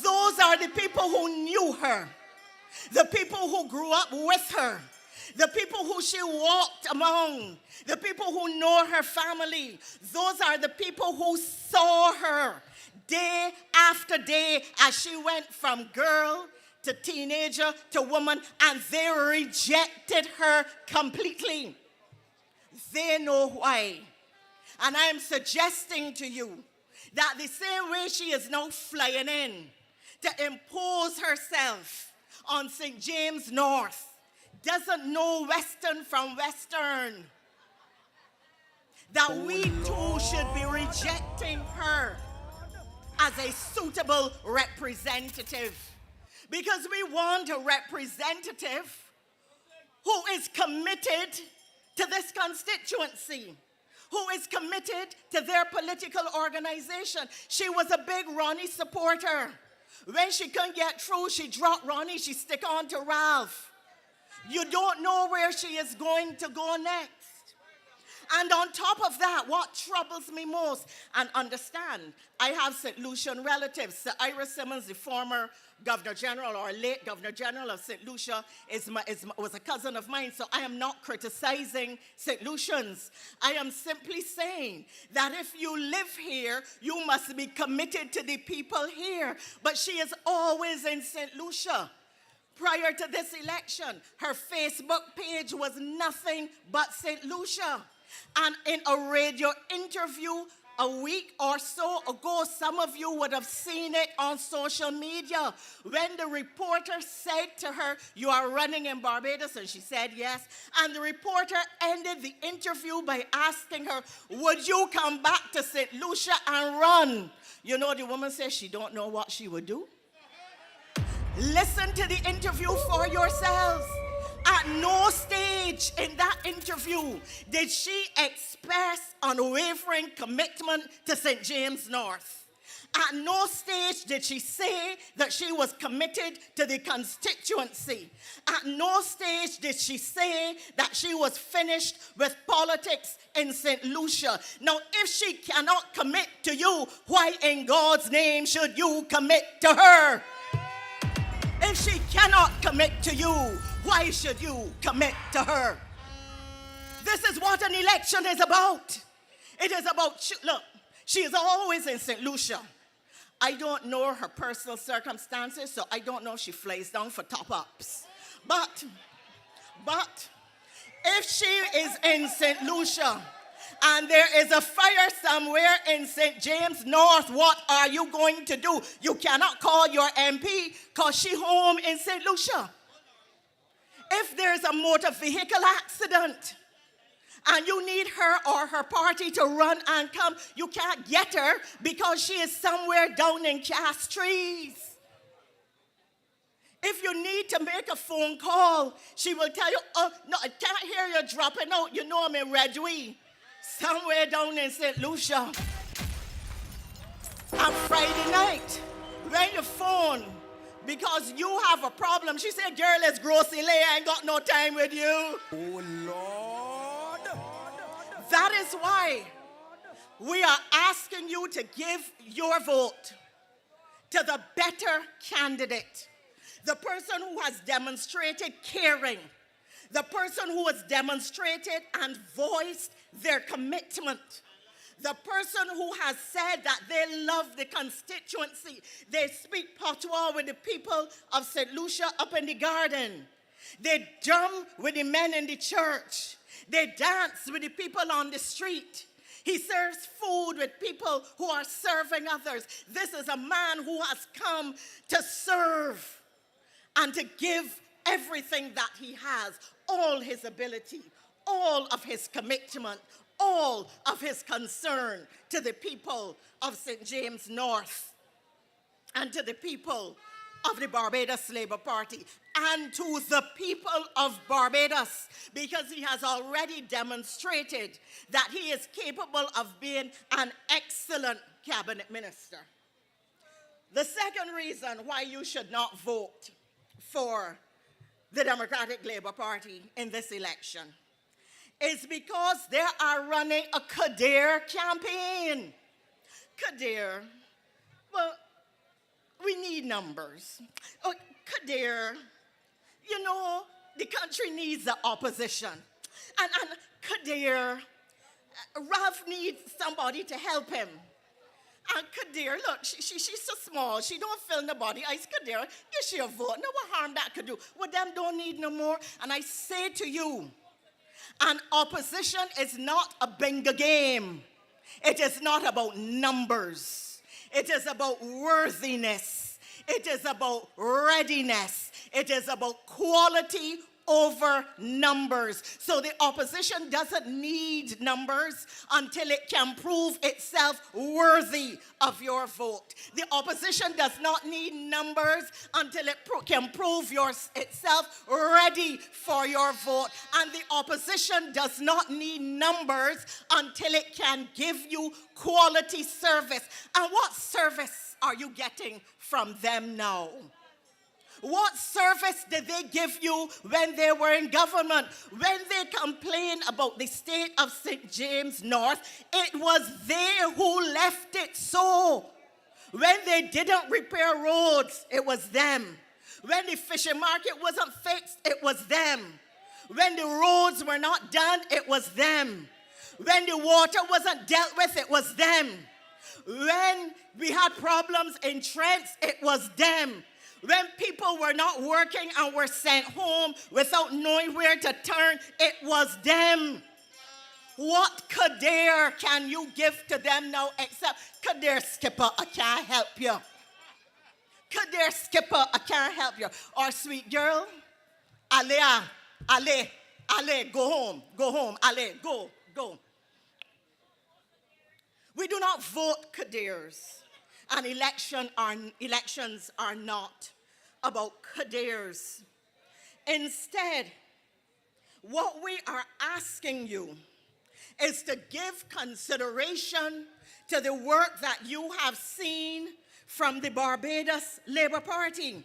Those are the people who knew her, the people who grew up with her, the people who she walked among, the people who know her family. Those are the people who saw her day after day as she went from girl to teenager to woman, and they rejected her completely. They know why. And I am suggesting to you that the same way she is now flying in to impose herself on St. James North, doesn't know Western from Western, that we too should be rejecting her as a suitable representative. Because we want a representative who is committed to this constituency, who is committed to their political organization. She was a big Ronnie supporter. When she couldn't get through, she dropped Ronnie, she stick on to Ralph. You don't know where she is going to go next. And on top of that, what troubles me most, and understand, I have St. Lucian relatives. Sir Ira Simmons, the former Governor General or late Governor General of St. Lucia, was a cousin of mine, so I am not criticizing St. Lucians. I am simply saying that if you live here, you must be committed to the people here. But she is always in St. Lucia. Prior to this election, her Facebook page was nothing but St. Lucia. And in a radio interview a week or so ago, some of you would have seen it on social media, when the reporter said to her, "You are running in Barbados?" And she said yes. And the reporter ended the interview by asking her, "Would you come back to St. Lucia and run?" You know, the woman says she don't know what she would do. Listen to the interview for yourselves. At no stage in that interview did she express unwavering commitment to St. James North. At no stage did she say that she was committed to the constituency. At no stage did she say that she was finished with politics in St. Lucia. Now, if she cannot commit to you, why in God's name should you commit to her? If she cannot commit to you, why should you commit to her? This is what an election is about. It is about, look, she is always in St. Lucia. I don't know her personal circumstances, so I don't know if she flies down for top-ups. But if she is in St. Lucia and there is a fire somewhere in St. James North, what are you going to do? You cannot call your MP because she's home in St. Lucia. If there's a motor vehicle accident and you need her or her party to run and come, you can't get her because she is somewhere down in Castries. If you need to make a phone call, she will tell you, "Oh, no, I can't hear you dropping out. You know I'm in Redwee, somewhere down in St. Lucia." On Friday night, when you phone because you have a problem, she said, "Girl, it's grossly late. I ain't got no time with you." Oh, Lord. That is why we are asking you to give your vote to the better candidate, the person who has demonstrated caring, the person who has demonstrated and voiced their commitment, the person who has said that they love the constituency. They speak patois with the people of St. Lucia up in the garden. They drum with the men in the church. They dance with the people on the street. He serves food with people who are serving others. This is a man who has come to serve and to give everything that he has, all his ability, all of his commitment, all of his concern to the people of St. James North and to the people of the Barbados Labour Party and to the people of Barbados, because he has already demonstrated that he is capable of being an excellent cabinet minister. The second reason why you should not vote for the Democratic Labour Party in this election is because they are running a Kadair campaign. Kadair, well, we need numbers. Oh, Kadair, you know, the country needs the opposition. And Kadair, Ralph needs somebody to help him. And Kadir, look, she's so small. She don't fill nobody. I said, Kadir, give she a vote. No what harm that could do. Well, them don't need no more. And I say to you, an opposition is not a bingo game. It is not about numbers. It is about worthiness. It is about readiness. It is about quality over numbers. So the opposition doesn't need numbers until it can prove itself worthy of your vote. The opposition does not need numbers until it can prove itself ready for your vote. And the opposition does not need numbers until it can give you quality service. And what service are you getting from them now? What service did they give you when they were in government? When they complained about the state of St. James North, it was they who left it so. When they didn't repair roads, it was them. When the fishing market wasn't fixed, it was them. When the roads were not done, it was them. When the water wasn't dealt with, it was them. When we had problems in Trents, it was them. When people were not working and were sent home without knowing where to turn, it was them. What Kadir can you give to them now except, Kadir Skipper, I can't help you. Kadir Skipper, I can't help you. Or sweet girl, allez, go home, allez, go. We do not vote Kadirs. And elections are not about Kadirs. Instead, what we are asking you is to give consideration to the work that you have seen from the Barbados Labour Party.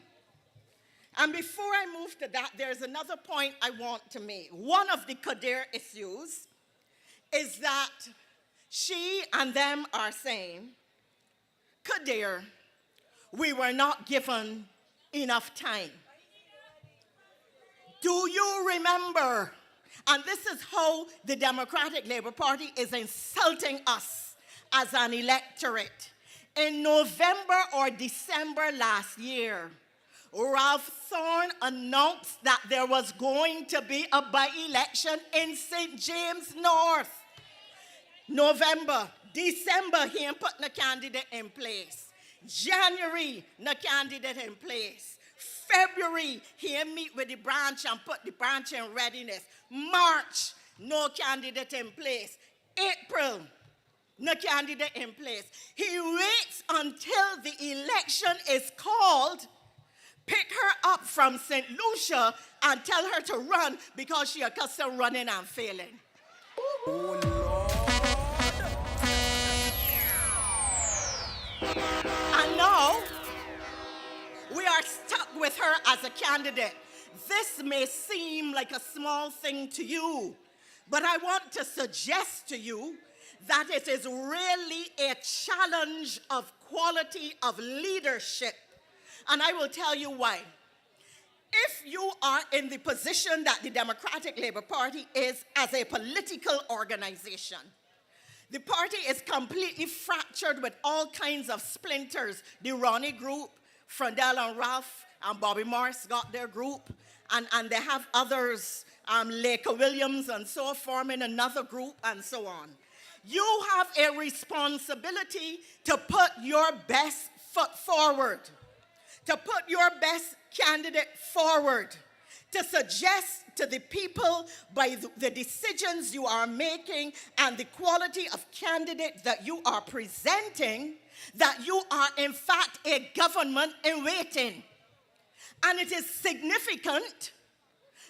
And before I move to that, there's another point I want to make. One of the Kadir issues is that she and them are saying, Kadir, we were not given enough time. Do you remember? And this is how the Democratic Labour Party is insulting us as an electorate. In November or December last year, Ralph Thorne announced that there was going to be a by-election in St. James North. November, December, he ain't put no candidate in place. January, no candidate in place. February, he ain't meet with the branch and put the branch in readiness. March, no candidate in place. April, no candidate in place. He waits until the election is called, pick her up from St. Lucia and tell her to run because she accustomed running and failing. Oh, Lord. And now, we are stuck with her as a candidate. This may seem like a small thing to you, but I want to suggest to you that it is really a challenge of quality of leadership. And I will tell you why. If you are in the position that the Democratic Labour Party is as a political organization, the party is completely fractured with all kinds of splinters. The Ronnie group, Frondell and Ralph and Bobby Morris got their group, and they have others, Laker Williams and so forming another group and so on. You have a responsibility to put your best foot forward, to put your best candidate forward, to suggest to the people by the decisions you are making and the quality of candidate that you are presenting that you are in fact a government in waiting. And it is significant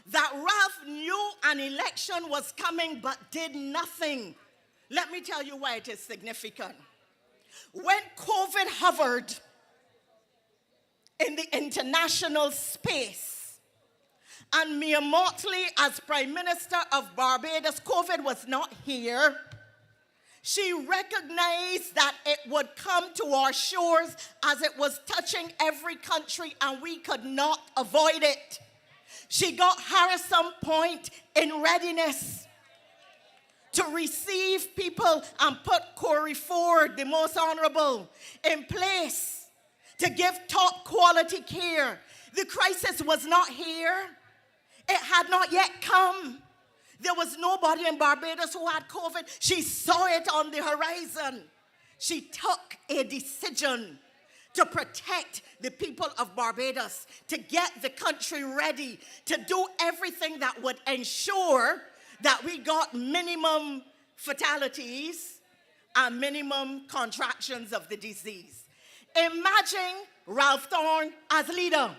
that Ralph knew an election was coming but did nothing. Let me tell you why it is significant. When COVID hovered in the international space, and Mia Mottley, as Prime Minister of Barbados, COVID was not here. She recognized that it would come to our shores as it was touching every country, and we could not avoid it. She got Harrison Point in readiness to receive people and put Corey Ford, the most honorable, in place to give top quality care. The crisis was not here. It had not yet come. There was nobody in Barbados who had COVID. She saw it on the horizon. She took a decision to protect the people of Barbados, to get the country ready, to do everything that would ensure that we got minimum fatalities and minimum contractions of the disease. Imagine Ralph Thorne as leader.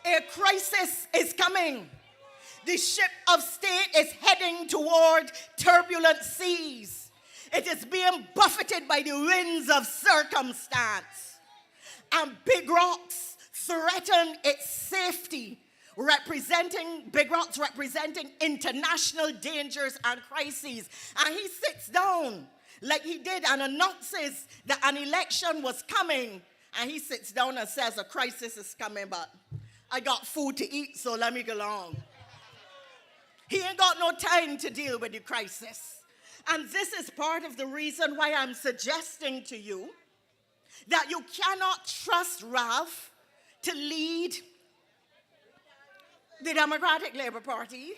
A crisis is coming. The ship of state is heading toward turbulent seas. It is being buffeted by the winds of circumstance. And big rocks threaten its safety, big rocks representing international dangers and crises. And he sits down like he did and announces that an election was coming. And he sits down and says, a crisis is coming, but I got food to eat, so let me go along. He ain't got no time to deal with the crisis. And this is part of the reason why I'm suggesting to you that you cannot trust Ralph to lead the Democratic Labour Party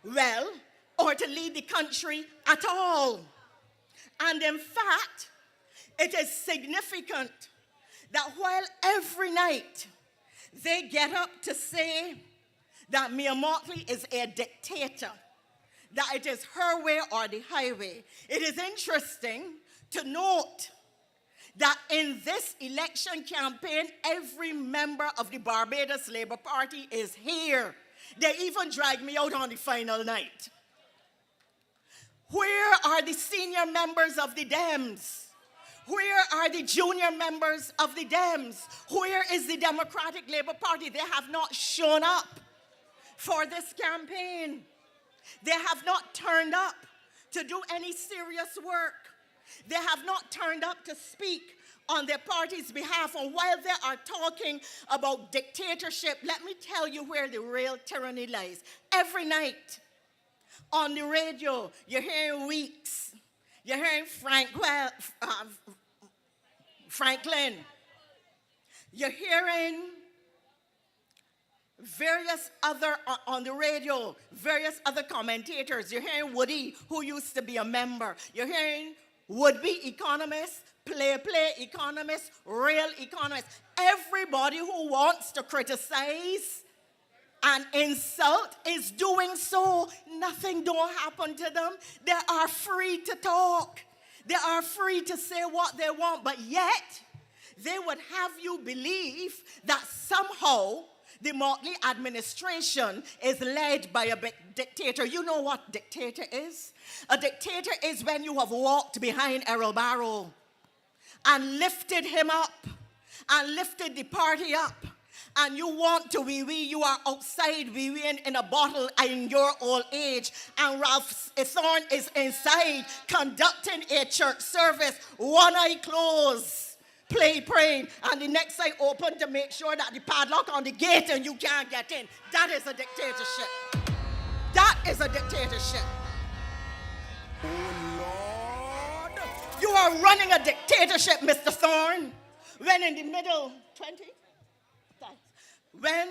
well, or to lead the country at all. And in fact, it is significant that while every night they get up to say that Mia Mottley is a dictator, that it is her way or the highway, it is interesting to note that in this election campaign, every member of the Barbados Labour Party is here. They even dragged me out on the final night. Where are the senior members of the Dems? Where are the junior members of the Dems? Where is the Democratic Labour Party? They have not shown up for this campaign. They have not turned up to do any serious work. They have not turned up to speak on their party's behalf. And while they are talking about dictatorship, let me tell you where the real tyranny lies. Every night on the radio, you're hearing Weeks, you're hearing Franklin, you're hearing various other, on the radio, various other commentators. You're hearing Woody, who used to be a member. You're hearing would-be economists, play economists, real economists. Everybody who wants to criticize and insult is doing so. Nothing don't happen to them. They are free to talk. They are free to say what they want, but yet they would have you believe that somehow the Mottley administration is led by a dictator. You know what dictator is? A dictator is when you have walked behind Errol Barrow and lifted him up and lifted the party up, and you want to wee-wee, you are outside wee-weeing in a bottle in your old age, and Ralph Thorne is inside conducting a church service, one eye closed, praying, and the next eye open to make sure that the padlock on the gate and you can't get in. That is a dictatorship. That is a dictatorship. Oh, Lord. You are running a dictatorship, Mr. Thorne, when in the middle, 20? When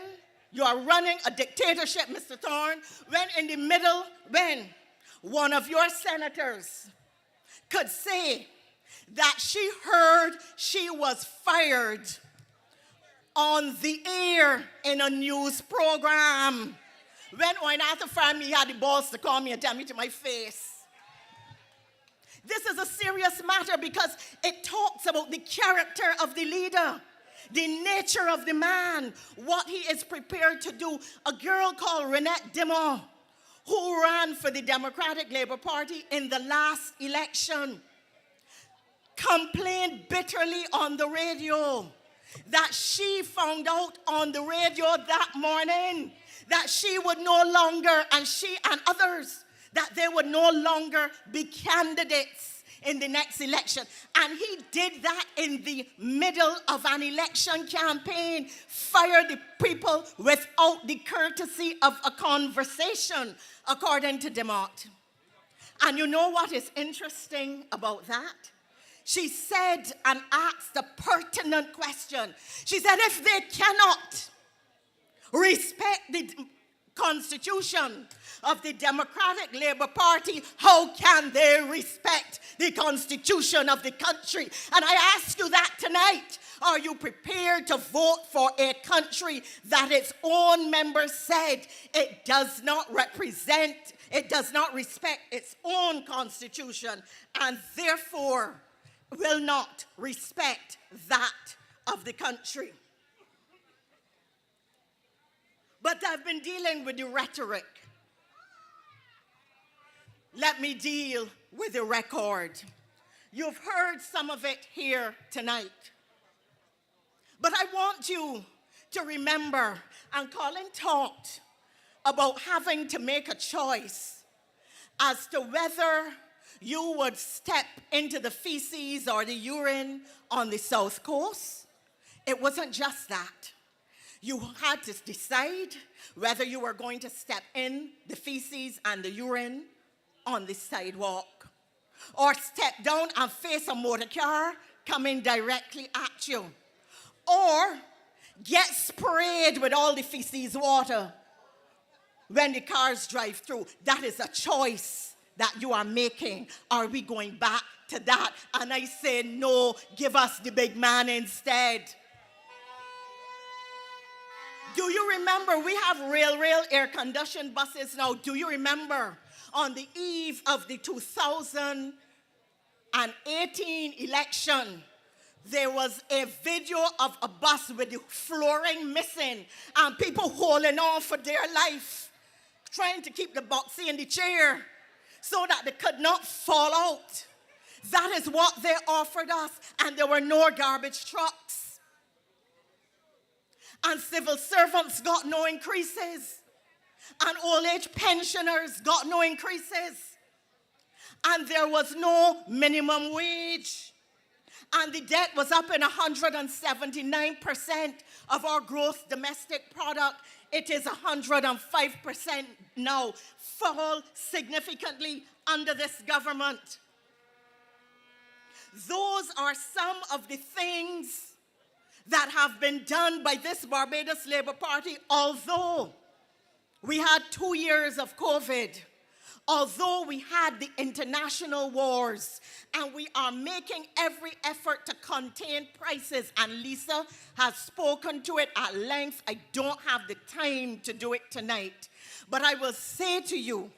you are running a dictatorship, Mr. Thorne, when in the middle, when one of your senators could say that she heard she was fired on the air in a news program. When Oinata found me, he had the balls to call me and tell me to my face. This is a serious matter because it talks about the character of the leader, the nature of the man, what he is prepared to do. A girl called Renette Dimon, who ran for the Democratic Labour Party in the last election, complained bitterly on the radio that she found out on the radio that morning that she would no longer, and she and others, that they would no longer be candidates in the next election. And he did that in the middle of an election campaign, fired the people without the courtesy of a conversation, according to Demott. And you know what is interesting about that? She said and asked a pertinent question. She said, if they cannot respect the Constitution of the Democratic Labour Party, how can they respect the Constitution of the country? And I ask you that tonight. Are you prepared to vote for a country that its own members said it does not represent, it does not respect its own Constitution, and therefore will not respect that of the country? But I've been dealing with the rhetoric. Let me deal with the record. You've heard some of it here tonight. But I want you to remember, and Colin talked about having to make a choice as to whether you would step into the feces or the urine on the South Coast. It wasn't just that. You had to decide whether you were going to step in the feces and the urine on the sidewalk, or step down and face a motor car coming directly at you, or get sprayed with all the feces water when the cars drive through. That is a choice that you are making. Are we going back to that? And I say, no, give us the big man instead. Do you remember we have rail air-conditioned buses now? Do you remember on the eve of the 2018 election, there was a video of a bus with the flooring missing and people holding on for their life, trying to keep the boxy in the chair so that they could not fall out. That is what they offered us, and there were no garbage trucks. And civil servants got no increases. And old age pensioners got no increases. And there was no minimum wage. And the debt was up in 179% of our gross domestic product. It is 105% now, fall significantly under this government. Those are some of the things that have been done by this Barbados Labour Party, although we had 2 years of COVID, although we had the international wars, and we are making every effort to contain prices, and Lisa has spoken to it at length. I don't have the time to do it tonight, but I will say to you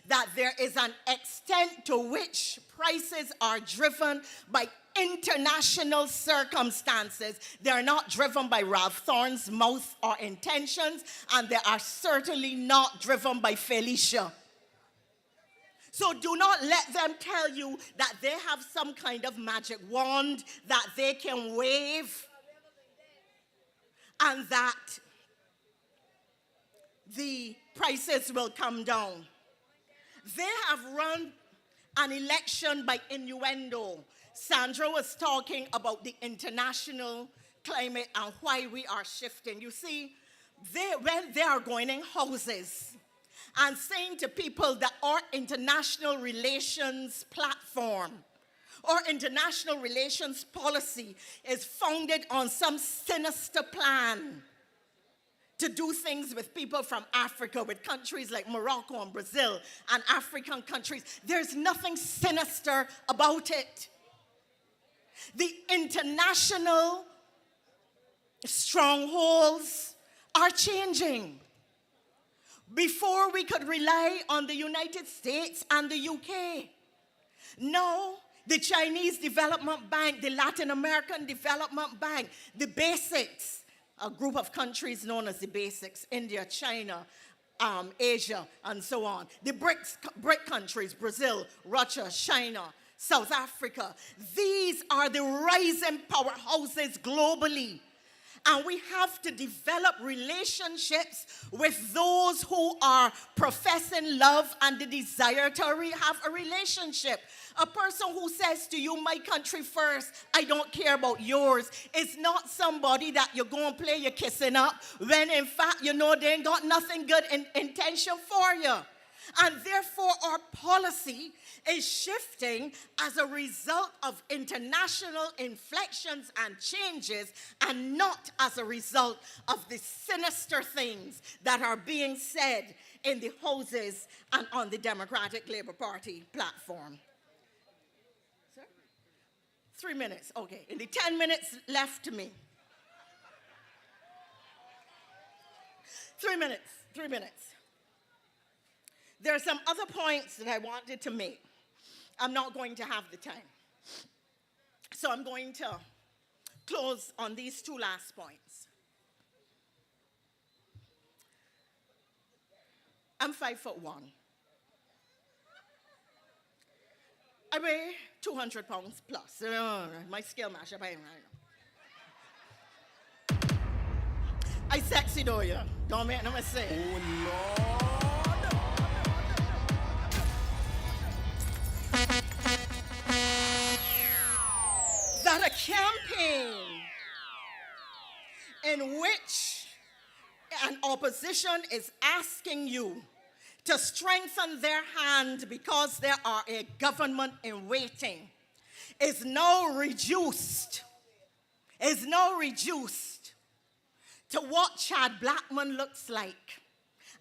that there is an extent to which prices are driven by international circumstances. They're not driven by Ralph Thorne's mouth or intentions, and they are certainly not driven by Felicia. So do not let them tell you that they have some kind of magic wand that they can wave and that the prices will come down. They have run an election by innuendo. Sandra was talking about the international climate and why we are shifting. You see, when they are going in houses and saying to people that our international relations platform or international relations policy is founded on some sinister plan to do things with people from Africa, with countries like Morocco and Brazil and African countries. There's nothing sinister about it. The international strongholds are changing. Before, we could rely on the United States and the UK. Now, the Chinese Development Bank, the Latin American Development Bank, the BASICs, a group of countries known as the BASICs, India, China, Asia, and so on. The BRIC countries, Brazil, Russia, China, South Africa. These are the rising powerhouses globally. And we have to develop relationships with those who are professing love and the desire to have a relationship. A person who says to you, my country first, I don't care about yours, is not somebody that you're going to play your kissing up when in fact you know they ain't got nothing good in intention for you. And therefore, our policy is shifting as a result of international inflections and changes, and not as a result of the sinister things that are being said in the houses and on the Democratic Labour Party platform. Sir? 3 minutes, okay. In the 10 minutes left to me. 3 minutes, 3 minutes. There are some other points that I wanted to make. I'm not going to have the time. So I'm going to close on these two last points. I'm 5'1". I weigh 200 pounds plus. My scale mash up, I know. I sexy though, yeah. Don't make no mistake. Oh, Lord. That a campaign in which an opposition is asking you to strengthen their hand because there are a government in waiting is now reduced to what Chad Blackman looks like,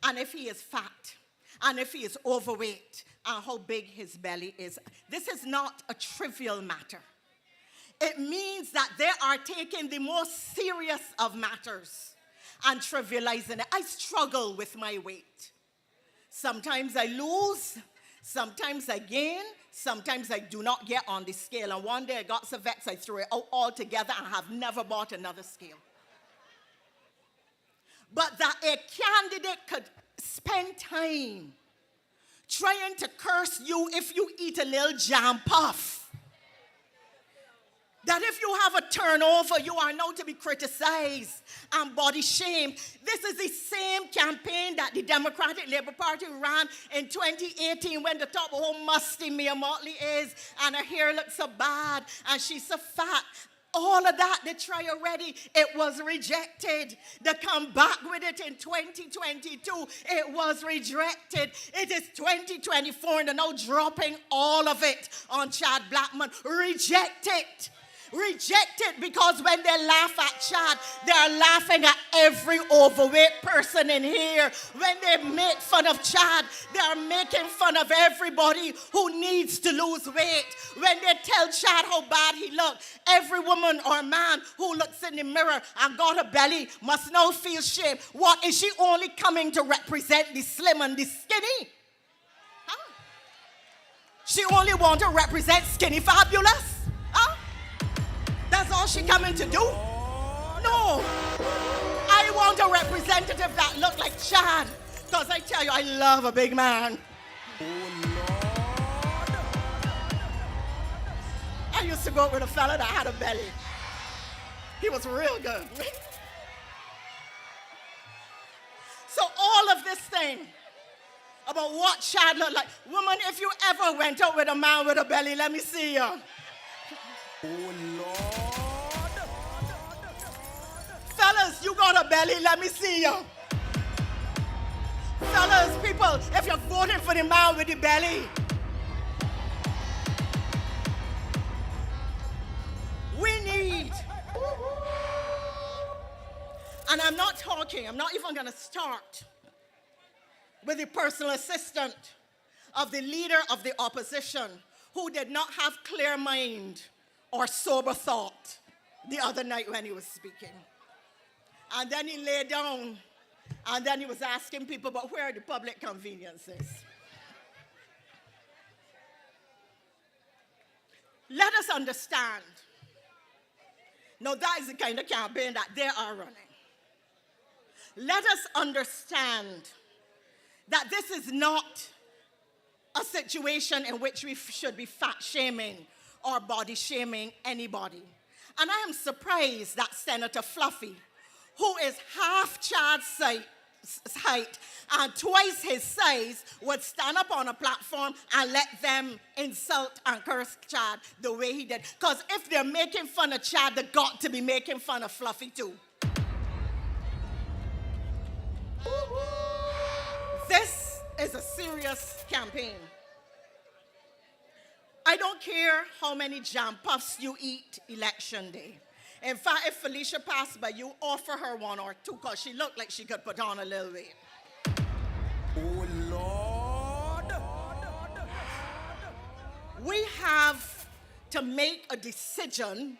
and if he is fat, and if he is overweight, and how big his belly is. This is not a trivial matter. It means that they are taking the most serious of matters and trivializing it. I struggle with my weight. Sometimes I lose, sometimes I gain, sometimes I do not get on the scale. And one day I got so vexed I threw it out altogether and have never bought another scale. But that a candidate could spend time trying to curse you if you eat a little jam puff. That if you have a turnover, you are now to be criticized and body shamed. This is the same campaign that the Democratic Labour Party ran in 2018 when the top of how musty Mia Motley is and her hair looks so bad and she's so fat. All of that they try already. It was rejected. They come back with it in 2022. It was rejected. It is 2024 and they're now dropping all of it on Chad Blackman. Reject it. Reject it, because when they laugh at Chad, they are laughing at every overweight person in here. When they make fun of Chad, they are making fun of everybody who needs to lose weight. When they tell Chad how bad he looks, every woman or man who looks in the mirror and got a belly must now feel shame. What, is she only coming to represent the slim and the skinny? Huh? She only want to represent skinny fabulous? Huh? That's all she coming to do? No. I want a representative that look like Chad. Because I tell you, I love a big man. I used to go out with a fella that had a belly. He was real good. So all of this thing about what Chad looked like. Woman, if you ever went out with a man with a belly, let me see you. Oh, Lord. Fellas, you got a belly, let me see you. Fellas, people, if you're voting for the man with the belly, we need, and I'm not even going to start with the personal assistant of the leader of the opposition who did not have clear mind or sober thought the other night when he was speaking. And then he lay down, and then he was asking people, but where are the public conveniences? Let us understand. Now, that is the kind of campaign that they are running. Let us understand that this is not a situation in which we should be fat shaming or body shaming anybody. And I am surprised that Senator Fluffy, who is half Chad's height and twice his size, would stand up on a platform and let them insult and curse Chad the way he did. Because if they're making fun of Chad, they've got to be making fun of Fluffy too. This is a serious campaign. I don't care how many jam puffs you eat election day. In fact, if Felicia passed by, you offer her one or two because she looked like she could put on a little weight. Oh Lord. We have to make a decision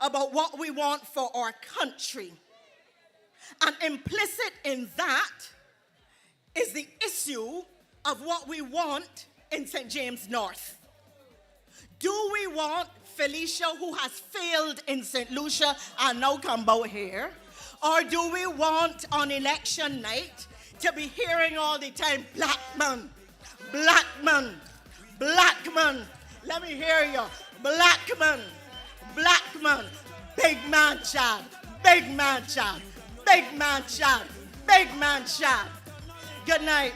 about what we want for our country. And implicit in that is the issue of what we want in St. James North. Do we want Felicia, who has failed in St. Lucia and now come about here? Or do we want on election night to be hearing all the time, black man, black man, black man? Let me hear you. Black man, big man child, big man child, big man child, big man child. Good night,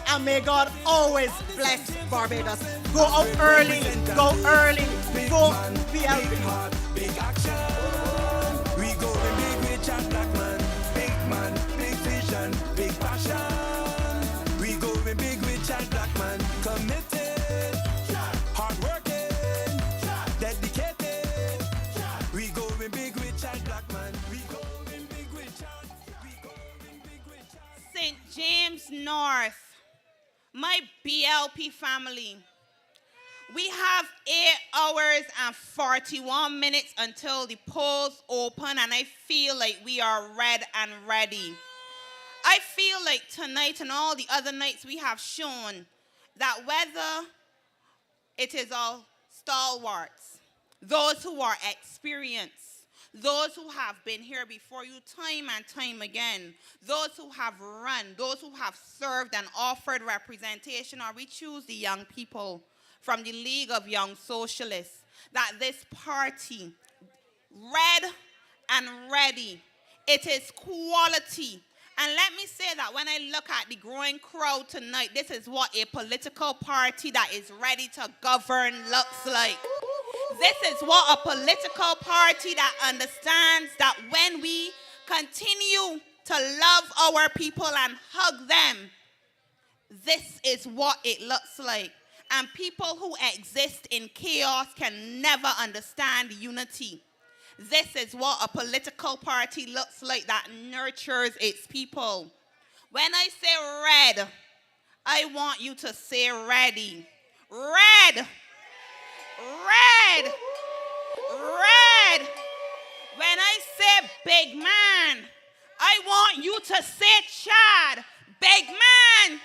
and may God always bless Barbados. Go out early, go early, go BLP. Big heart, big action. We go big rich and black man, big vision, big passion. We go big rich and black man, committed, hardworking, dedicated. We go big rich and black man. We go big rich and big rich. St. James North, my BLP family. We have 8 hours and 41 minutes until the polls open, and I feel like we are red and ready. I feel like tonight and all the other nights we have shown that whether it is all stalwarts, those who are experienced, those who have been here before you time and time again, those who have run, those who have served and offered representation, or we choose the young people from the League of Young Socialists, that this party, red and ready, it is quality. And let me say that when I look at the growing crowd tonight, this is what a political party that is ready to govern looks like. This is what a political party that understands that when we continue to love our people and hug them, this is what it looks like. And people who exist in chaos can never understand unity. This is what a political party looks like that nurtures its people. When I say red, I want you to say ready. Red. Red. Red. When I say big man, I want you to say Chad. Big man.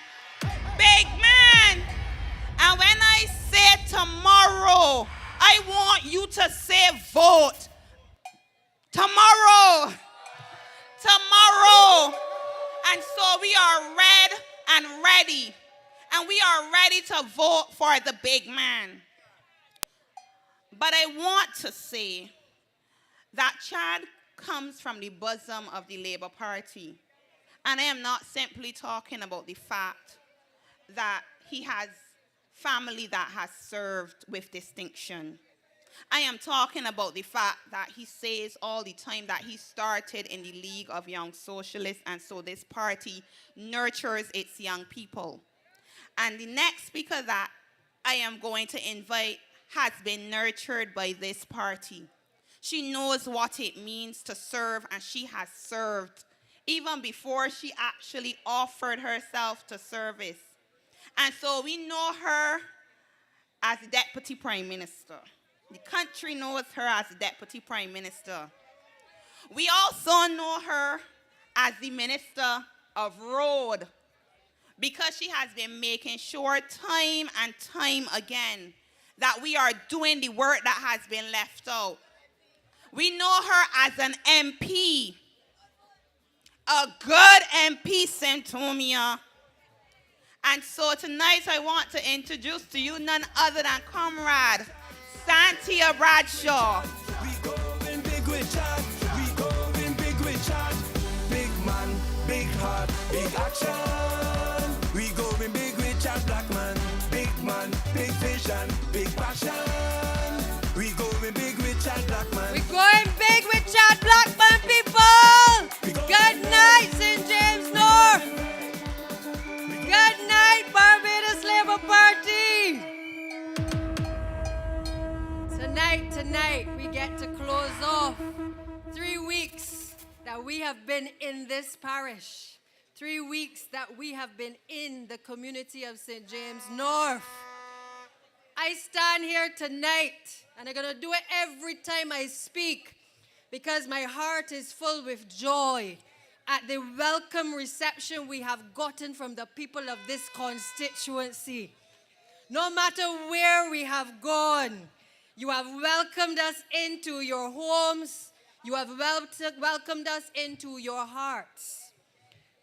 Big man. And when I say tomorrow, I want you to say vote. Tomorrow. Tomorrow. And so we are red and ready. And we are ready to vote for the big man. But I want to say that Chad comes from the bosom of the Labour Party. And I am not simply talking about the fact that he has family that has served with distinction. I am talking about the fact that he says all the time that he started in the League of Young Socialists, and so this party nurtures its young people. And the next speaker that I am going to invite has been nurtured by this party. She knows what it means to serve, and she has served even before she actually offered herself to service. And so we know her as the Deputy Prime Minister. The country knows her as the Deputy Prime Minister. We also know her as the Minister of Road, because she has been making sure time and time again that we are doing the work that has been left out. We know her as an MP, a good MP, Centomia. And so tonight I want to introduce to you none other than Comrade Santia Bradshaw. We go in big with chat. We go in big with chat. Big man, big heart, big action. We go in big with chat, black man, big vision, big passion. We go in big with chat, black man. We're going big with Chad Blackman, people! Good night, St. James North! Good night! that we have been in this parish, 3 weeks that we have been in the community of St. James North. I stand here tonight, and I'm going to do it every time I speak, because my heart is full with joy at the welcome reception we have gotten from the people of this constituency. No matter where we have gone, you have welcomed us into your homes. You have welcomed us into your hearts.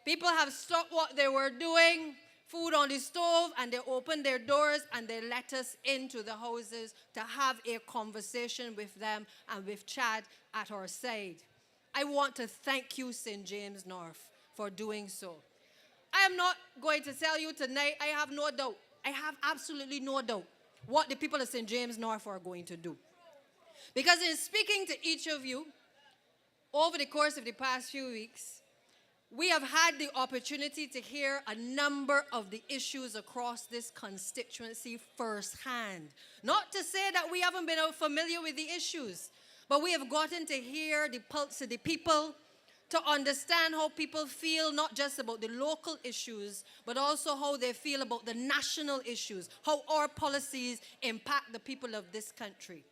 People have stopped what they were doing, food on the stove, and they opened their doors and they let us into the houses to have a conversation with them and with Chad at our side. I want to thank you, St. James North, for doing so. I am not going to tell you tonight, I have no doubt, I have absolutely no doubt what the people of St. James North are going to do. Because in speaking to each of you over the course of the past few weeks, we have had the opportunity to hear a number of the issues across this constituency firsthand. Not to say that we haven't been familiar with the issues, but we have gotten to hear the pulse of the people, to understand how people feel not just about the local issues, but also how they feel about the national issues, how our policies impact the people of this country.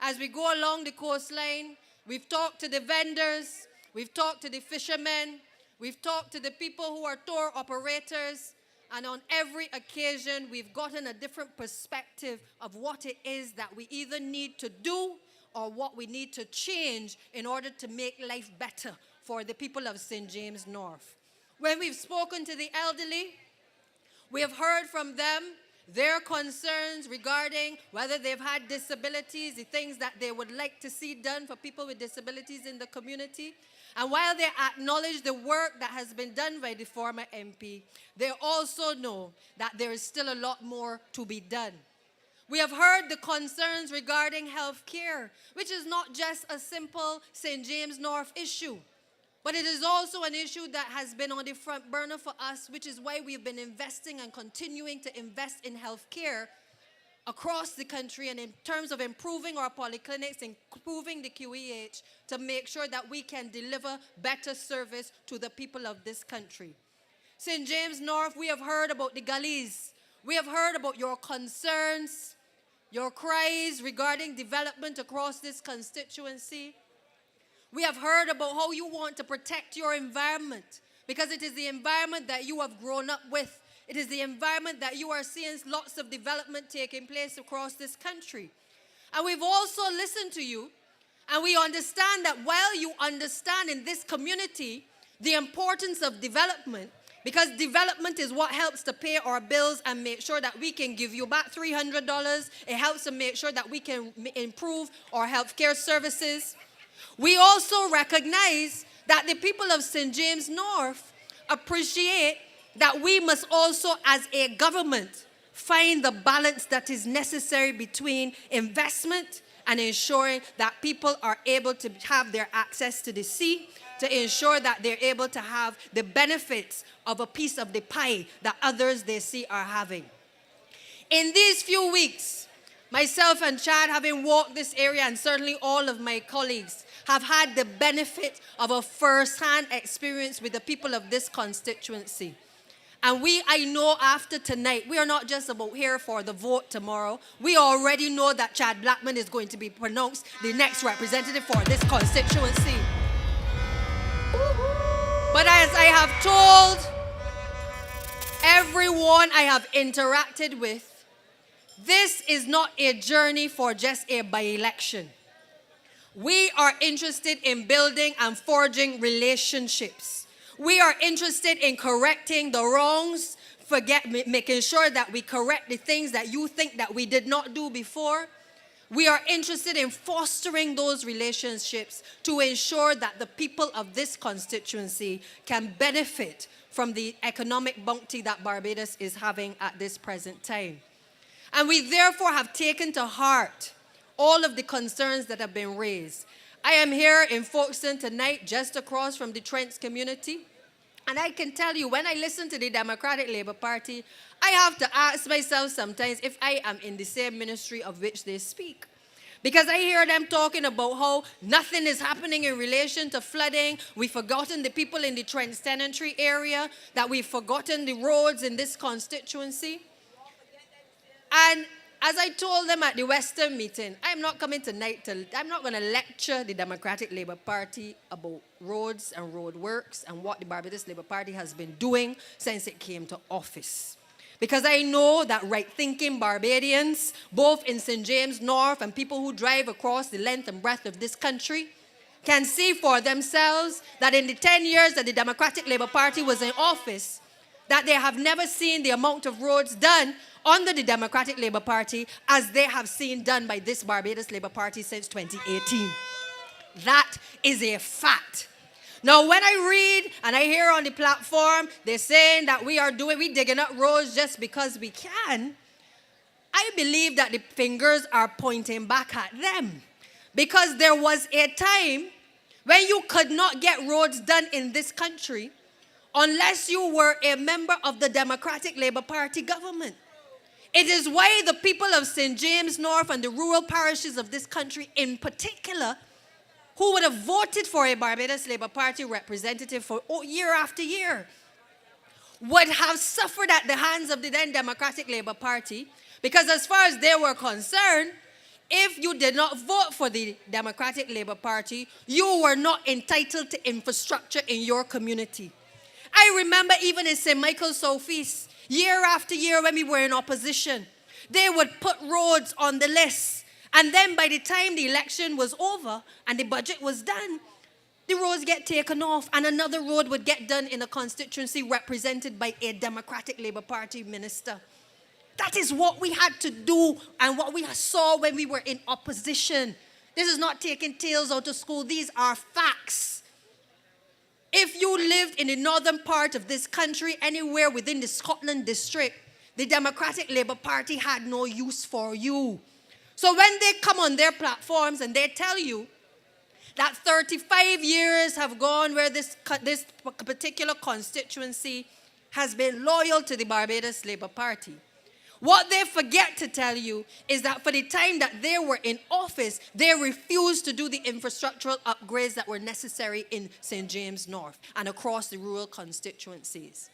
As we go along the coastline, we've talked to the vendors, we've talked to the fishermen, we've talked to the people who are tour operators, and on every occasion, we've gotten a different perspective of what it is that we either need to do or what we need to change in order to make life better for the people of St. James North. When we've spoken to the elderly, we have heard from them their concerns regarding whether they've had disabilities, the things that they would like to see done for people with disabilities in the community. And while they acknowledge the work that has been done by the former MP, they also know that there is still a lot more to be done. We have heard the concerns regarding health care, which is not just a simple St. James North issue, but it is also an issue that has been on the front burner for us, which is why we've been investing and continuing to invest in health care across the country, and in terms of improving our polyclinics, improving the QEH, to make sure that we can deliver better service to the people of this country. St. James North, we have heard about the gullies. We have heard about your concerns, your cries regarding development across this constituency. We have heard about how you want to protect your environment, because it is the environment that you have grown up with. It is the environment that you are seeing lots of development taking place across this country. And we've also listened to you, and we understand that while you understand in this community the importance of development, because development is what helps to pay our bills and make sure that we can give you back $300. It helps to make sure that we can improve our healthcare services. We also recognize that the people of St. James North appreciate that we must also, as a government, find the balance that is necessary between investment and ensuring that people are able to have their access to the sea, to ensure that they're able to have the benefits of a piece of the pie that others they see are having. In these few weeks, myself and Chad, having walked this area, and certainly all of my colleagues, have had the benefit of a first-hand experience with the people of this constituency. And I know after tonight, we are not just about here for the vote tomorrow. We already know that Chad Blackman is going to be pronounced the next representative for this constituency. But as I have told everyone I have interacted with, this is not a journey for just a by-election. We are interested in building and forging relationships. We are interested in correcting the wrongs, making sure that we correct the things that you think that we did not do before. We are interested in fostering those relationships to ensure that the people of this constituency can benefit from the economic bounty that Barbados is having at this present time. And we therefore have taken to heart all of the concerns that have been raised. I am here in Folkestone tonight, just across from the Trents community. And I can tell you, when I listen to the Democratic Labour Party, I have to ask myself sometimes if I am in the same ministry of which they speak. Because I hear them talking about how nothing is happening in relation to flooding. We've forgotten the people in the Trent Tenantry area, that we've forgotten the roads in this constituency. And as I told them at the Western meeting, I'm not coming tonight I'm not going to lecture the Democratic Labour Party about roads and road works and what the Barbados Labour Party has been doing since it came to office. Because I know that right-thinking Barbadians, both in St. James North and people who drive across the length and breadth of this country, can see for themselves that in the 10 years that the Democratic Labour Party was in office, that they have never seen the amount of roads done under the Democratic Labour Party as they have seen done by this Barbados Labour Party since 2018. That is a fact. Now, when I read and I hear on the platform, they're saying that we digging up roads just because we can, I believe that the fingers are pointing back at them. Because there was a time when you could not get roads done in this country unless you were a member of the Democratic Labour Party government. It is why the people of St. James North and the rural parishes of this country in particular, who would have voted for a Barbados Labour Party representative for year after year, would have suffered at the hands of the then Democratic Labour Party, because as far as they were concerned, if you did not vote for the Democratic Labour Party, you were not entitled to infrastructure in your community. I remember even in St. Michael's Southeast, year after year when we were in opposition, they would put roads on the list. And then by the time the election was over and the budget was done, the roads get taken off and another road would get done in a constituency represented by a Democratic Labour Party minister. That is what we had to do and what we saw when we were in opposition. This is not taking tales out of school. These are facts. If you lived in the northern part of this country, anywhere within the Scotland district, the Democratic Labour Party had no use for you. So when they come on their platforms and they tell you that 35 years have gone where this particular constituency has been loyal to the Barbados Labour Party, what they forget to tell you is that for the time that they were in office, they refused to do the infrastructural upgrades that were necessary in St. James North and across the rural constituencies.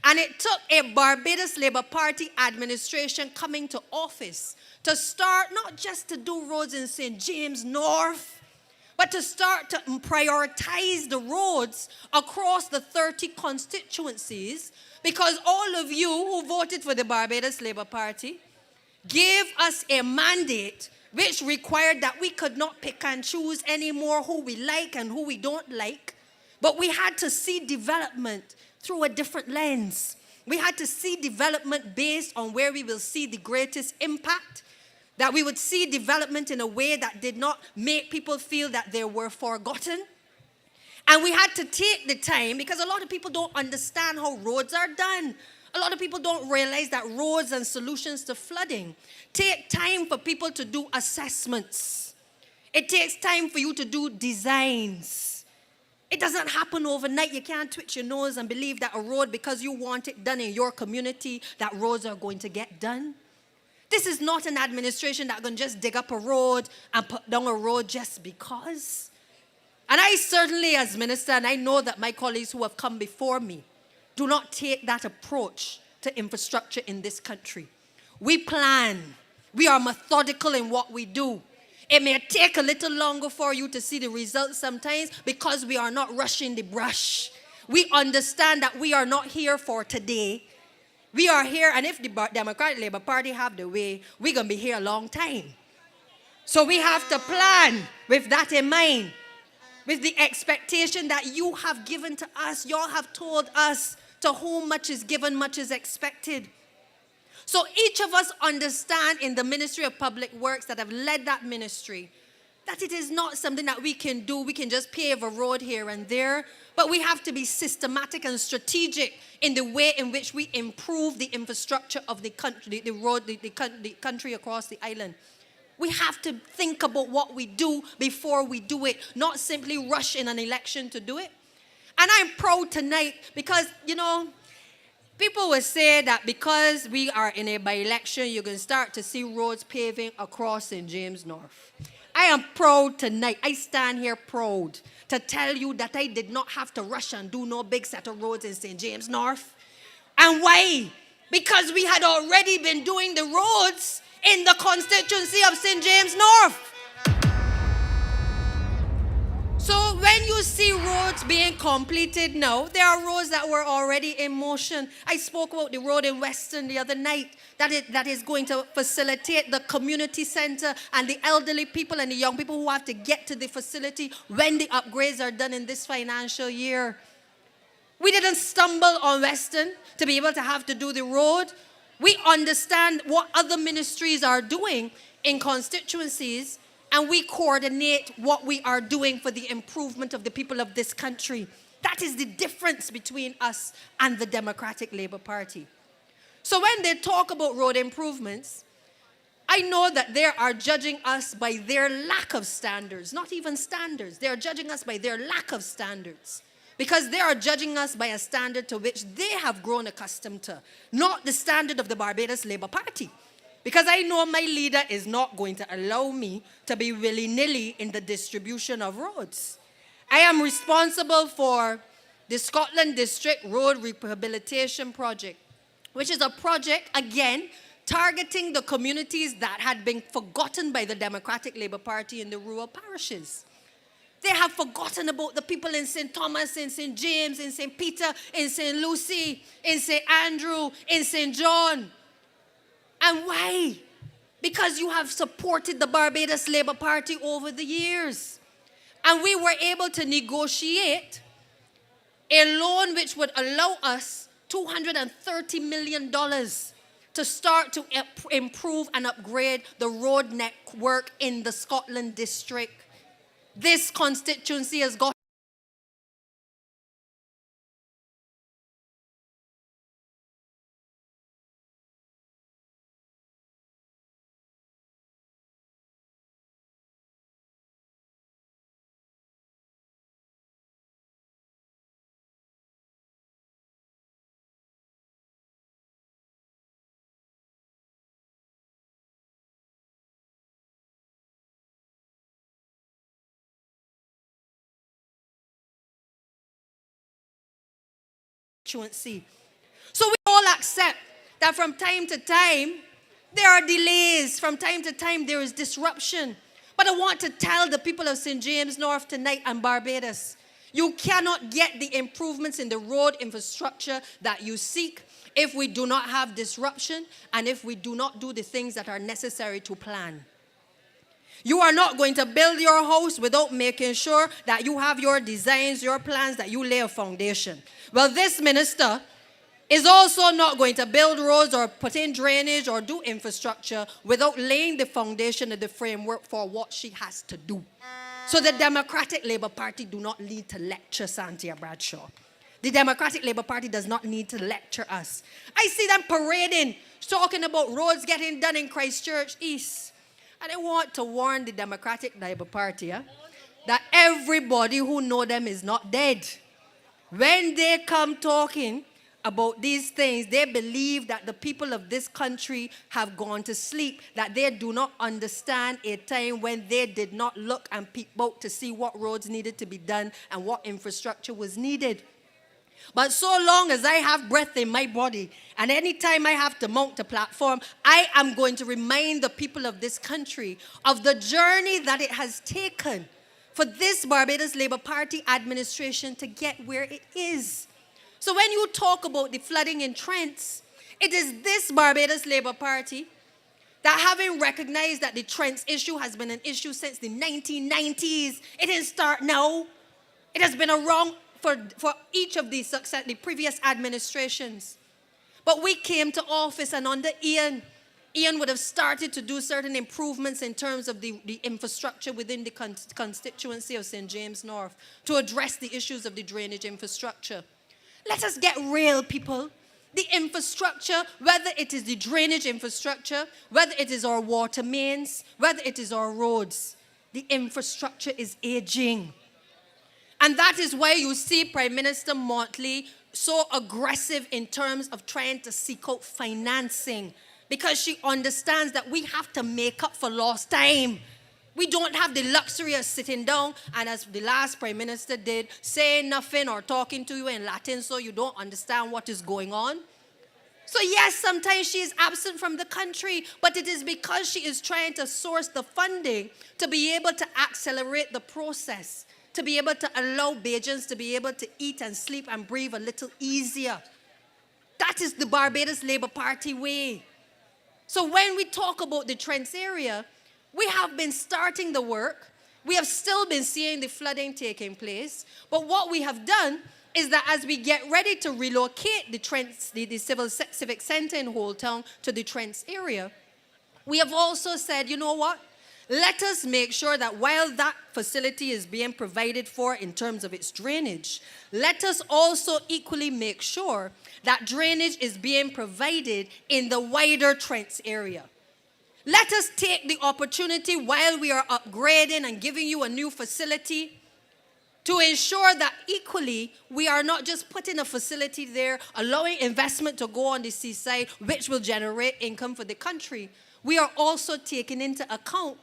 And it took a Barbados Labour Party administration coming to office to start not just to do roads in St. James North, but to start to prioritize the roads across the 30 constituencies, because all of you who voted for the Barbados Labour Party gave us a mandate which required that we could not pick and choose anymore who we like and who we don't like, but we had to see development through a different lens. We had to see development based on where we will see the greatest impact, that we would see development in a way that did not make people feel that they were forgotten. And we had to take the time, because a lot of people don't understand how roads are done. A lot of people don't realize that roads and solutions to flooding take time for people to do assessments. It takes time for you to do designs. It doesn't happen overnight. You can't twitch your nose and believe that a road, because you want it done in your community, that roads are going to get done. This is not an administration that can just dig up a road and put down a road just because. And I certainly, as minister, and I know that my colleagues who have come before me, do not take that approach to infrastructure in this country. We plan. We are methodical in what we do. It may take a little longer for you to see the results sometimes because we are not rushing the brush. We understand that we are not here for today. We are here, and if the Democratic Labour Party have the way, we're going to be here a long time. So we have to plan with that in mind, with the expectation that you have given to us. Y'all have told us, to whom much is given, much is expected. So each of us understand in the Ministry of Public Works that have led that ministry that it is not something that we can do. We can just pave a road here and there, but we have to be systematic and strategic in the way in which we improve the infrastructure of the country, the country across the island. We have to think about what we do before we do it, not simply rush in an election to do it. And I'm proud tonight because, People will say that because we are in a by-election, you can start to see roads paving across St. James North. I am proud tonight. I stand here proud to tell you that I did not have to rush and do no big set of roads in St. James North. And why? Because we had already been doing the roads in the constituency of St. James North. So when you see roads being completed now, there are roads that were already in motion. I spoke about the road in Weston the other night that is going to facilitate the community center and the elderly people and the young people who have to get to the facility when the upgrades are done in this financial year. We didn't stumble on Weston to be able to have to do the road. We understand what other ministries are doing in constituencies, and we coordinate what we are doing for the improvement of the people of this country. That is the difference between us and the Democratic Labour Party. So when they talk about road improvements, I know that they are judging us by their lack of standards, not even standards. They are judging us by their lack of standards, because they are judging us by a standard to which they have grown accustomed to, not the standard of the Barbados Labour Party. Because I know my leader is not going to allow me to be willy-nilly in the distribution of roads. I am responsible for the Scotland District Road Rehabilitation Project, which is a project, again, targeting the communities that had been forgotten by the Democratic Labour Party in the rural parishes. They have forgotten about the people in St. Thomas, in St. James, in St. Peter, in St. Lucy, in St. Andrew, in St. John. And why? Because you have supported the Barbados Labour Party over the years. And we were able to negotiate a loan which would allow us $230 million to start to improve and upgrade the road network in the Scotland District. This constituency has got constituency. So we all accept that from time to time, there are delays. From time to time, there is disruption. But I want to tell the people of St. James North tonight and Barbados, you cannot get the improvements in the road infrastructure that you seek if we do not have disruption and if we do not do the things that are necessary to plan. You are not going to build your house without making sure that you have your designs, your plans, that you lay a foundation. Well, this minister is also not going to build roads or put in drainage or do infrastructure without laying the foundation and the framework for what she has to do. So the Democratic Labour Party do not need to lecture Santia Bradshaw. The Democratic Labour Party does not need to lecture us. I see them parading, talking about roads getting done in Christchurch East. And I want to warn the Democratic Labour Party that everybody who know them is not dead. When they come talking about these things, they believe that the people of this country have gone to sleep, that they do not understand a time when they did not look and peep out to see what roads needed to be done and what infrastructure was needed. But so long as I have breath in my body, and any time I have to mount a platform, I am going to remind the people of this country of the journey that it has taken for this Barbados Labour Party administration to get where it is. So when you talk about the flooding in Trents, it is this Barbados Labour Party that, having recognized that the Trents issue has been an issue since the 1990s, it didn't start now. It has been around for each of the previous administrations. But we came to office, and under Ian would have started to do certain improvements in terms of the infrastructure within the constituency of St. James North to address the issues of the drainage infrastructure. Let us get real, people. The infrastructure, whether it is the drainage infrastructure, whether it is our water mains, whether it is our roads, the infrastructure is aging. And that is why you see Prime Minister Motley so aggressive in terms of trying to seek out financing, because she understands that we have to make up for lost time. We don't have the luxury of sitting down and, as the last Prime Minister did, saying nothing or talking to you in Latin so you don't understand what is going on. So yes, sometimes she is absent from the country, but it is because she is trying to source the funding to be able to accelerate the process, to be able to allow Bajans to be able to eat and sleep and breathe a little easier. That is the Barbados Labour Party way. So when we talk about the Trents area, we have been starting the work. We have still been seeing the flooding taking place. But what we have done is that as we get ready to relocate the Trents, the civic center in Whole Town to the Trents area, we have also said, you know what? Let us make sure that while that facility is being provided for in terms of its drainage, let us also equally make sure that drainage is being provided in the wider Trents area. Let us take the opportunity while we are upgrading and giving you a new facility to ensure that equally we are not just putting a facility there, allowing investment to go on the seaside, which will generate income for the country. We are also taking into account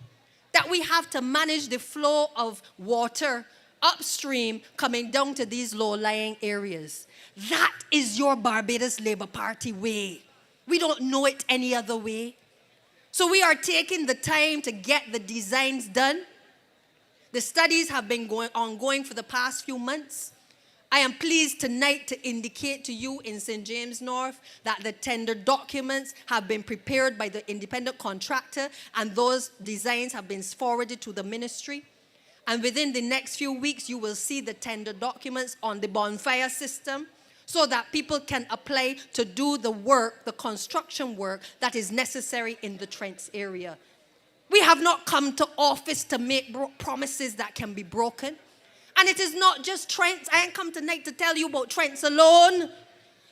that we have to manage the flow of water upstream coming down to these low-lying areas. That is your Barbados Labour Party way. We don't know it any other way. So we are taking the time to get the designs done. The studies have been ongoing for the past few months. I am pleased tonight to indicate to you in St. James North that the tender documents have been prepared by the independent contractor, and those designs have been forwarded to the ministry. And within the next few weeks, you will see the tender documents on the bonfire system, so that people can apply to do the work, the construction work that is necessary in the Trents area. We have not come to office to make promises that can be broken. And it is not just Trents. I ain't come tonight to tell you about Trents alone,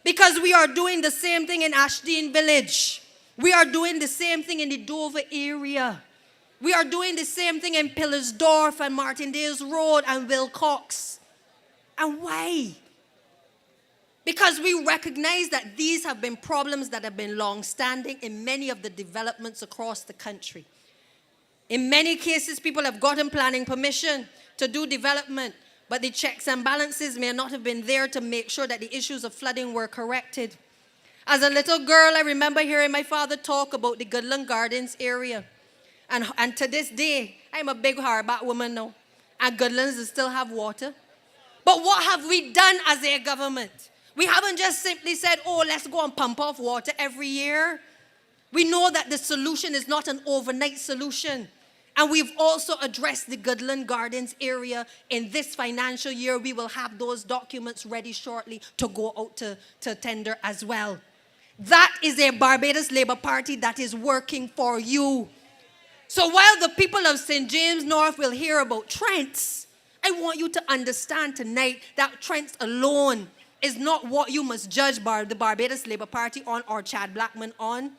because we are doing the same thing in Ashdean Village. We are doing the same thing in the Dover area. We are doing the same thing in Pillarsdorf and Martindale's Road and Wilcox. And why? Because we recognize that these have been problems that have been long-standing in many of the developments across the country. In many cases, people have gotten planning permission to do development, but the checks and balances may not have been there to make sure that the issues of flooding were corrected. As a little girl, I remember hearing my father talk about the Goodland Gardens area. And to this day, I'm a big hardback woman now, and Goodlands still have water. But what have we done as a government? We haven't just simply said, oh, let's go and pump off water every year. We know that the solution is not an overnight solution. And we've also addressed the Goodland Gardens area. In this financial year, we will have those documents ready shortly to go out to tender as well. That is a Barbados Labour Party that is working for you. So while the people of St. James North will hear about Trents, I want you to understand tonight that Trents alone is not what you must judge the Barbados Labour Party on or Chad Blackman on.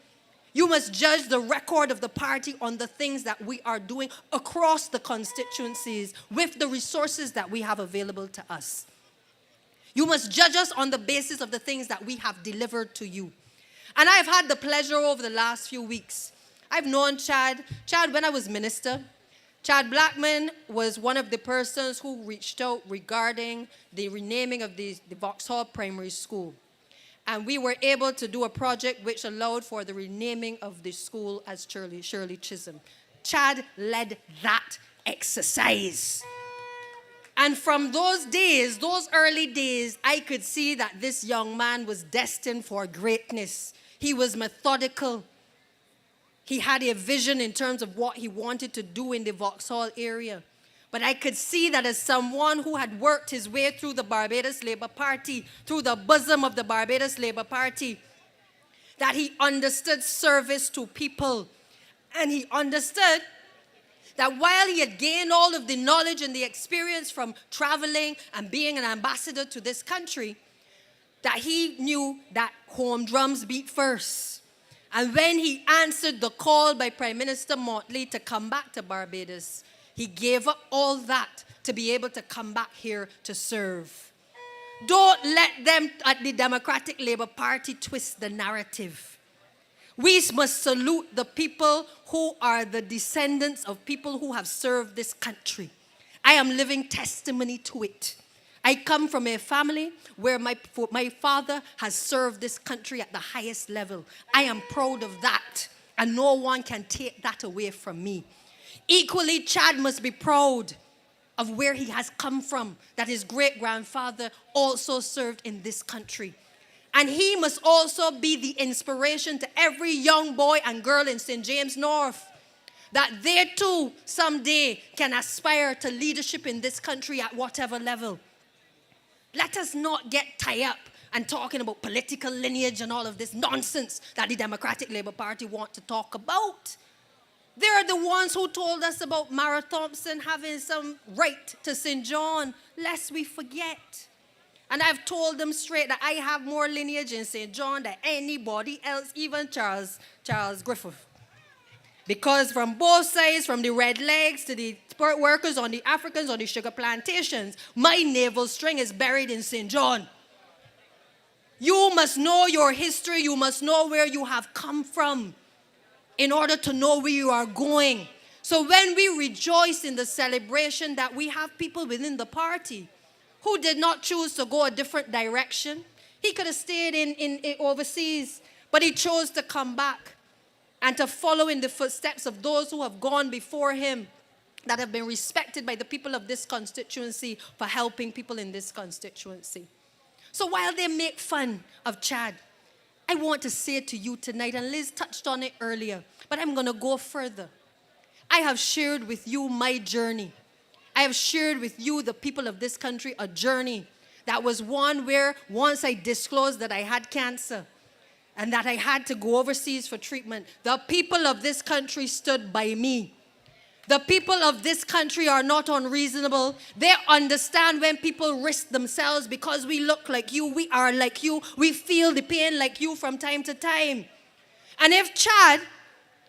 You must judge the record of the party on the things that we are doing across the constituencies with the resources that we have available to us. You must judge us on the basis of the things that we have delivered to you. And I've had the pleasure over the last few weeks. I've known Chad when I was minister. Chad Blackman was one of the persons who reached out regarding the renaming of the Vauxhall Primary School. And we were able to do a project which allowed for the renaming of the school as Shirley Chisholm. Chad led that exercise. And from those days, those early days, I could see that this young man was destined for greatness. He was methodical. He had a vision in terms of what he wanted to do in the Vauxhall area. But I could see that as someone who had worked his way through the Barbados Labour Party, through the bosom of the Barbados Labour Party, that he understood service to people. And he understood that while he had gained all of the knowledge and the experience from traveling and being an ambassador to this country, that he knew that home drums beat first. And when he answered the call by Prime Minister Motley to come back to Barbados, he gave up all that to be able to come back here to serve. Don't let them at the Democratic Labour Party twist the narrative. We must salute the people who are the descendants of people who have served this country. I am living testimony to it. I come from a family where my father has served this country at the highest level. I am proud of that, and no one can take that away from me. Equally, Chad must be proud of where he has come from, that his great-grandfather also served in this country. And he must also be the inspiration to every young boy and girl in St. James North, that they too someday can aspire to leadership in this country at whatever level. Let us not get tied up and talking about political lineage and all of this nonsense that the Democratic Labour Party want to talk about. They're the ones who told us about Sandra Thompson having some right to St. John, lest we forget. And I've told them straight that I have more lineage in St. John than anybody else, even Charles Griffith. Because from both sides, from the Red Legs to the sport workers on the Africans on the sugar plantations, my navel string is buried in St. John. You must know your history. You must know where you have come from in order to know where you are going. So when we rejoice in the celebration that we have people within the party who did not choose to go a different direction, he could have stayed in overseas, but he chose to come back and to follow in the footsteps of those who have gone before him, that have been respected by the people of this constituency for helping people in this constituency. So while they make fun of Chad, I want to say to you tonight, and Liz touched on it earlier, but I'm going to go further. I have shared with you my journey. I have shared with you, the people of this country, a journey that was one where once I disclosed that I had cancer and that I had to go overseas for treatment, the people of this country stood by me. The people of this country are not unreasonable. They understand when people risk themselves because we look like you, we are like you, we feel the pain like you from time to time. And if Chad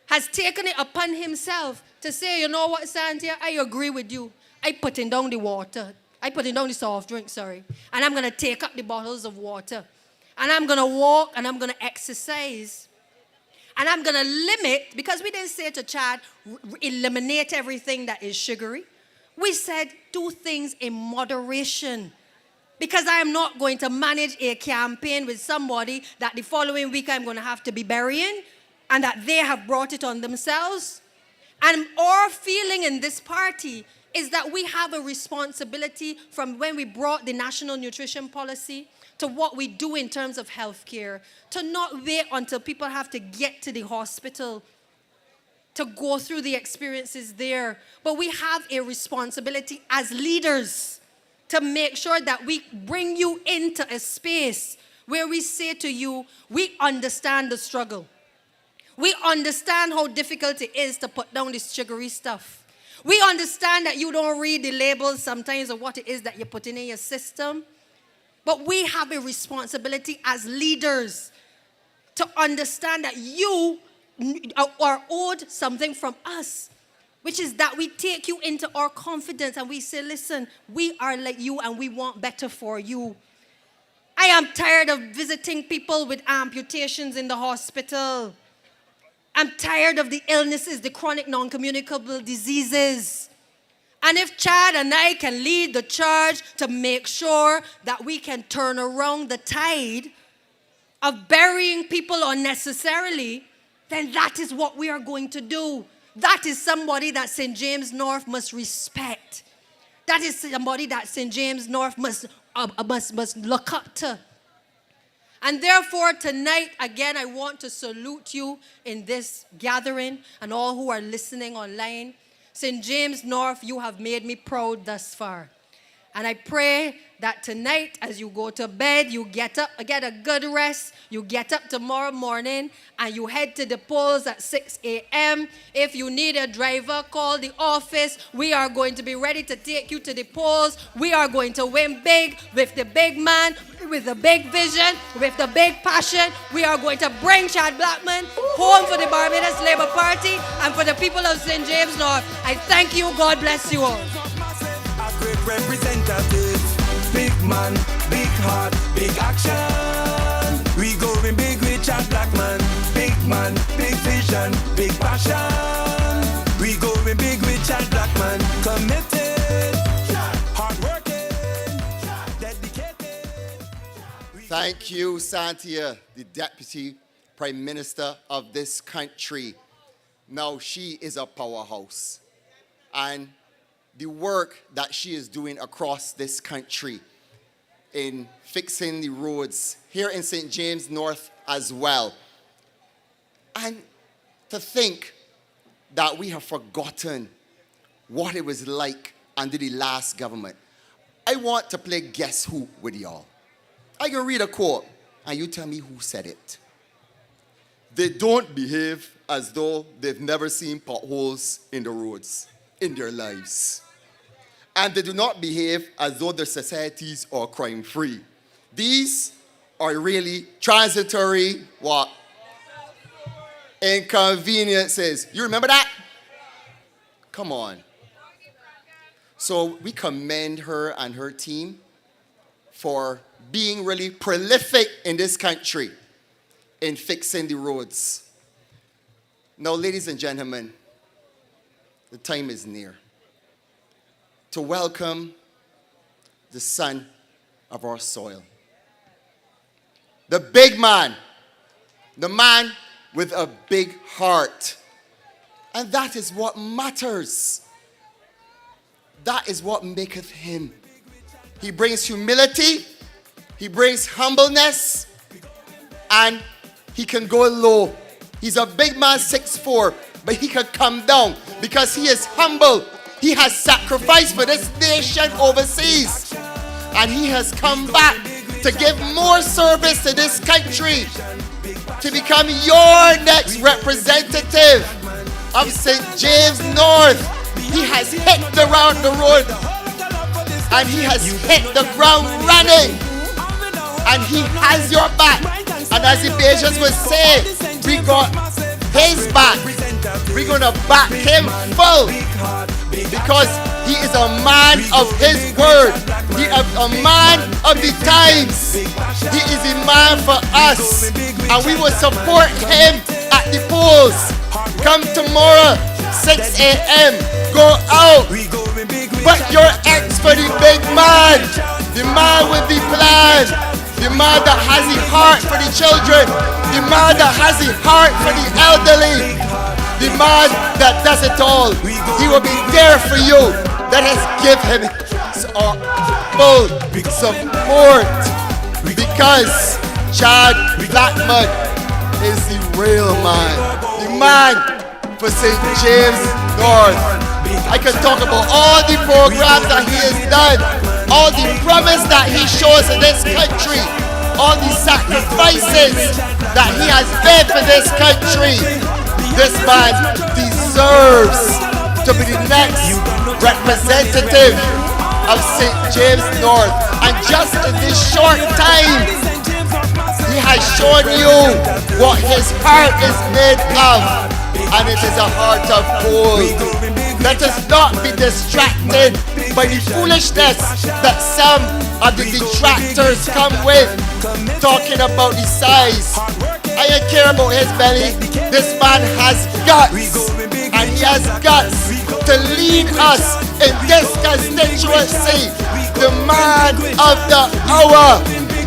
has taken it upon himself to say, you know what, Santia, I agree with you. I putting down the water. I putting down the soft drink, sorry. And I'm going to take up the bottles of water. And I'm going to walk and I'm going to exercise. And I'm going to limit, because we didn't say to Chad, eliminate everything that is sugary. We said, do things in moderation. Because I am not going to manage a campaign with somebody that the following week I'm going to have to be burying, and that they have brought it on themselves. And our feeling in this party is that we have a responsibility from when we brought the National Nutrition Policy to what we do in terms of healthcare, to not wait until people have to get to the hospital to go through the experiences there. But we have a responsibility as leaders to make sure that we bring you into a space where we say to you, we understand the struggle. We understand how difficult it is to put down this sugary stuff. We understand that you don't read the labels sometimes of what it is that you're putting in your system. But we have a responsibility as leaders to understand that you are owed something from us, which is that we take you into our confidence and we say, listen, we are like you and we want better for you. I am tired of visiting people with amputations in the hospital. I'm tired of the illnesses, the chronic non-communicable diseases. And if Chad and I can lead the charge to make sure that we can turn around the tide of burying people unnecessarily, then that is what we are going to do. That is somebody that St. James North must respect. That is somebody that St. James North must look up to. And therefore, tonight, again, I want to salute you in this gathering and all who are listening online. St. James North, you have made me proud thus far. And I pray that tonight, as you go to bed, you get up, get a good rest, you get up tomorrow morning, and you head to the polls at 6 a.m. If you need a driver, call the office. We are going to be ready to take you to the polls. We are going to win big with the big man, with the big vision, with the big passion. We are going to bring Chad Blackman home for the Barbados Labour Party and for the people of St. James North. I thank you. God bless you all. Great representative, big man, big heart, big action. We going big rich and black man, big vision, big passion. We going big rich and black man, committed, hardworking, dedicated. Thank you, Santia, the Deputy Prime Minister of this country. Now, she is a powerhouse. And the work that she is doing across this country in fixing the roads here in St. James North as well. And to think that we have forgotten what it was like under the last government. I want to play Guess Who with y'all. I can read a quote, and you tell me who said it. They don't behave as though they've never seen potholes in the roads in their lives. And they do not behave as though their societies are crime-free. These are really transitory, what? Inconveniences. You remember that? Come on. So we commend her and her team for being really prolific in this country in fixing the roads. Now, ladies and gentlemen, the time is near to welcome the son of our soil. The big man, the man with a big heart. And that is what matters. That is what maketh him. He brings humility, he brings humbleness, and he can go low. He's a big man, 6'4", but he can come down because he is humble. He has sacrificed for this nation overseas. And he has come back to give more service to this country, to become your next representative of St. James North. He has hit the road, and he has hit the ground running. And he has your back. And as the Bayesians would say, we got his back. We're going to back him full because he is a man of his word. He is a man of the times. He is a man for us. And we will support him at the polls. Come tomorrow, 6 a.m. Go out. Put your X for the big man. The man with the plan. The man that has a heart for the children. The man that has a heart for the elderly. The man that does it all. He will be there for you. Let us give him full support. Because Chad Blackman is the real man. The man for St. James North. I can talk about all the programs that he has done, all the promise that he shows in this country, all the sacrifices that he has made for this country. This man deserves to be the next representative of St. James North. And just in this short time, he has shown you what his heart is made of. And it is a heart of gold. Let us not be distracted by the foolishness that some of the detractors come with, talking about the size. I don't care about his belly. This man has guts, and he has guts to lead us in this constituency. The man of the hour,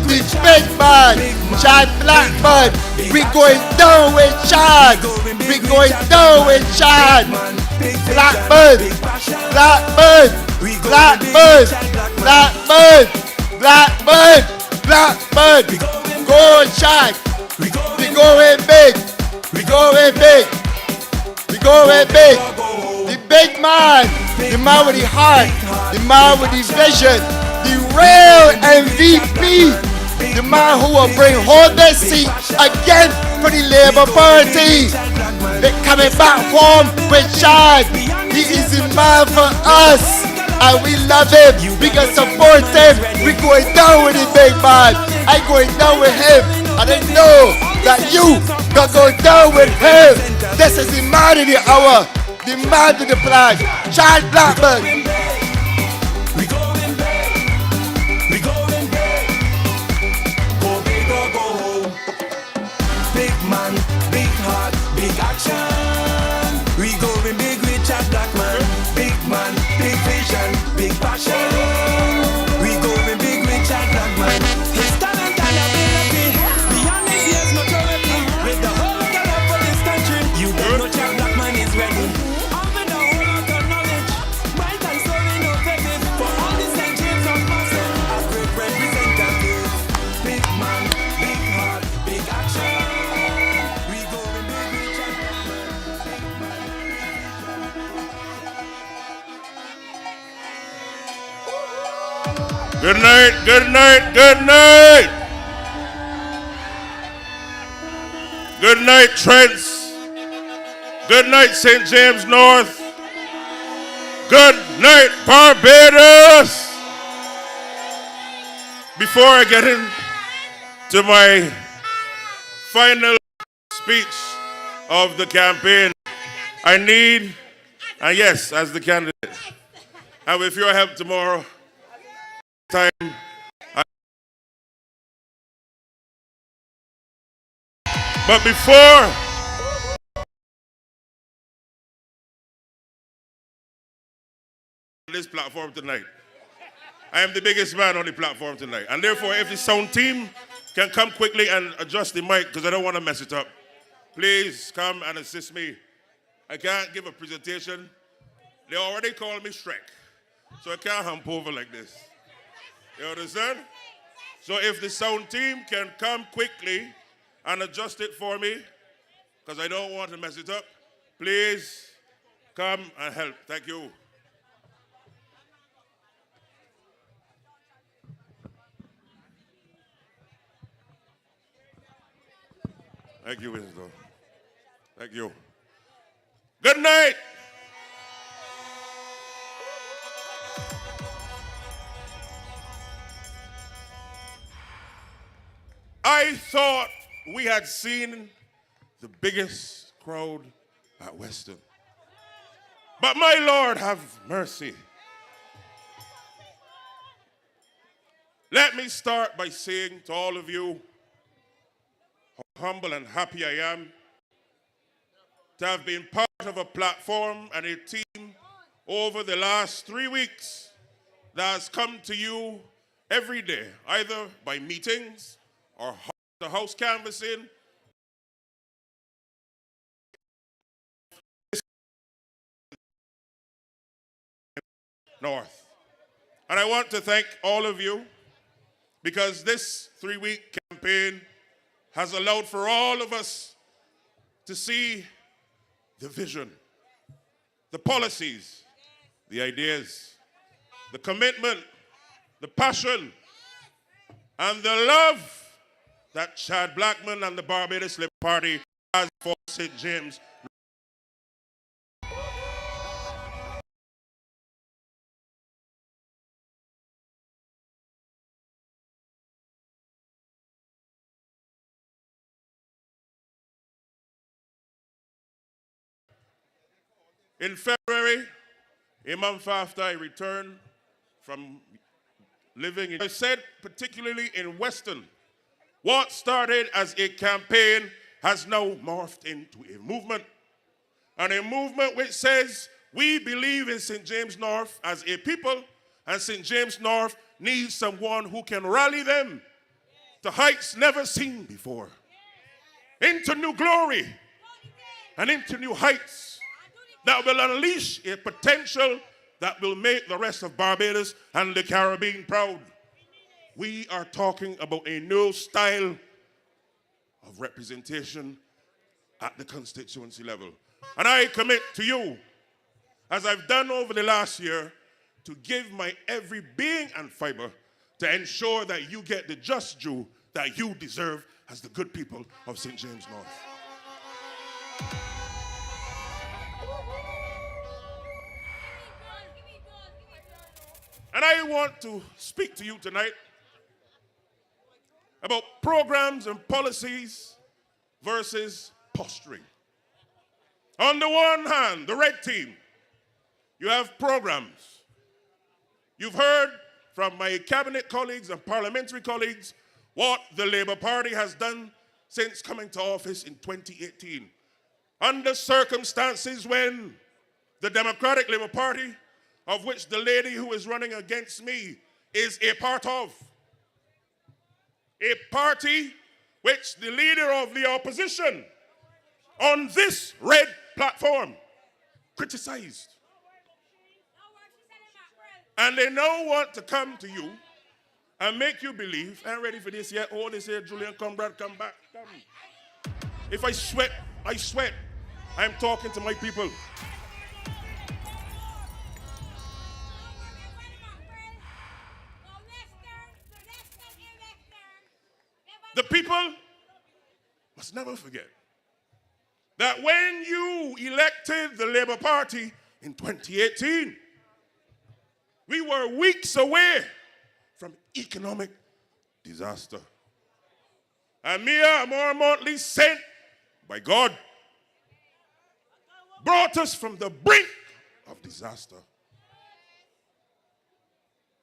the big man, Chad Blackman. We're going down with Chad. We're going down with Chad. Blackman, Blackman, Blackman, Blackman, Blackman, Blackman. Go Chad. We going big. We going big. We going big. The big man, the man with the heart, the man with the vision, the real MVP, the man who will bring home this seat again for the Labour Party. They're coming back home with Chad. He is the man for us, and we love him. We can support him. We're going down with the big man. I'm going down with him, and I know that you can go down with him. This is the man of the hour, the man with the plan, Chad Blackman. We going big. We going Good night, good night, good night. Good night, Trents. Good night, St. James North. Good night, Barbados. Before I get into my final speech of the campaign, I need, and yes, as the candidate, and with your help tomorrow, time, but before this platform tonight, I am the biggest man on the platform tonight. And therefore, if the sound team can come quickly and adjust the mic, because I don't want to mess it up, please come and assist me. I can't give a presentation. They already call me Shrek, so I can't hump over like this. You understand? So if the sound team can come quickly and adjust it for me, because I don't want to mess it up, please come and help. Thank you. Thank you, Winslow. Thank you. Good night. I thought we had seen the biggest crowd at Western. But my Lord have mercy. Let me start by saying to all of you how humble and happy I am to have been part of a platform and a team over the last 3 weeks that has come to you every day, either by meetings or house canvassing. North. And I want to thank all of you because this 3-week campaign has allowed for all of us to see the vision, the policies, the ideas, the commitment, the passion, and the love that Chad Blackman and the Barbados Liberal Party has for St. James. In February, a month after I returned from living in, I said particularly in Western, what started as a campaign has now morphed into a movement. And a movement which says we believe in St. James North as a people, and St. James North needs someone who can rally them to heights never seen before, into new glory and into new heights that will unleash a potential that will make the rest of Barbados and the Caribbean proud. We are talking about a new style of representation at the constituency level. And I commit to you, as I've done over the last year, to give my every being and fiber to ensure that you get the just due that you deserve as the good people of St. James North. And I want to speak to you tonight about programs and policies versus posturing. On the one hand, the red team, you have programs. You've heard from my cabinet colleagues and parliamentary colleagues what the Labour Party has done since coming to office in 2018. Under circumstances when the Democratic Labour Party, of which the lady who is running against me is a part of, a party which the leader of the opposition on this red platform criticized. And they now want to come to you and make you believe, I'm ready for this yet, oh, this here, Julian, come, Brad, come back, come. If I sweat, I sweat. I'm talking to my people. The people must never forget that when you elected the Labour Party in 2018, we were weeks away from economic disaster. And mere more remotely sent by God brought us from the brink of disaster.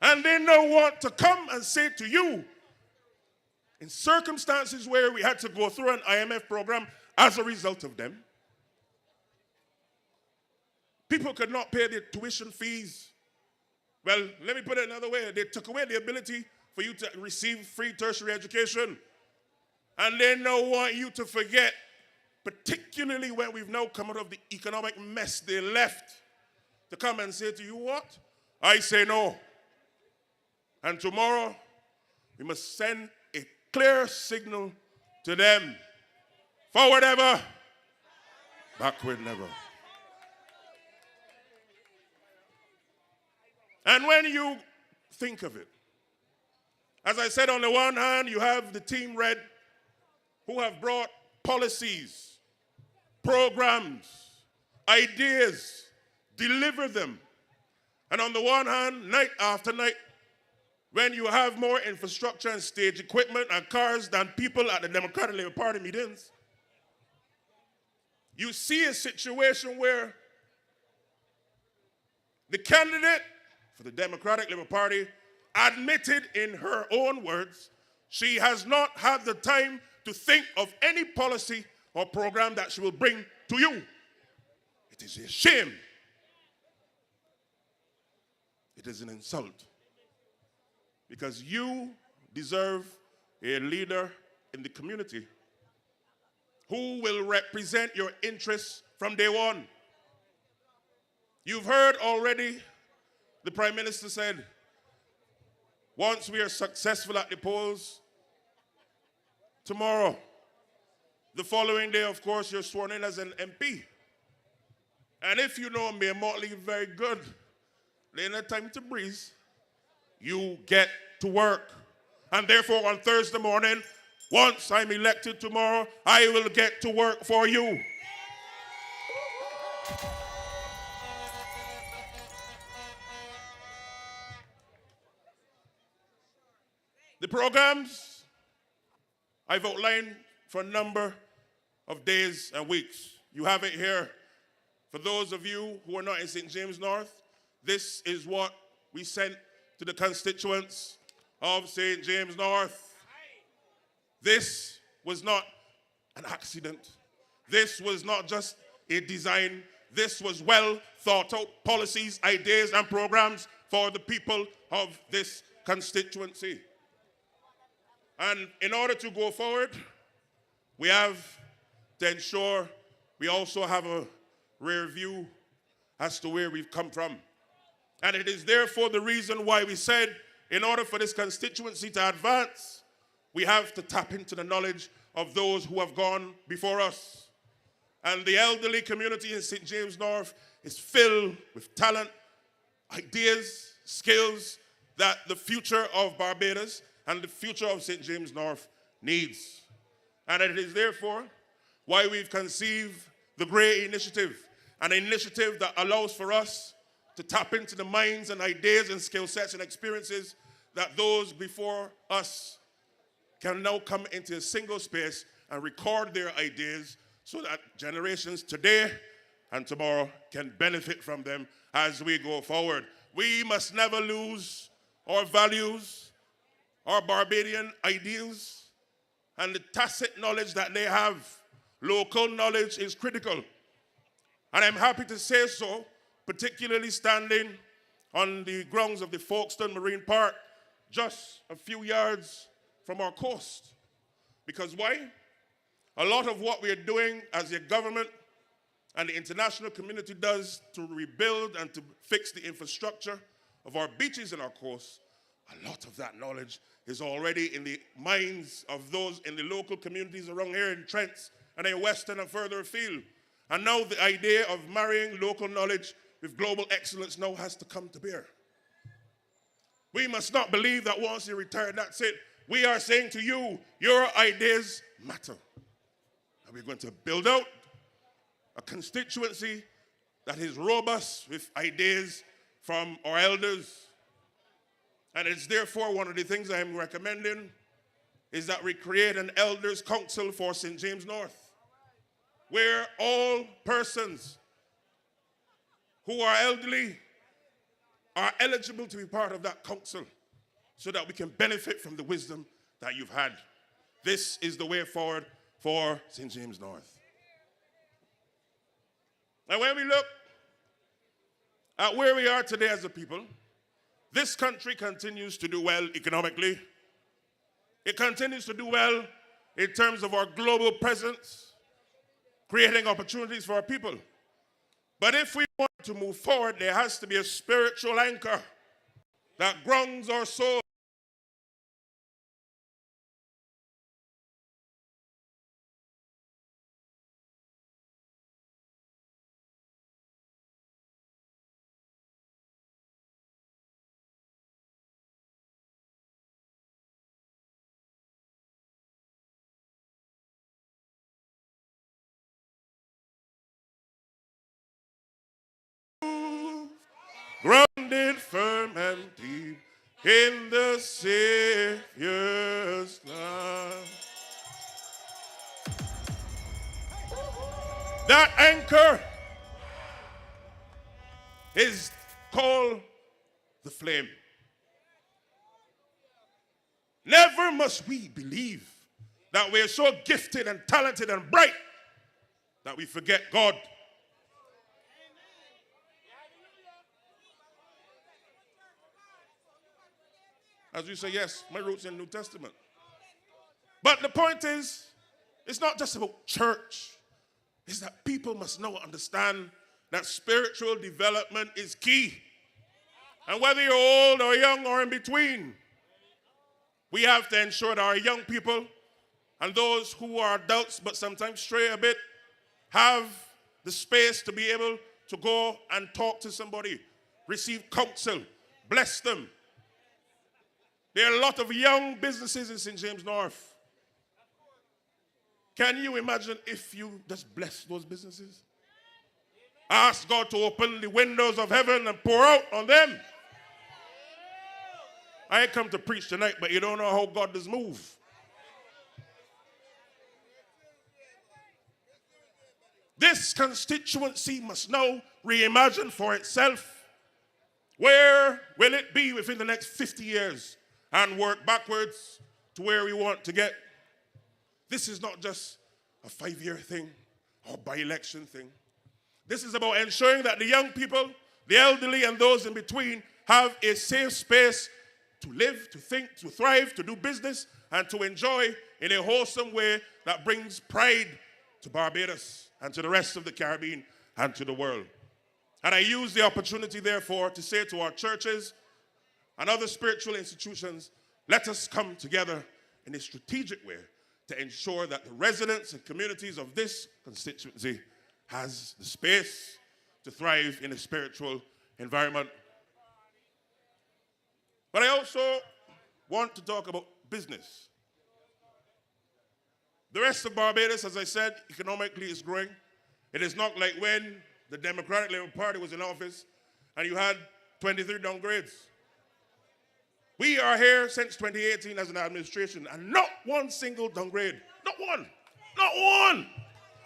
And they now want to come and say to you, in circumstances where we had to go through an IMF program as a result of them, people could not pay their tuition fees. Well, let me put it another way. They took away the ability for you to receive free tertiary education. And they now want you to forget, particularly when we've now come out of the economic mess they left, to come and say to you, what? I say no. And tomorrow, we must send a clear signal to them. Forward ever, backward never. And when you think of it, as I said, on the one hand, you have the Team Red who have brought policies, programs, ideas, deliver them. And on the one hand, night after night, when you have more infrastructure and stage equipment and cars than people at the Democratic Labour Party meetings, you see a situation where the candidate for the Democratic Labour Party admitted in her own words she has not had the time to think of any policy or program that she will bring to you. It is a shame. It is an insult. Because you deserve a leader in the community who will represent your interests from day one. You've heard already the Prime Minister said, once we are successful at the polls, tomorrow, the following day, of course, you're sworn in as an MP. And if you know Mayor Motley very good, there ain't no time to breathe. You get to work. And therefore, on Thursday morning, once I'm elected tomorrow, I will get to work for you. The programs I've outlined for a number of days and weeks. You have it here. For those of you who are not in St. James North, this is what we sent to the constituents of St. James North. This was not an accident. This was not just a design. This was well thought out policies, ideas, and programs for the people of this constituency. And in order to go forward, we have to ensure we also have a rear view as to where we've come from. And it is therefore the reason why we said, in order for this constituency to advance, we have to tap into the knowledge of those who have gone before us. And the elderly community in St. James North is filled with talent, ideas, skills that the future of Barbados and the future of St. James North needs. And it is therefore why we've conceived the Grey Initiative, an initiative that allows for us to tap into the minds and ideas and skill sets and experiences that those before us can now come into a single space and record their ideas so that generations today and tomorrow can benefit from them as we go forward. We must never lose our values, our Barbadian ideals, and the tacit knowledge that they have. Local knowledge is critical. And I'm happy to say so, particularly standing on the grounds of the Folkestone Marine Park, just a few yards from our coast. Because why? A lot of what we are doing as a government and the international community does to rebuild and to fix the infrastructure of our beaches and our coasts, a lot of that knowledge is already in the minds of those in the local communities around here in Trents and in Western and further afield. And now the idea of marrying local knowledge with global excellence now has to come to bear. We must not believe that once you retire, that's it. we are saying to you, your ideas matter. And we're going to build out a constituency that is robust with ideas from our elders. And it's therefore one of the things I am recommending is that we create an elders council for St. James North, where all persons who are elderly are eligible to be part of that council so that we can benefit from the wisdom that you've had. This is the way forward for St. James North. And when we look at where we are today as a people, this country continues to do well economically. It continues to do well in terms of our global presence, creating opportunities for our people. But if we want to move forward, there has to be a spiritual anchor that grounds our soul. Grounded firm and deep in the Savior's love. That anchor is called the flame. Never must we believe that we are so gifted and talented and bright that we forget God. As you say, yes, my roots in the New Testament. But the point is, it's not just about church. It's that people must know, understand that spiritual development is key. And whether you're old or young or in between, we have to ensure that our young people and those who are adults but sometimes stray a bit have the space to be able to go and talk to somebody, receive counsel, bless them. There are a lot of young businesses in St. James North. Can you imagine if you just bless those businesses? Ask God to open the windows of heaven and pour out on them. I ain't come to preach tonight, but you don't know how God does move. This constituency must now reimagine for itself. Where will it be within the next 50 years? And work backwards to where we want to get. This is not just a 5-year thing or by-election thing. This is about ensuring that the young people, the elderly, and those in between have a safe space to live, to think, to thrive, to do business, and to enjoy in a wholesome way that brings pride to Barbados and to the rest of the Caribbean and to the world. And I use the opportunity, therefore, to say to our churches and other spiritual institutions, let us come together in a strategic way to ensure that the residents and communities of this constituency has the space to thrive in a spiritual environment. But I also want to talk about business. The rest of Barbados, as I said, economically is growing. It is not like when the Democratic Labour Party was in office and you had 23 downgrades. We are here since 2018 as an administration, and not one single downgrade. Not one. Not one.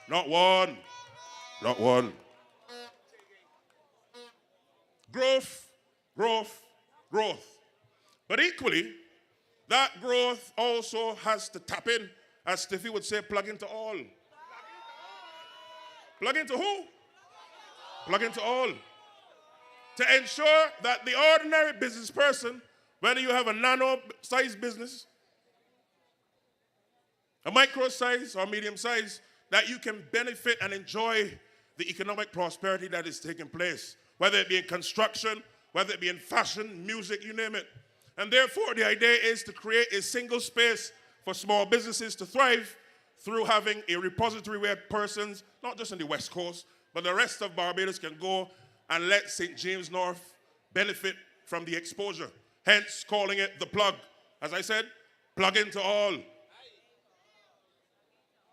Not one. Not one. Growth, growth, growth. But equally, that growth also has to tap in, as Stiffy would say, plug into all. Plug into who? Plug into all. To ensure that the ordinary business person, whether you have a nano-sized business, a micro-size or medium-size, that you can benefit and enjoy the economic prosperity that is taking place, whether it be in construction, whether it be in fashion, music, you name it. And therefore, the idea is to create a single space for small businesses to thrive through having a repository where persons, not just on the West Coast, but the rest of Barbados can go and let St. James North benefit from the exposure. Hence, calling it the plug. As I said, plug into all.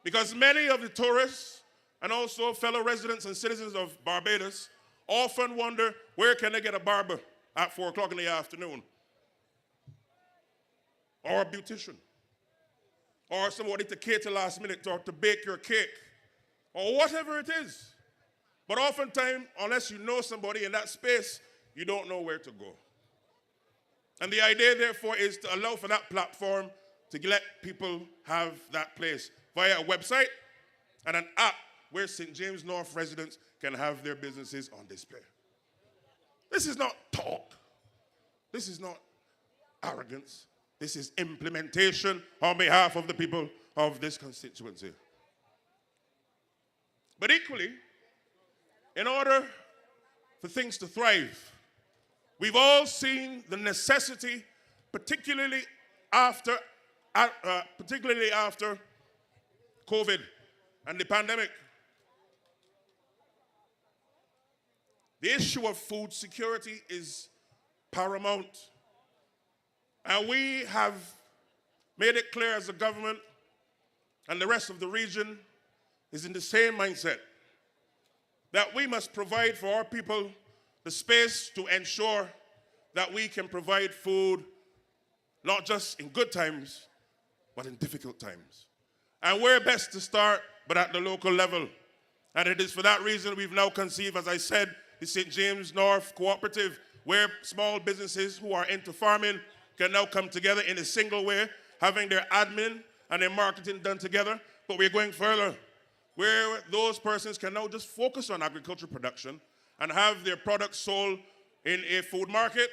Because many of the tourists and also fellow residents and citizens of Barbados often wonder, where can they get a barber at 4 o'clock in the afternoon? Or a beautician? Or somebody to cater last minute or to bake your cake? Or whatever it is. But oftentimes, unless you know somebody in that space, you don't know where to go. And the idea, therefore, is to allow for that platform to let people have that place via a website and an app where St. James North residents can have their businesses on display. This is not talk. This is not arrogance. This is implementation on behalf of the people of this constituency. But equally, in order for things to thrive, we've all seen the necessity, particularly after COVID and the pandemic. The issue of food security is paramount. And we have made it clear as a government, and the rest of the region is in the same mindset, that we must provide for our people the space to ensure that we can provide food, not just in good times, but in difficult times. And where best to start, but at the local level. And it is for that reason we've now conceived, as I said, the St. James North Cooperative, where small businesses who are into farming can now come together in a single way, having their admin and their marketing done together. But we're going further, where those persons can now just focus on agricultural production and have their products sold in a food market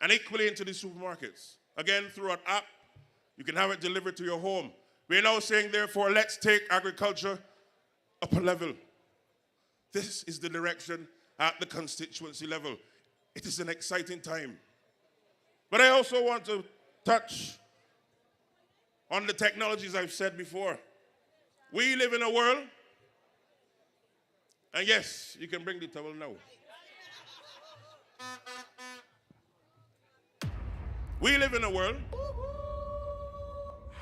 and equally into the supermarkets. Again, through an app, you can have it delivered to your home. We're now saying, therefore, let's take agriculture up a level. This is the direction at the constituency level. It is an exciting time. But I also want to touch on the technologies I've said before. We live in a world, and yes, you can bring the towel now. We live in a world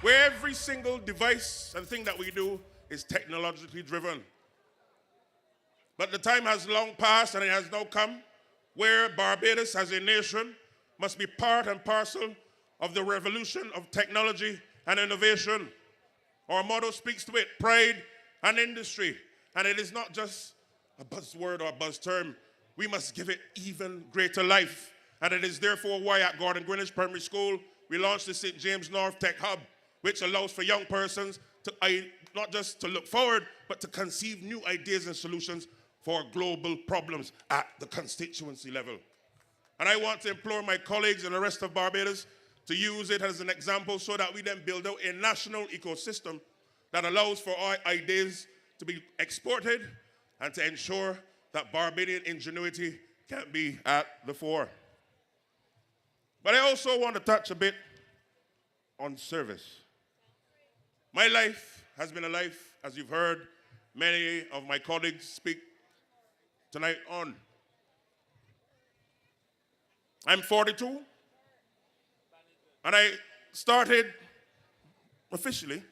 where every single device and thing that we do is technologically driven. But the time has long passed, and it has now come where Barbados as a nation must be part and parcel of the revolution of technology and innovation. Our motto speaks to it, pride and industry. And it is not just a buzzword or a buzz term. We must give it even greater life. And it is therefore why at Gooding-Edghill Primary School, we launched the St. James North Tech Hub, which allows for young persons to not just to look forward, but to conceive new ideas and solutions for global problems at the constituency level. And I want to implore my colleagues and the rest of Barbados to use it as an example so that we then build out a national ecosystem that allows for our ideas to be exported and to ensure that Barbadian ingenuity can be at the fore. But I also want to touch a bit on service. My life has been a life, as you've heard many of my colleagues speak tonight on. I'm 42, and I started officially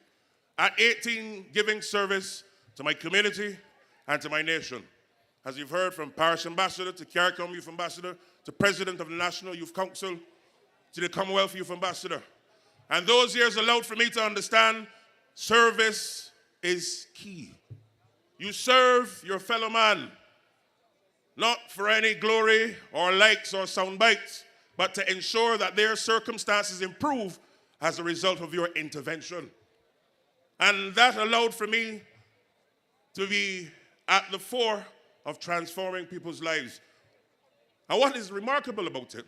at 18 giving service to my community and to my nation. As you've heard from Parish Ambassador to CARICOM Youth Ambassador to President of the National Youth Council to the Commonwealth Youth Ambassador. And those years allowed for me to understand service is key. You serve your fellow man, not for any glory or likes or sound bites, but to ensure that their circumstances improve as a result of your intervention. And that allowed for me to be at the fore of transforming people's lives. And what is remarkable about it,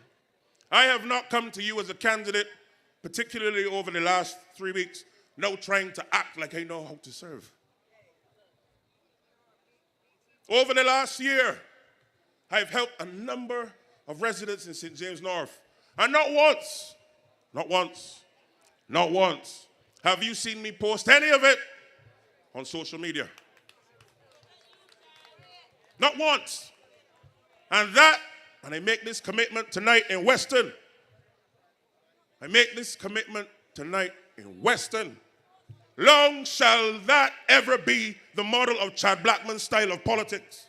I have not come to you as a candidate, particularly over the last 3 weeks, now trying to act like I know how to serve. Over the last year, I've helped a number of residents in St. James North. And not once have you seen me post any of it on social media. Not once. And I make this commitment tonight in Western, I make this commitment tonight in Western. Long shall that ever be the model of Chad Blackman's style of politics.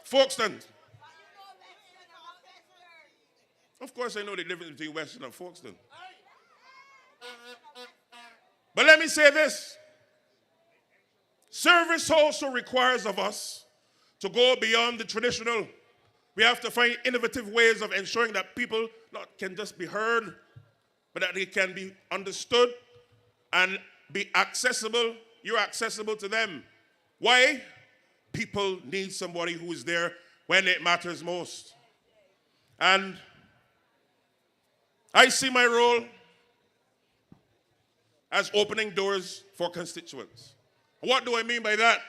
Folkestone. Of course, I know the difference between Western and Folkestone. But let me say this. Service also requires of us to go beyond the traditional. We have to find innovative ways of ensuring that people not can just be heard, but that they can be understood and be accessible. You're accessible to them. Why? People need somebody who is there when it matters most. And I see my role as opening doors for constituents. What do I mean by that?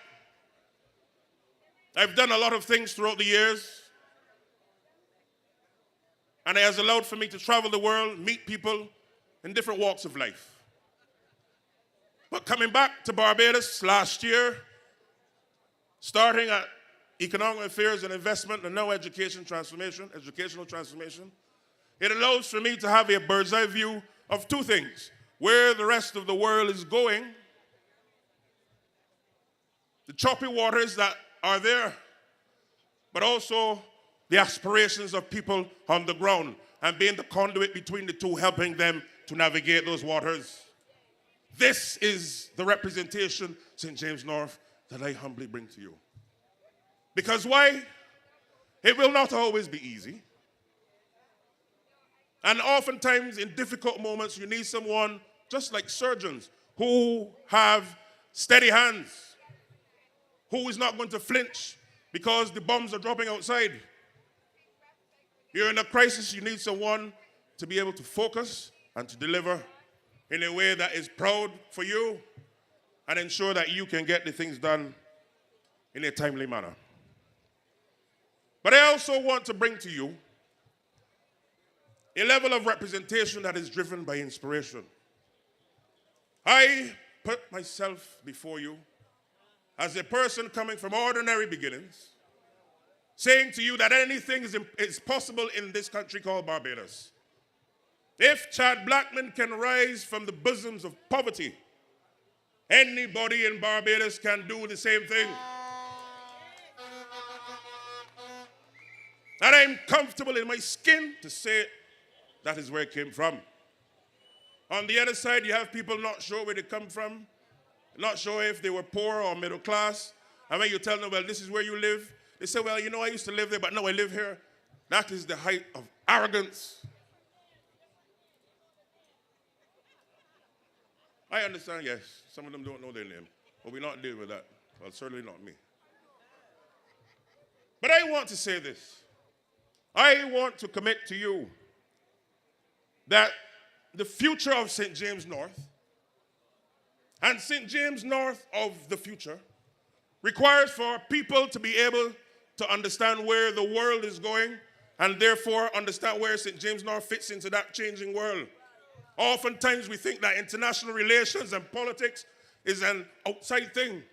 I've done a lot of things throughout the years, and it has allowed for me to travel the world, meet people in different walks of life. But coming back to Barbados last year, starting at Economic Affairs and Investment and now educational transformation, it allows for me to have a bird's eye view of two things: where the rest of the world is going, the choppy waters that are there, but also the aspirations of people on the ground and being the conduit between the two, helping them to navigate those waters. This is the representation, St. James North, that I humbly bring to you. Because why? It will not always be easy. And oftentimes in difficult moments, you need someone, just like surgeons, who have steady hands, who is not going to flinch because the bombs are dropping outside. You're in a crisis, you need someone to be able to focus and to deliver in a way that is proud for you and ensure that you can get the things done in a timely manner. But I also want to bring to you a level of representation that is driven by inspiration. I put myself before you as a person coming from ordinary beginnings, saying to you that anything is possible in this country called Barbados. If Chad Blackman can rise from the bosoms of poverty, anybody in Barbados can do the same thing. And I'm comfortable in my skin to say that is where it came from. On the other side, you have people not sure where they come from, not sure if they were poor or middle class. And when you tell them, well, this is where you live, they say, well, you know, I used to live there, but now I live here. That is the height of arrogance. I understand, yes, some of them don't know their name, but we're not dealing with that. Well, certainly not me. But I want to say this. I want to commit to you that the future of St. James North and St. James North of the future requires for people to be able to understand where the world is going and therefore understand where St. James North fits into that changing world. Oftentimes we think that international relations and politics is an outside thing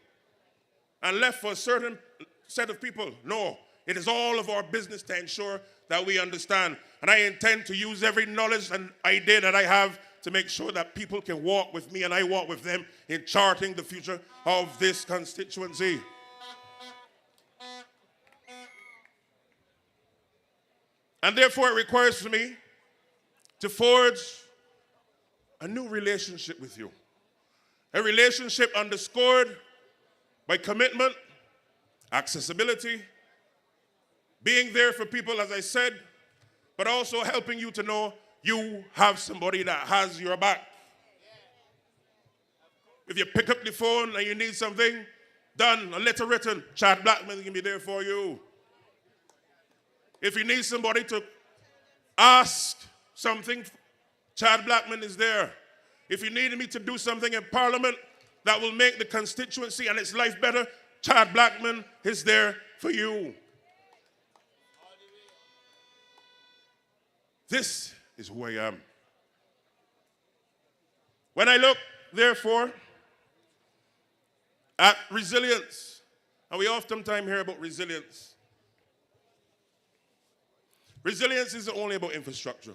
and left for a certain set of people. No, it is all of our business to ensure that we understand. And I intend to use every knowledge and idea that I have to make sure that people can walk with me and I walk with them in charting the future of this constituency. And therefore it requires for me to forge a new relationship with you. A relationship underscored by commitment, accessibility, being there for people, as I said, but also helping you to know you have somebody that has your back. If you pick up the phone and you need something done, a letter written, Chad Blackman can be there for you. If you need somebody to ask something, Chad Blackman is there. If you need me to do something in Parliament that will make the constituency and its life better, Chad Blackman is there for you. This is who I am. When I look, therefore, at resilience, and we oftentimes hear about resilience, Resilience isn't only about infrastructure.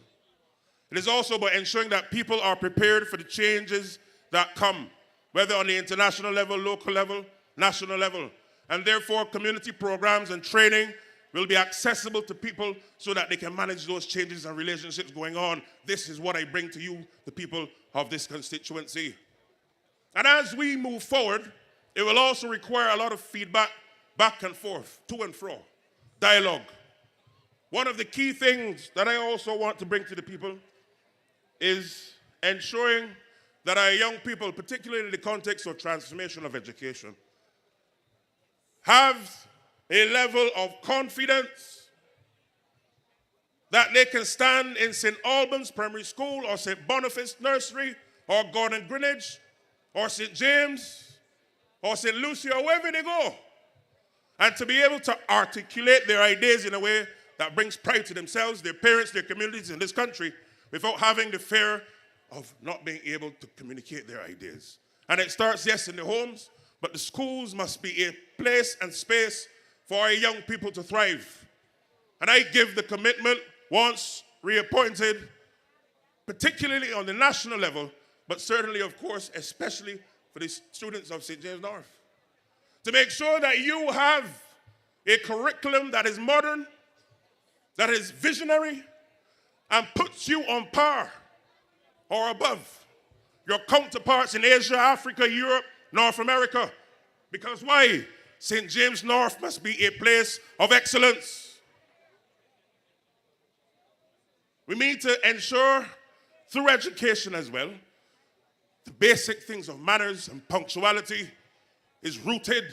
It is also about ensuring that people are prepared for the changes that come, whether on the international level, local level, national level. And therefore, community programs and training will be accessible to people so that they can manage those changes and relationships going on. This is what I bring to you, the people of this constituency. And as we move forward, it will also require a lot of feedback, back and forth, to and fro, dialogue. One of the key things that I also want to bring to the people is ensuring that our young people, particularly in the context of transformation of education, have a level of confidence that they can stand in St. Albans Primary School or St. Boniface Nursery or Gordon Greenwich or St. James or St. Lucia or wherever they go, and to be able to articulate their ideas in a way that brings pride to themselves, their parents, their communities in this country, without having the fear of not being able to communicate their ideas. And it starts, yes, in the homes, but the schools must be a place and space for our young people to thrive. And I give the commitment, once reappointed, particularly on the national level, but certainly, of course, especially for the students of St. James North, to make sure that you have a curriculum that is modern, that is visionary, and puts you on par or above your counterparts in Asia, Africa, Europe, North America. Because why? St. James North must be a place of excellence. We need to ensure, through education as well, the basic things of manners and punctuality is rooted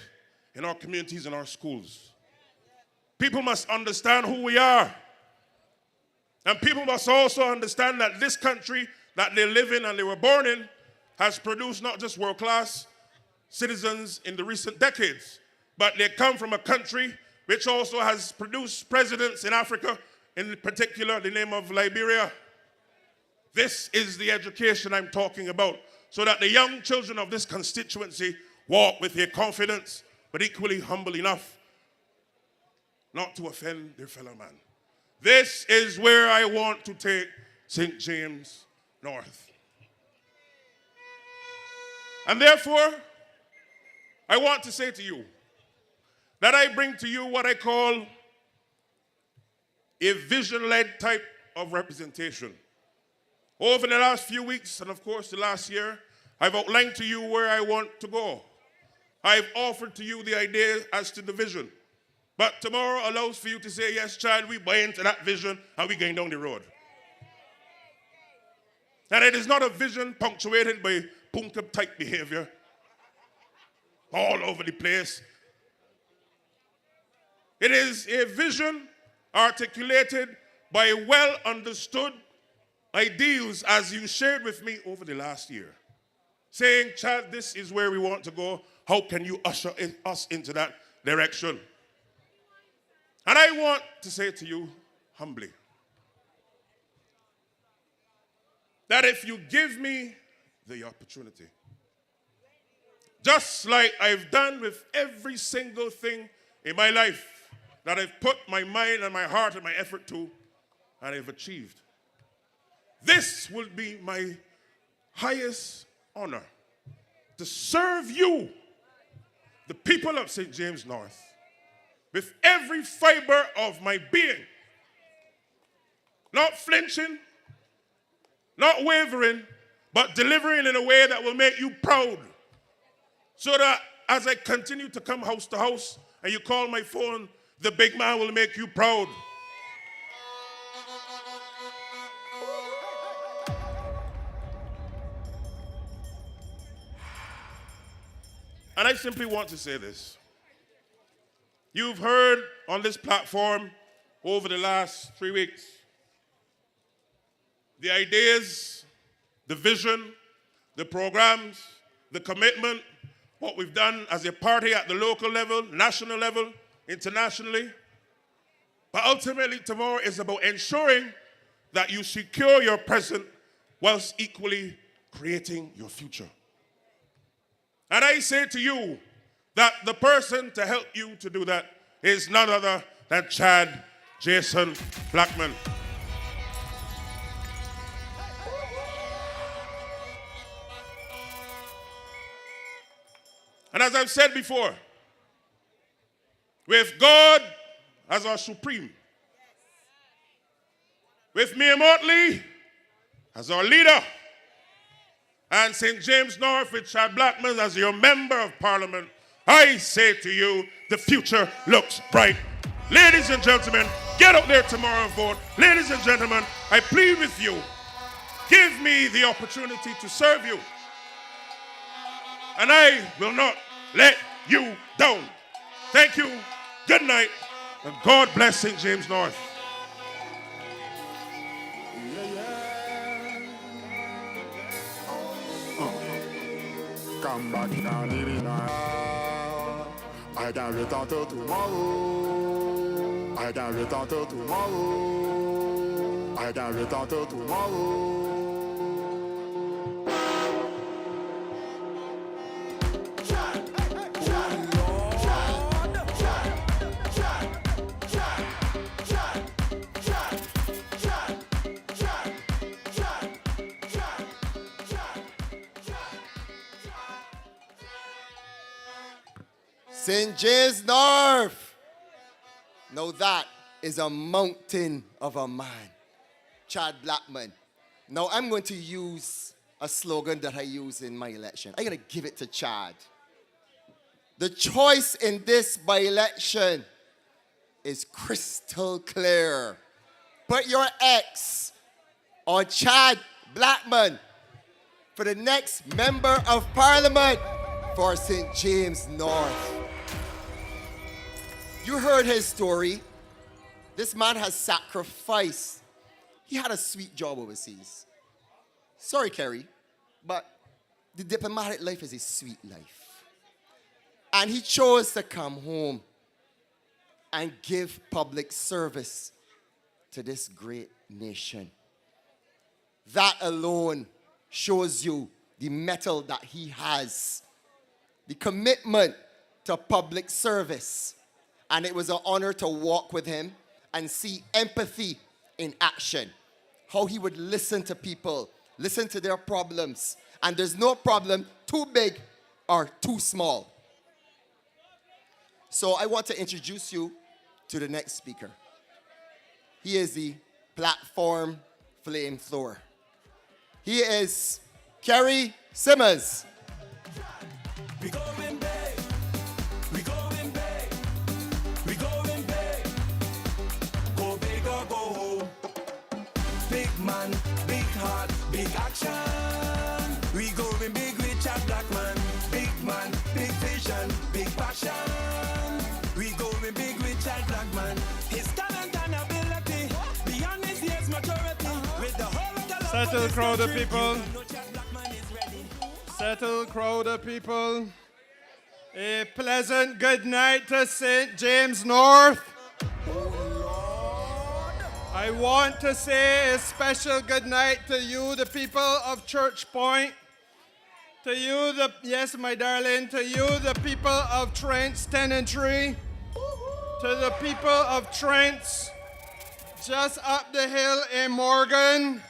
in our communities and our schools. People must understand who we are. And people must also understand that this country that they live in and they were born in has produced not just world-class citizens in the recent decades, but they come from a country which also has produced presidents in Africa, in particular the name of Liberia. This is the education I'm talking about, so that the young children of this constituency walk with a confidence, but equally humble enough not to offend their fellow man. This is where I want to take St. James North. And therefore, I want to say to you that I bring to you what I call a vision-led type of representation. Over the last few weeks, and of course the last year, I've outlined to you where I want to go. I've offered to you the idea as to the vision. But tomorrow allows for you to say, yes, child, we buy into that vision and we're going down the road. And it is not a vision punctuated by punk-up type behavior all over the place. It is a vision articulated by well-understood ideals as you shared with me over the last year. Saying, child, this is where we want to go. How can you usher us into that direction? And I want to say to you humbly that if you give me the opportunity, just like I've done with every single thing in my life that I've put my mind and my heart and my effort to, and I've achieved, this will be my highest honor to serve you, the people of St. James North, with every fiber of my being, not flinching, not wavering, but delivering in a way that will make you proud. So that as I continue to come house to house and you call my phone, the big man will make you proud. And I simply want to say this. You've heard on this platform over the last 3 weeks the ideas, the vision, the programs, the commitment, what we've done as a party at the local level, national level, internationally. But ultimately tomorrow is about ensuring that you secure your present whilst equally creating your future. And I say to you, that the person to help you to do that is none other than Chad Jason Blackman. And as I've said before, with God as our supreme, with Mia Motley as our leader, and St. James North with Chad Blackman as your member of parliament, I say to you, the future looks bright. Ladies and gentlemen, get out there tomorrow and vote. Ladies and gentlemen, I plead with you, give me the opportunity to serve you. And I will not let you down. Thank you, good night, and God bless St. James North. Come back down in the I can return till tomorrow. I can return till tomorrow. I can return till tomorrow. St. James North. Now that is a mountain of a man. Chad Blackman. Now I'm going to use a slogan that I use in my election. I'm going to give it to Chad. The choice in this by-election is crystal clear. Put your X on Chad Blackman for the next member of parliament for St. James North. You heard his story. This man has sacrificed. He had a sweet job overseas. Sorry, Kerry, but the diplomatic life is a sweet life. And he chose to come home and give public service to this great nation. That alone shows you the mettle that he has, the commitment to public service. And it was an honor to walk with him and see empathy in action. How he would listen to people, listen to their problems. And there's no problem too big or too small. So I want to introduce you to the next speaker. He is the platform flamethrower. He is Kerry Simmons. We going big. We going big. We going big. Go big or go home. Big man, big heart, big action. We going big with Chad Blackman. Big man, big vision, big passion. We going big with Chad Blackman. His talent and ability beyond his years maturity. With the whole of the love Settle, for this crowd of country. people. You know Chad Blackman is ready. Settle, crowd of people. A pleasant good night to St. James North. I want to say a special good night to you, the people of Church Point. To you, yes, my darling, to you, the people of Trent's Tenantry. To the people of Trent's just up the hill in Morgan.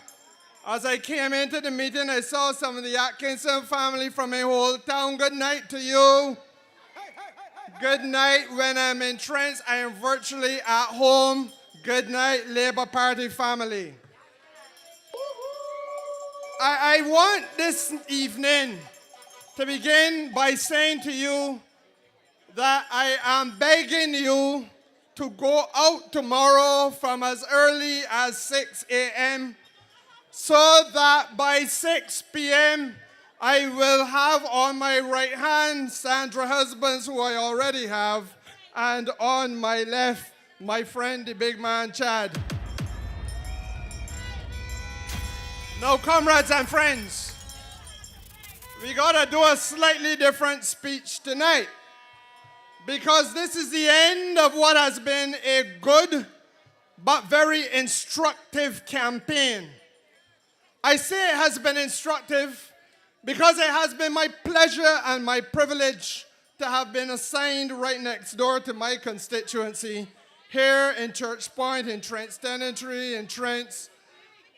As I came into the meeting, I saw some of the Atkinson family from my whole town. Good night to you. Good night. When I'm in Trent, I am virtually at home. Good night, Labour Party family. I want this evening to begin by saying to you that I am begging you to go out tomorrow from as early as 6 a.m. so that by 6 p.m. I will have on my right hand Sandra Husbands, who I already have, and on my left, my friend, the big man, Chad. Now, comrades and friends, we gotta do a slightly different speech tonight, because this is the end of what has been a good but very instructive campaign. I say it has been instructive because it has been my pleasure and my privilege to have been assigned right next door to my constituency here in Church Point, in Trent's Tenantry, in Trent's,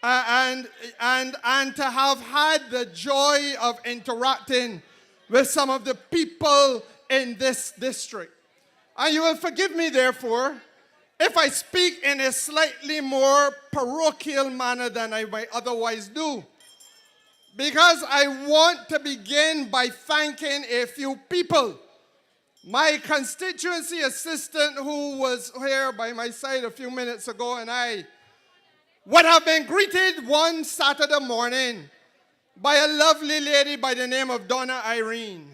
and to have had the joy of interacting with some of the people in this district. And you will forgive me, therefore, if I speak in a slightly more parochial manner than I might otherwise do, because I want to begin by thanking a few people. My constituency assistant, who was here by my side a few minutes ago, and I would have been greeted one Saturday morning by a lovely lady by the name of Donna Irene.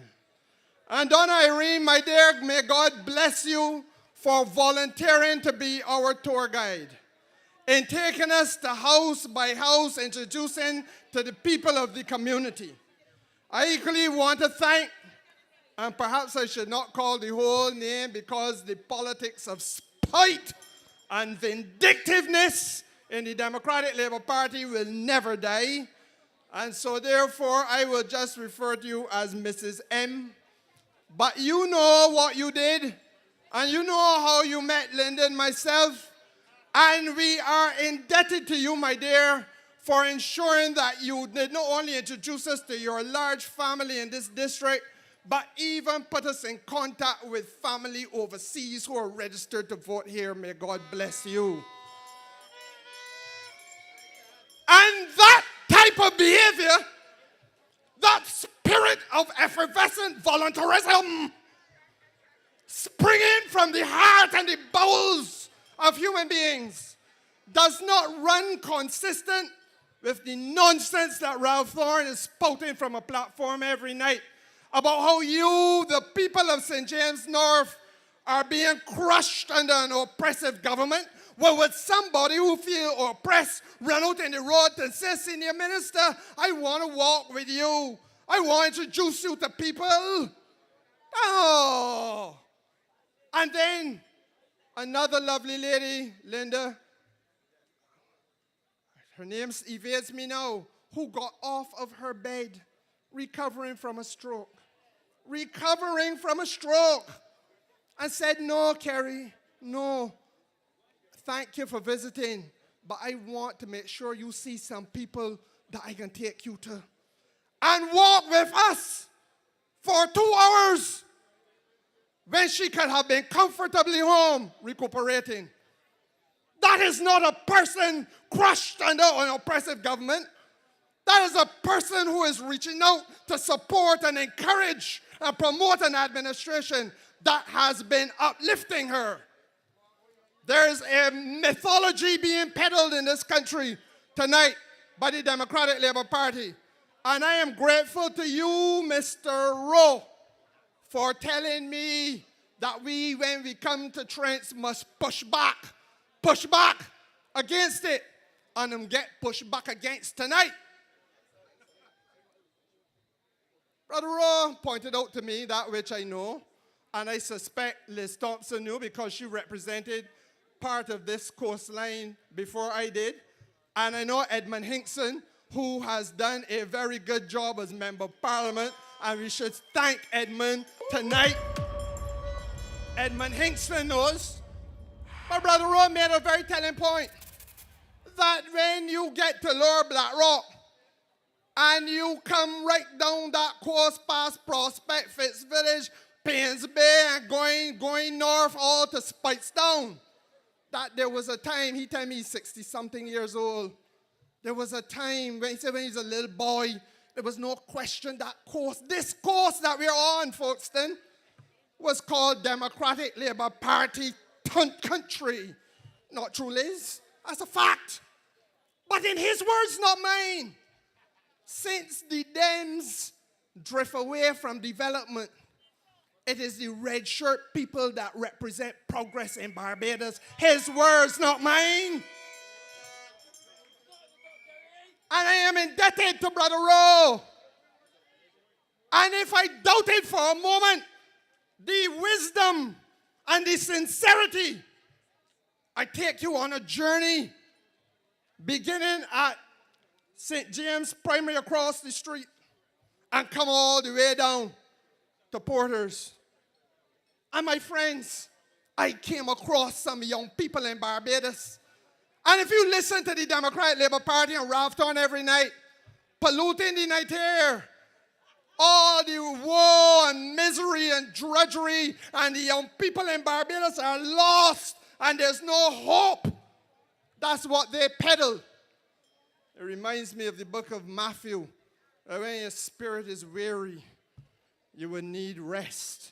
And Donna Irene, my dear, may God bless you for volunteering to be our tour guide in taking us to house by house, introducing to the people of the community. I equally want to thank, and perhaps I should not call the whole name because the politics of spite and vindictiveness in the Democratic Labour Party will never die. And so therefore, I will just refer to you as Mrs. M. But you know what you did, and you know how you met Linda and myself, and we are indebted to you, my dear, for ensuring that you did not only introduce us to your large family in this district, but even put us in contact with family overseas who are registered to vote here. May God bless you. And that type of behavior, that spirit of effervescent voluntarism, springing from the heart and the bowels of human beings, does not run consistent with the nonsense that Ralph Thorne is spouting from a platform every night about how you, the people of St. James North, are being crushed under an oppressive government. Well, would somebody who feel oppressed run out in the road and say, Senior Minister, I want to walk with you. I want to introduce you to people. Oh. And then another lovely lady, Linda, her name evades me now, who got off of her bed recovering from a stroke. Recovering from a stroke. And said, no, Kerry, no. Thank you for visiting, but I want to make sure you see some people that I can take you to. And walk with us for 2 hours when she could have been comfortably home recuperating. That is not a person crushed under an oppressive government. That is a person who is reaching out to support and encourage and promote an administration that has been uplifting her. There is a mythology being peddled in this country tonight by the Democratic Labour Party. And I am grateful to you, Mr. Rowe, for telling me that we, when we come to Trent, must push back against it, and get pushed back against tonight. Brother Rowe pointed out to me that which I know, and I suspect Liz Thompson knew because she represented part of this coastline before I did. And I know Edmund Hinkson, who has done a very good job as Member of Parliament, and we should thank Edmund tonight. Edmund Hinkson knows. But Brother Rowe made a very telling point that when you get to Lower Black Rock and you come right down that coast past Prospect, Fitzvillage, Paynes Bay, and going north all to Speightstown, that there was a time, he told me he's 60-something years old, there was a time when he said when he was a little boy, there was no question that coast, this coast that we're on, Folkestone, was called Democratic Labour Party country. Not true, Liz. That's a fact. But in his words, not mine. Since the Dems drift away from development, it is the red shirt people that represent progress in Barbados. His words, not mine. And I am indebted to Brother Rowe. And if I doubted for a moment the wisdom and the sincerity, I take you on a journey beginning at St. James Primary across the street and come all the way down to Porter's. And my friends, I came across some young people in Barbados. And if you listen to the Democratic Labour Party and Ralph Thorne every night, polluting the night air, all the woe and misery and drudgery, and the young people in Barbados are lost and there's no hope. That's what they peddle. It reminds me of the book of Matthew. When your spirit is weary, you will need rest.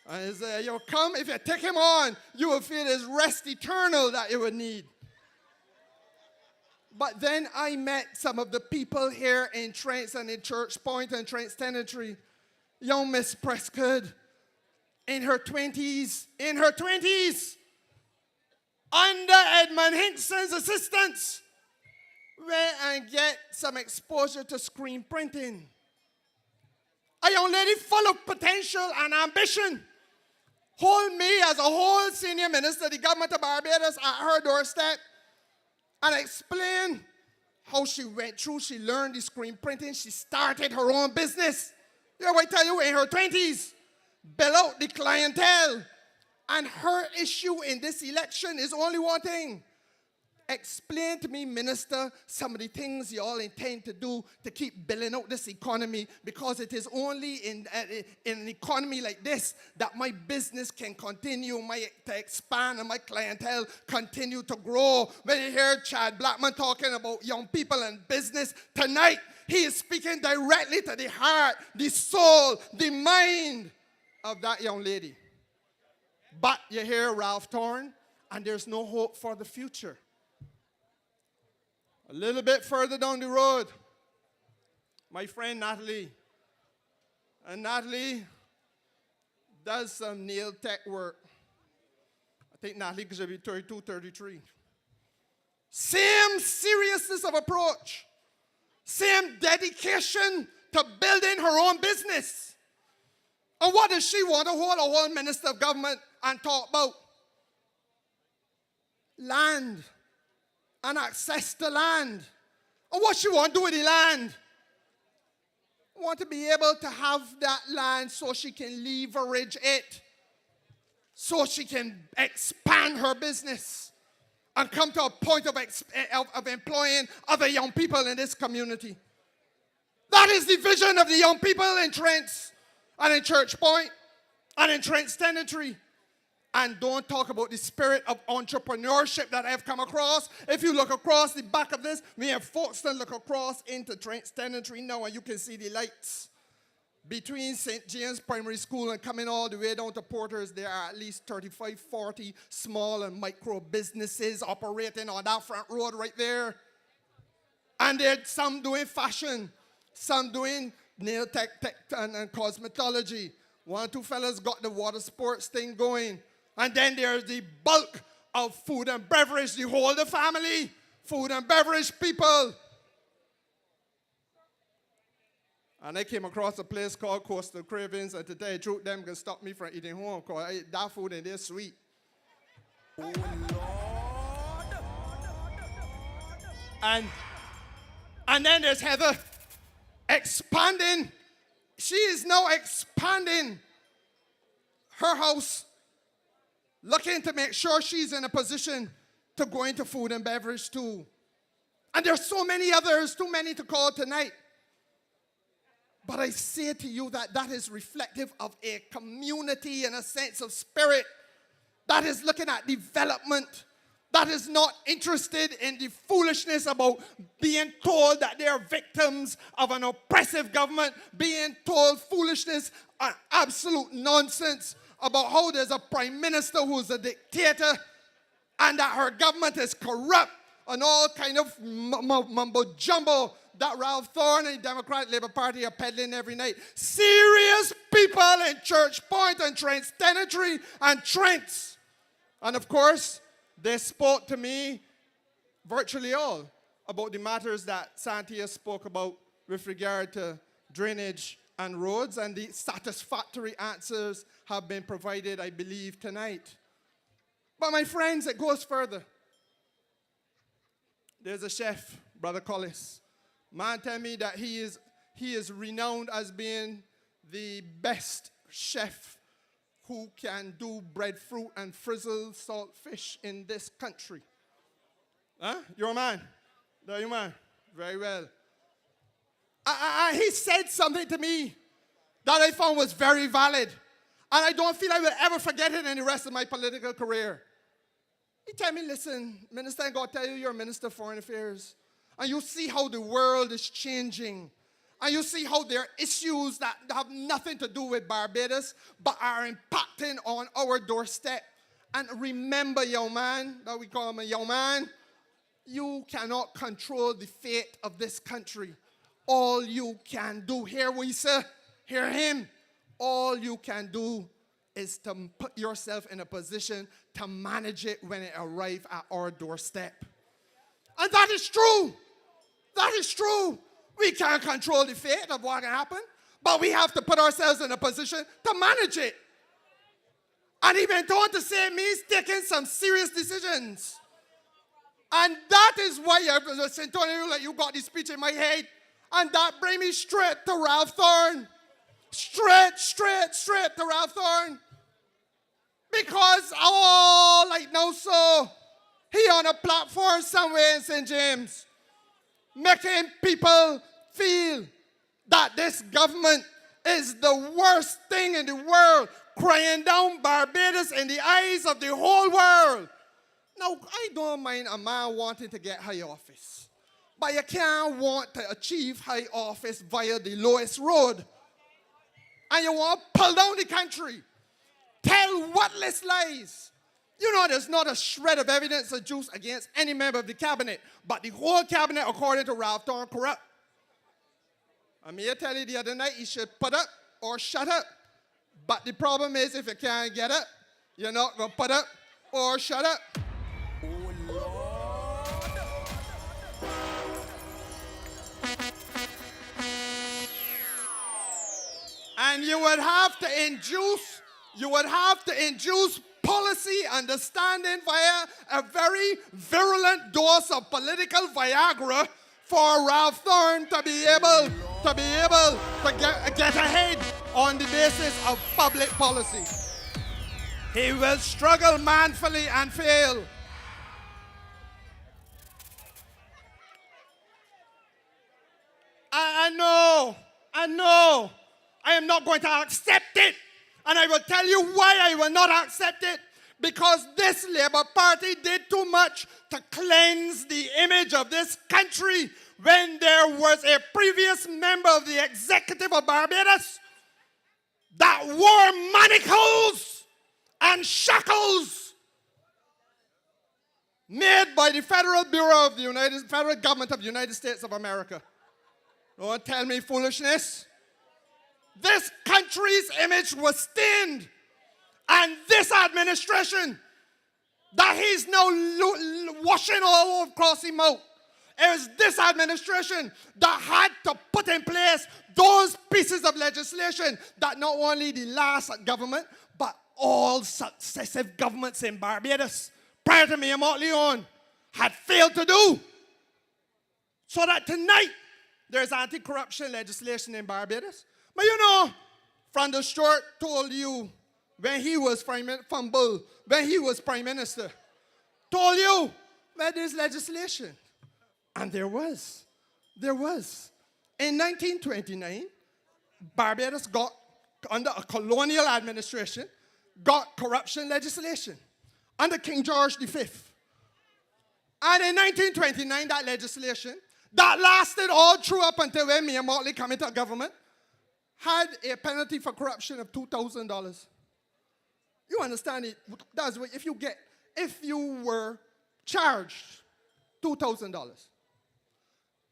And you'll come, if you take him on, you will feel this rest eternal that you will need. But then I met some of the people here in Trents and in Church Point and Trents Tenantry. Young Miss Prescott, in her 20s, under Edmund Hinson's assistance, went and get some exposure to screen printing. A young lady full of potential and ambition. Hold me as a whole senior minister of the government of Barbados at her doorstep and explain how she went through. She learned the screen printing. She started her own business. You know what I tell you, in her 20s, built out the clientele. And her issue in this election is only one thing. Explain to me, Minister, some of the things you all intend to do to keep building out this economy, because it is only in an economy like this that my business can continue to expand and my clientele continue to grow. When you hear Chad Blackman talking about young people and business tonight, he is speaking directly to the heart, the soul, the mind of that young lady. But you hear Ralph Thorne, and there's no hope for the future. A little bit further down the road, my friend Natalie. And Natalie does some nail tech work. I think Natalie could be 32, 33. Same seriousness of approach. Same dedication to building her own business. And what does she want to hold a whole minister of government and talk about? Land. And access to land. And what she want to do with the land? Want to be able to have that land so she can leverage it, so she can expand her business and come to a point of employing other young people in this community. That is the vision of the young people in Trents and in Church Point and in Trents Tenantry. And don't talk about the spirit of entrepreneurship that I have come across. If you look across the back of this, we have Folkestone, look across into Trents Tenantry now, and you can see the lights. Between St. James Primary School and coming all the way down to Porters, there are at least 35, 40 small and micro businesses operating on that front road right there. And there's some doing fashion, some doing nail tech and cosmetology. One or two fellas got the water sports thing going. And then there's the bulk of food and beverage, the whole of the family, food and beverage people. And I came across a place called Coastal Cravings, and today, truth, them can stop me from eating home, because that food in there is sweet. Oh, Lord. And then there's Heather expanding. She is now expanding her house, looking to make sure she's in a position to go into food and beverage too. And there's so many others, too many to call tonight. But I say to you that that is reflective of a community and a sense of spirit that is looking at development, that is not interested in the foolishness about being told that they are victims of an oppressive government, being told foolishness and absolute nonsense about how there's a prime minister who's a dictator and that her government is corrupt and all kind of mumbo-jumbo that Ralph Thorne and the Democratic Labour Party are peddling every night. Serious people in Church Point and Trents Tenantry and Trents. And of course, they spoke to me, virtually all, about the matters that Santia spoke about with regard to drainage and roads, and the satisfactory answers have been provided, I believe, tonight. But my friends, it goes further. There's a chef, Brother Collis. Man tell me that he is renowned as being the best chef who can do breadfruit and frizzle salt fish in this country. Huh? You're a man. There you man. Very well. He said something to me that I found was very valid. And I don't feel I will ever forget it in the rest of my political career. He told me, listen, Minister, I'm going to tell you you're Minister of Foreign Affairs. And you see how the world is changing. And you see how there are issues that have nothing to do with Barbados, but are impacting on our doorstep. And remember, young man, that we call him a young man, you cannot control the fate of this country. All you can do, hear we say, hear him, all you can do is to put yourself in a position to manage it when it arrives at our doorstep. And that is true. That is true. We can't control the fate of what can happen, but we have to put ourselves in a position to manage it. And he went on to say it means taking some serious decisions. And that is why, Santonio, like you got this speech in my head, and that brings me straight to Ralph Thorne. Straight to Ralph Thorne. Because, like now so, he on a platform somewhere in St. James, making people feel that this government is the worst thing in the world, crying down Barbados in the eyes of the whole world. Now, I don't mind a man wanting to get high office, but you can't want to achieve high office via the lowest road. And you want to pull down the country, tell whatless lies. You know there's not a shred of evidence adduced against any member of the cabinet, but the whole cabinet, according to Ralph Thorne, corrupt. I mean, I tell you the other night, you should put up or shut up. But the problem is, if you can't get up, you're not going to put up or shut up. And you would have to induce policy understanding via a very virulent dose of political Viagra for Ralph Thorne to be able to get ahead on the basis of public policy. He will struggle manfully and fail. I know. I am not going to accept it. And I will tell you why I will not accept it. Because this Labour Party did too much to cleanse the image of this country when there was a previous member of the executive of Barbados that wore manacles and shackles made by the Federal Bureau of the Federal Government of the United States of America. Don't tell me foolishness. This country's image was stained. And this administration that he's now washing all across him out, it was this administration that had to put in place those pieces of legislation that not only the last government, but all successive governments in Barbados prior to me and Mark Leon had failed to do. So that tonight, there's anti-corruption legislation in Barbados. But you know, Franda Stewart told you when he was Prime Minister, told you that there's legislation. And there was. In 1929, Barbados got, under a colonial administration, got corruption legislation under King George V. And in 1929, that legislation, that lasted all through up until when me and Motley come into government, had a penalty for corruption of $2,000. You understand it? That's what if you were charged $2,000.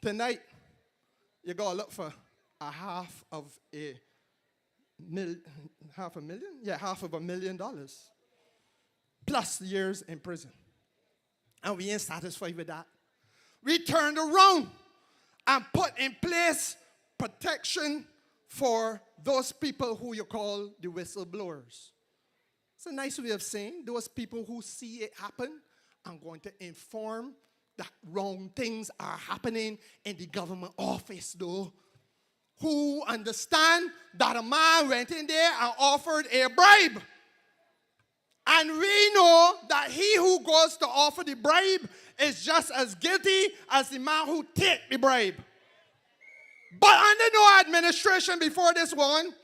Tonight, you gotta look for half of $1 million plus years in prison. And we ain't satisfied with that. We turned around and put in place protection for those people who you call the whistleblowers. It's a nice way of saying those people who see it happen and going to inform that wrong things are happening in the government office, though, who understand that a man went in there and offered a bribe And we know that he who goes to offer the bribe is just as guilty as the man who take the bribe. But under no administration before this one,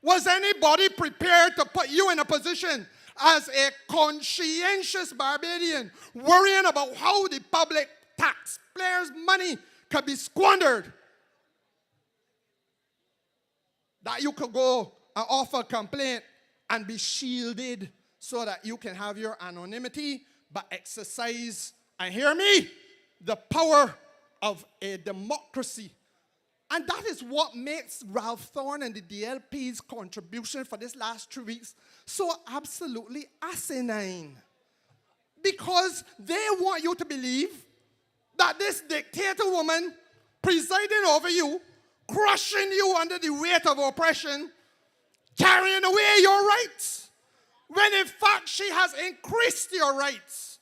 was anybody prepared to put you in a position as a conscientious Barbadian, worrying about how the public taxpayers' money could be squandered, that you could go and offer a complaint and be shielded so that you can have your anonymity, but exercise, and hear me, the power of a democracy. And that is what makes Ralph Thorne and the DLP's contribution for this last 3 weeks so absolutely asinine. Because they want you to believe that this dictator woman presiding over you, crushing you under the weight of oppression, carrying away your rights, when in fact she has increased your rights.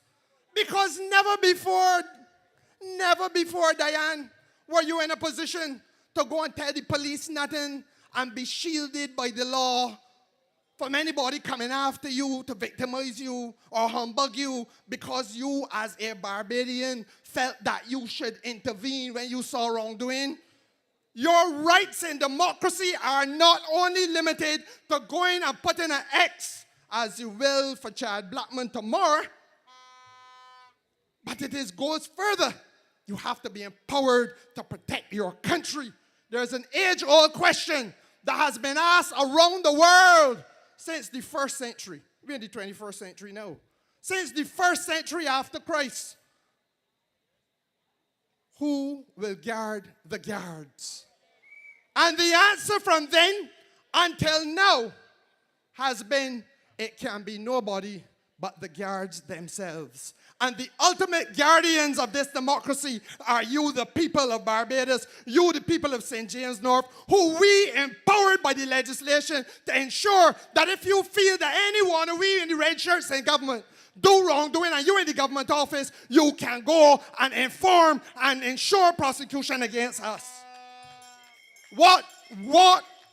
Because never before, Diane, were you in a position to go and tell the police nothing and be shielded by the law from anybody coming after you to victimize you or humbug you because you as a Barbadian felt that you should intervene when you saw wrongdoing. Your rights in democracy are not only limited to going and putting an X, as you will for Chad Blackman tomorrow, but it goes further. You have to be empowered to protect your country. There's an age-old question that has been asked around the world since the first century. We're in the 21st century now. Since the first century after Christ. Who will guard the guards? And the answer from then until now has been, it can be nobody but the guards themselves. And the ultimate guardians of this democracy are you, the people of Barbados, you, the people of St. James North, who we empowered by the legislation to ensure that if you feel that anyone of we in the red shirts in government do wrongdoing and you're in the government office, you can go and inform and ensure prosecution against us. What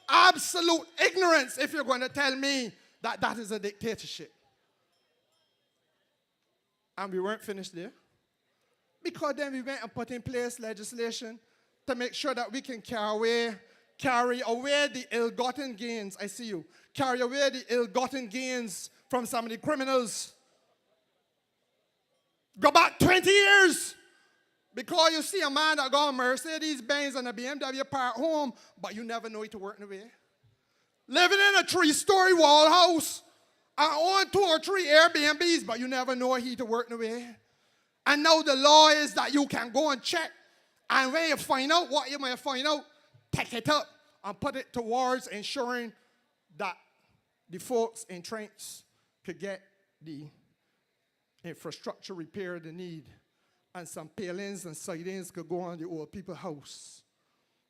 absolute ignorance if you're going to tell me that that is a dictatorship. And we weren't finished there. Because then we went and put in place legislation to make sure that we can carry away the ill-gotten gains. I see you. Carry away the ill-gotten gains from some of the criminals. Go back 20 years. Because you see a man that got a Mercedes-Benz and a BMW park home, but you never know it to work in the way. Living in a 3-story wall house. I own 2 or 3 Airbnbs, but you never know he to work the way. And now the law is that you can go and check. And when you find out what you might find out, take it up and put it towards ensuring that the folks in Trents could get the infrastructure repair they need. And some palings and sidings could go on the old people's house.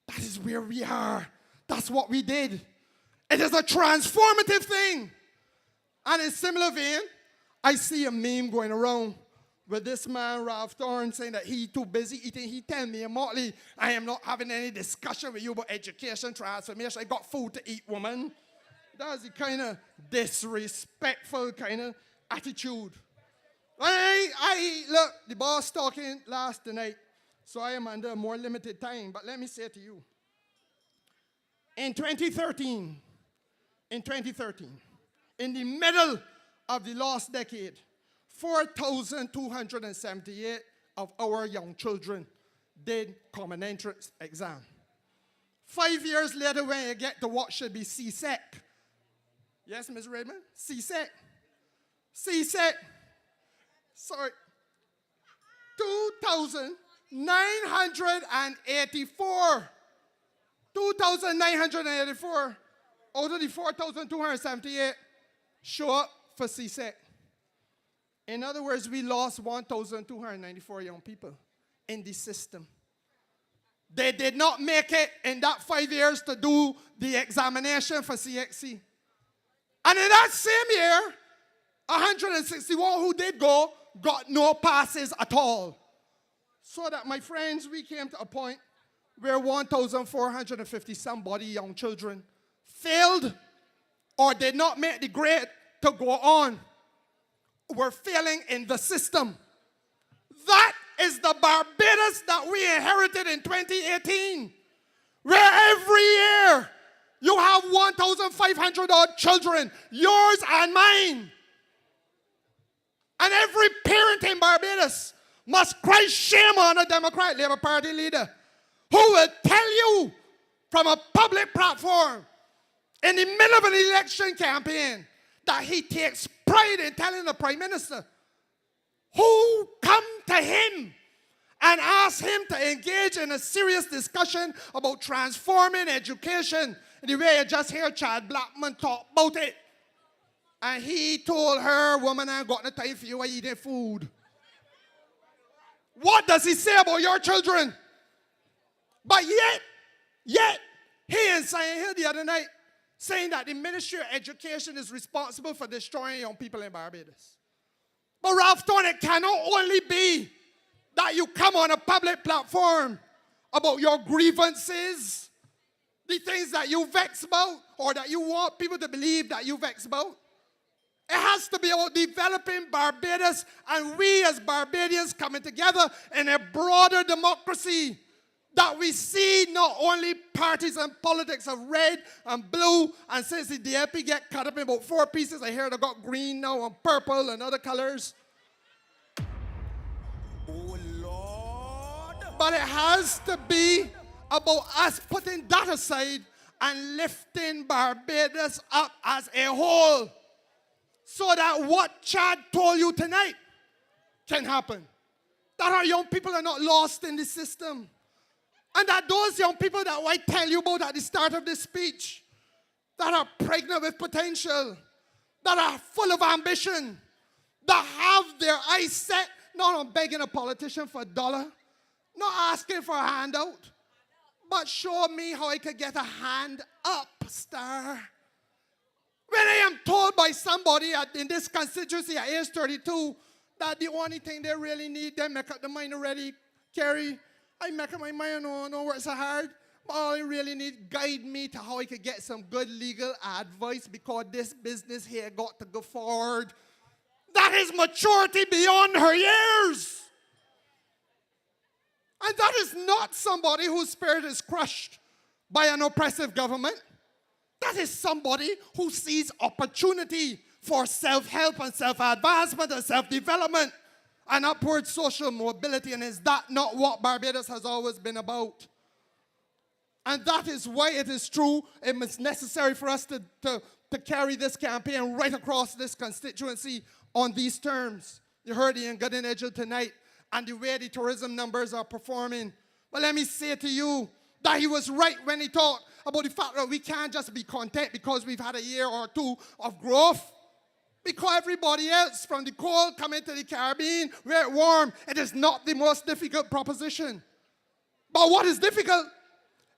That is where we are. That's what we did. It is a transformative thing. And in similar vein, I see a meme going around with this man, Ralph Thorne, saying that he too busy eating. He tell me, Motley, I am not having any discussion with you about education, transformation. I got food to eat, woman. That's the kind of disrespectful kind of attitude. Look, the boss talking last night, so I am under more limited time. But let me say to you, in 2013, in the middle of the last decade, 4,278 of our young children did common entrance exam. 5 years later, when you get to what should be CSEC. Yes, Ms. Redmond? CSEC. Sorry. 2,984. 2,984 out of the 4,278 show up for CSEC. In other words, we lost 1,294 young people in the system. They did not make it in that 5 years to do the examination for CXC. And in that same year, 161 who did go got no passes at all. So that, my friends, we came to a point where 1,450 somebody young children failed or did not make the grade to go on. were failing in the system. That is the Barbados that we inherited in 2018, where every year you have 1,500 odd children, yours and mine. And every parent in Barbados must cry shame on a Democrat Labour Party leader who will tell you from a public platform in the middle of an election campaign that he takes pride in telling the Prime Minister who come to him and ask him to engage in a serious discussion about transforming education in the way you just hear Chad Blackman talk about it. And he told her, woman, I ain't got no time for you, I eating food. What does he say about your children? But yet, he is saying here the other night, saying that the Ministry of Education is responsible for destroying young people in Barbados. But Ralph Thorne, it cannot only be that you come on a public platform about your grievances, the things that you vex about, or that you want people to believe that you vex about. It has to be about developing Barbados and we as Barbadians coming together in a broader democracy that we see not only parties and politics of red and blue, and since the DLP get cut up in about 4 pieces, I hear they got green now and purple and other colors. Oh Lord. But it has to be about us putting that aside and lifting Barbados up as a whole, so that what Chad told you tonight can happen. That our young people are not lost in the system. And that those young people that I tell you about at the start of this speech, that are pregnant with potential, that are full of ambition, that have their eyes set not on begging a politician for $1, not asking for a handout, but show me how I could get a hand up star. When I am told by somebody in this constituency at age 32 that the only thing they really need, they make up the mind already, Kerry, I make up my mind, no work so hard. All I really need, guide me to how I could get some good legal advice because this business here got to go forward. That is maturity beyond her years. And that is not somebody whose spirit is crushed by an oppressive government. That is somebody who sees opportunity for self-help and self-advancement and self-development and upward social mobility. And is that not what Barbados has always been about? And that is why it is true, it is necessary for us to carry this campaign right across this constituency on these terms. You heard it in Gooding-Edghill tonight and the way the tourism numbers are performing. But let me say to you that he was right when he talked about the fact that we can't just be content because we've had a year or two of growth. Because everybody else from the cold coming to the Caribbean where it's warm, it is not the most difficult proposition. But what is difficult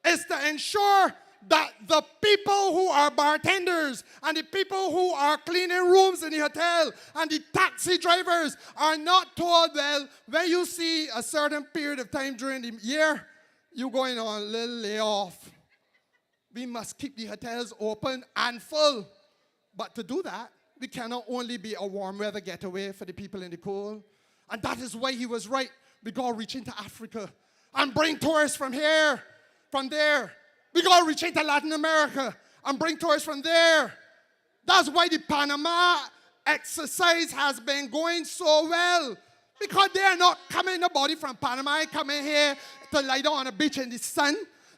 is to ensure that the people who are bartenders and the people who are cleaning rooms in the hotel and the taxi drivers are not told, well, when you see a certain period of time during the year, you're going on a little layoff. We must keep the hotels open and full. But to do that, we cannot only be a warm weather getaway for the people in the cold. And that is why he was right. We got to reach into Africa and bring tourists from here, from there. We got to reach into Latin America and bring tourists from there. That's why the Panama exercise has been going so well. Because they are not coming, nobody from Panama coming here to lie down on a beach in the sun.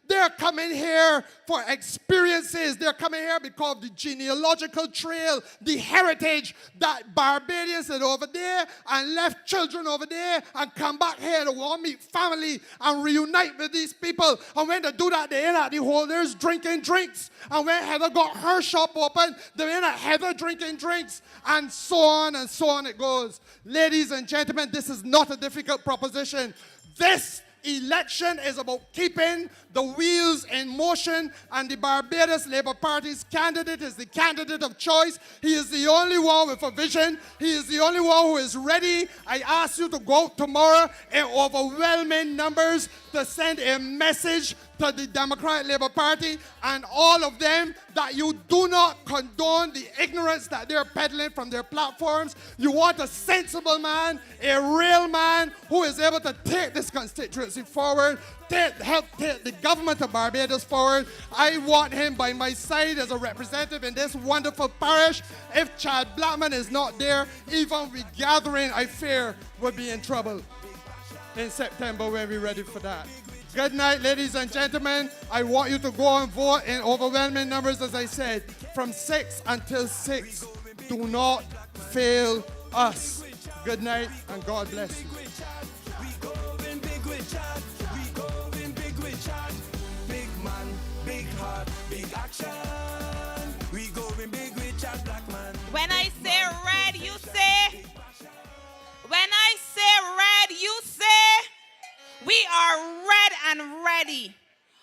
They're coming here for experiences. They're coming here because of the genealogical trail, the heritage that Barbadians did over there and left children over there and come back here to want to meet family and reunite with these people. And when they do that, they're in at the holders drinking drinks. And when Heather got her shop open, they're in at Heather drinking drinks. And so on it goes. Ladies and gentlemen, this is not a difficult proposition. This election is about keeping the wheels in motion, and the Barbados Labour Party's candidate is the candidate of choice. He is the only one with a vision. He is the only one who is ready. I ask you to go out tomorrow in overwhelming numbers to send a message to the Democratic Labour Party and all of them that you do not condone the ignorance that they're peddling from their platforms. You want a sensible man, a real man who is able to take this constituency forward, help take the government of Barbados forward. I want him by my side as a representative in this wonderful parish. If Chad Blackman is not there, even regathering, I fear, will be in trouble in September when we're ready for that. Good night, ladies and gentlemen. I want you to go and vote in overwhelming numbers, as I said, from 6 until 6. Do not fail us. Good night, and God bless you. Big man, big heart, big action. We going big with Chad Blackman. When I say red, you say. When I say red, you say. We are red and ready.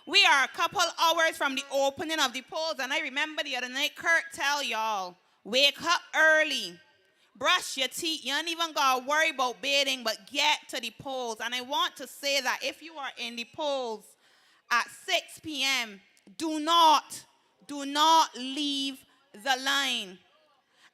We are a couple hours from the opening of the polls, and I remember the other night Kurt tell y'all, wake up early, brush your teeth. You don't even gotta worry about bathing, but get to the polls. And I want to say that if you are in the polls at 6 p.m., do not leave the line.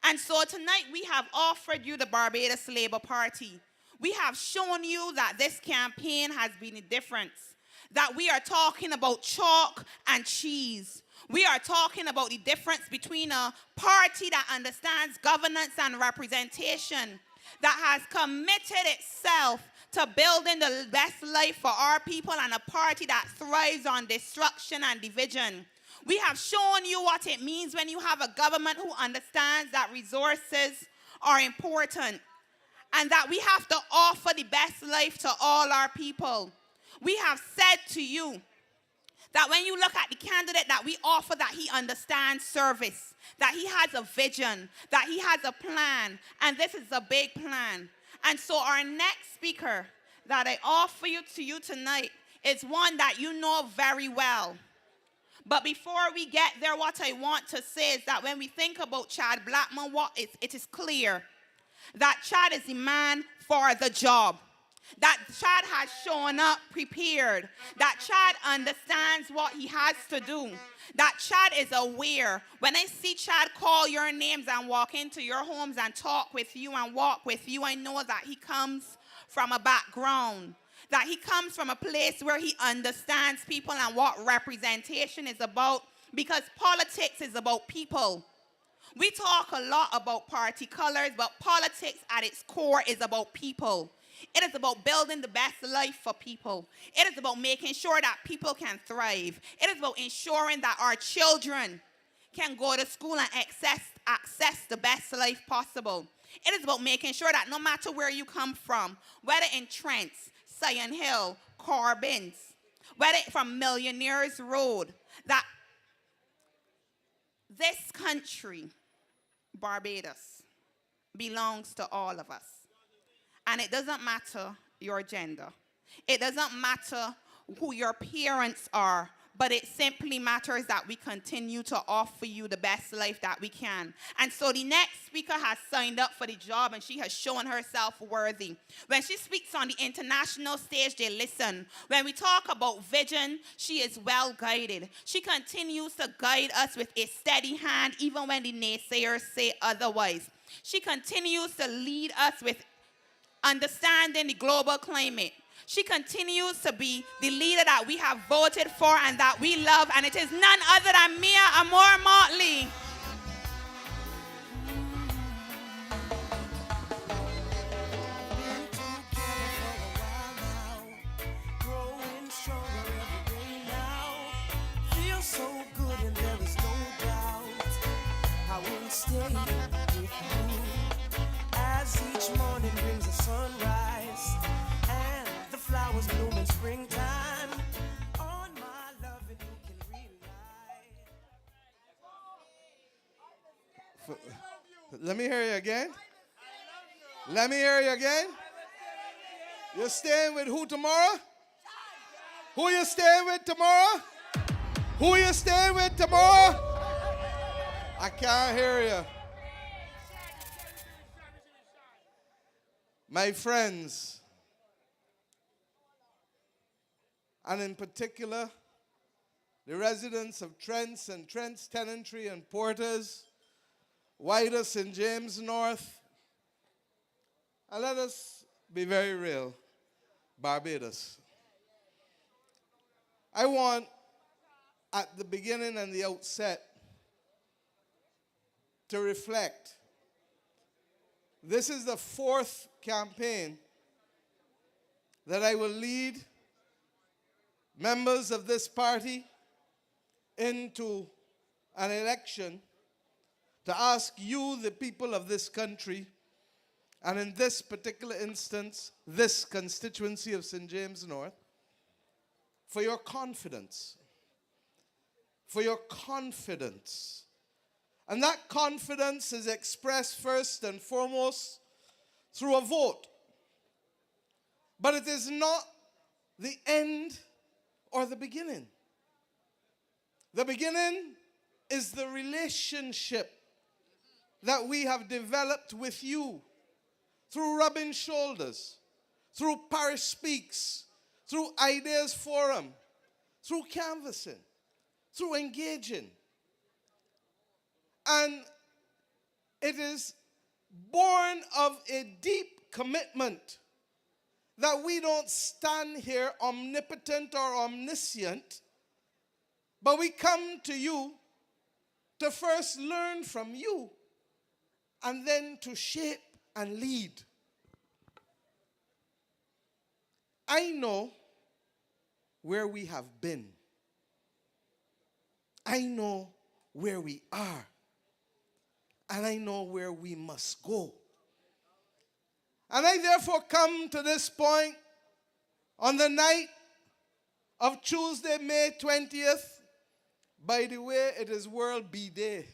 And so tonight we have offered you the Barbados Labour Party. We have shown you that this campaign has been a difference, that we are talking about chalk and cheese. We are talking about the difference between a party that understands governance and representation, that has committed itself to building the best life for our people, and a party that thrives on destruction and division. We have shown you what it means when you have a government who understands that resources are important, and that we have to offer the best life to all our people. We have said to you that when you look at the candidate that we offer, that he understands service, that he has a vision, that he has a plan, and this is a big plan. And so our next speaker that I offer to you tonight is one that you know very well. But before we get there, what I want to say is that when we think about Chad Blackman, it is clear that Chad is the man for the job. That Chad has shown up prepared. That Chad understands what he has to do. That Chad is aware. When I see Chad call your names and walk into your homes and talk with you and walk with you, I know that he comes from a background. That he comes from a place where he understands people and what representation is about, because politics is about people. We talk a lot about party colors, but politics at its core is about people. It is about building the best life for people. It is about making sure that people can thrive. It is about ensuring that our children can go to school and access the best life possible. It is about making sure that no matter where you come from, whether in Trents, Sion Hill, Corbins, whether from Millionaires Road, that this country, Barbados, belongs to all of us. And it doesn't matter your gender. It doesn't matter who your parents are, but it simply matters that we continue to offer you the best life that we can. And so the next speaker has signed up for the job, and she has shown herself worthy. When she speaks on the international stage, they listen. When we talk about vision, she is well guided. She continues to guide us with a steady hand, even when the naysayers say otherwise. She continues to lead us with understanding the global climate. She continues to be the leader that we have voted for and that we love, and it is none other than Mia Amor Motley. As each morning brings a sunrise and the flowers bloom in springtime, on my love and you can rely. Let me hear you again. Let me hear you again. You're staying with who tomorrow? Who you staying with tomorrow? Who you staying with tomorrow? I can't hear you. My friends, and in particular, the residents of Trents and Trents Tenantry and Porters, wider St. James North, and let us be very real, Barbados. I want, at the beginning and the outset, to reflect. This is the fourth campaign that I will lead members of this party into an election to ask you, the people of this country, and in this particular instance, this constituency of St. James North, for your confidence. For your confidence. And that confidence is expressed first and foremost through a vote. But it is not the end or the beginning. The beginning is the relationship that we have developed with you through rubbing shoulders, through Parish Speaks, through Ideas Forum, through canvassing, through engaging. And it is born of a deep commitment that we don't stand here omnipotent or omniscient, but we come to you to first learn from you and then to shape and lead. I know where we have been. I know where we are. And I know where we must go. And I therefore come to this point on the night of Tuesday, May 20th. By the way, it is World Bee Day.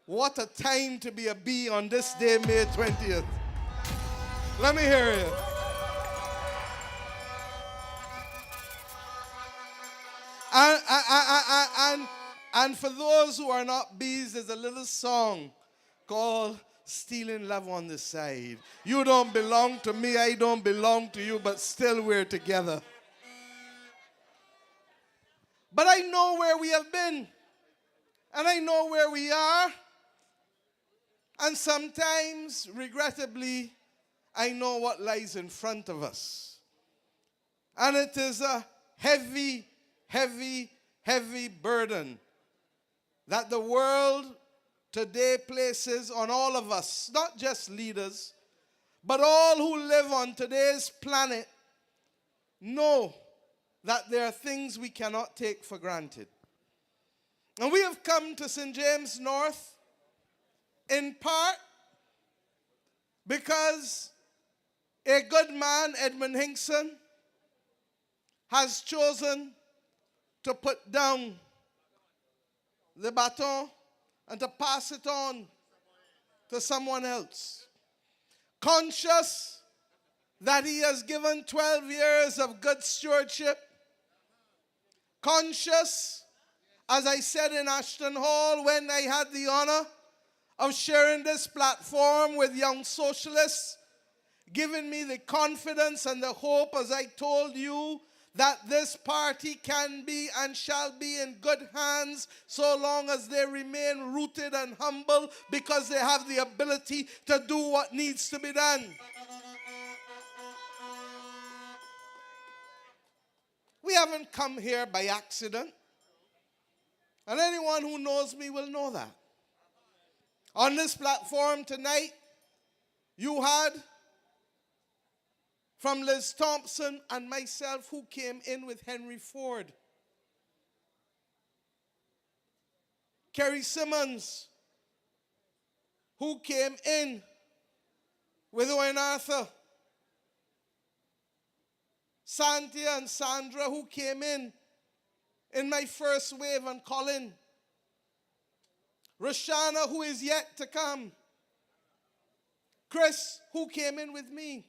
What a time to be a bee on this day, May 20th. Let me hear you. And for those who are not bees, there's a little song called Stealing Love on the Side. You don't belong to me, I don't belong to you, but still we're together. But I know where we have been, and I know where we are, and sometimes, regrettably, I know what lies in front of us. And it is a heavy, heavy, heavy burden that the world today places on all of us, not just leaders, but all who live on today's planet know that there are things we cannot take for granted. And we have come to St. James North in part because a good man, Edmund Hinkson, has chosen to put down the baton and to pass it on to someone else. Conscious that he has given 12 years of good stewardship. Conscious, as I said in Ashton Hall when I had the honor of sharing this platform with young socialists, giving me the confidence and the hope, as I told you, that this party can be and shall be in good hands so long as they remain rooted and humble, because they have the ability to do what needs to be done. We haven't come here by accident. And anyone who knows me will know that. On this platform tonight, you had from Liz Thompson and myself, who came in with Henry Ford. Kerry Simmons, who came in with Owen Arthur. Santia and Sandra, who came in my first wave, and Colin. Roshana, who is yet to come. Chris, who came in with me.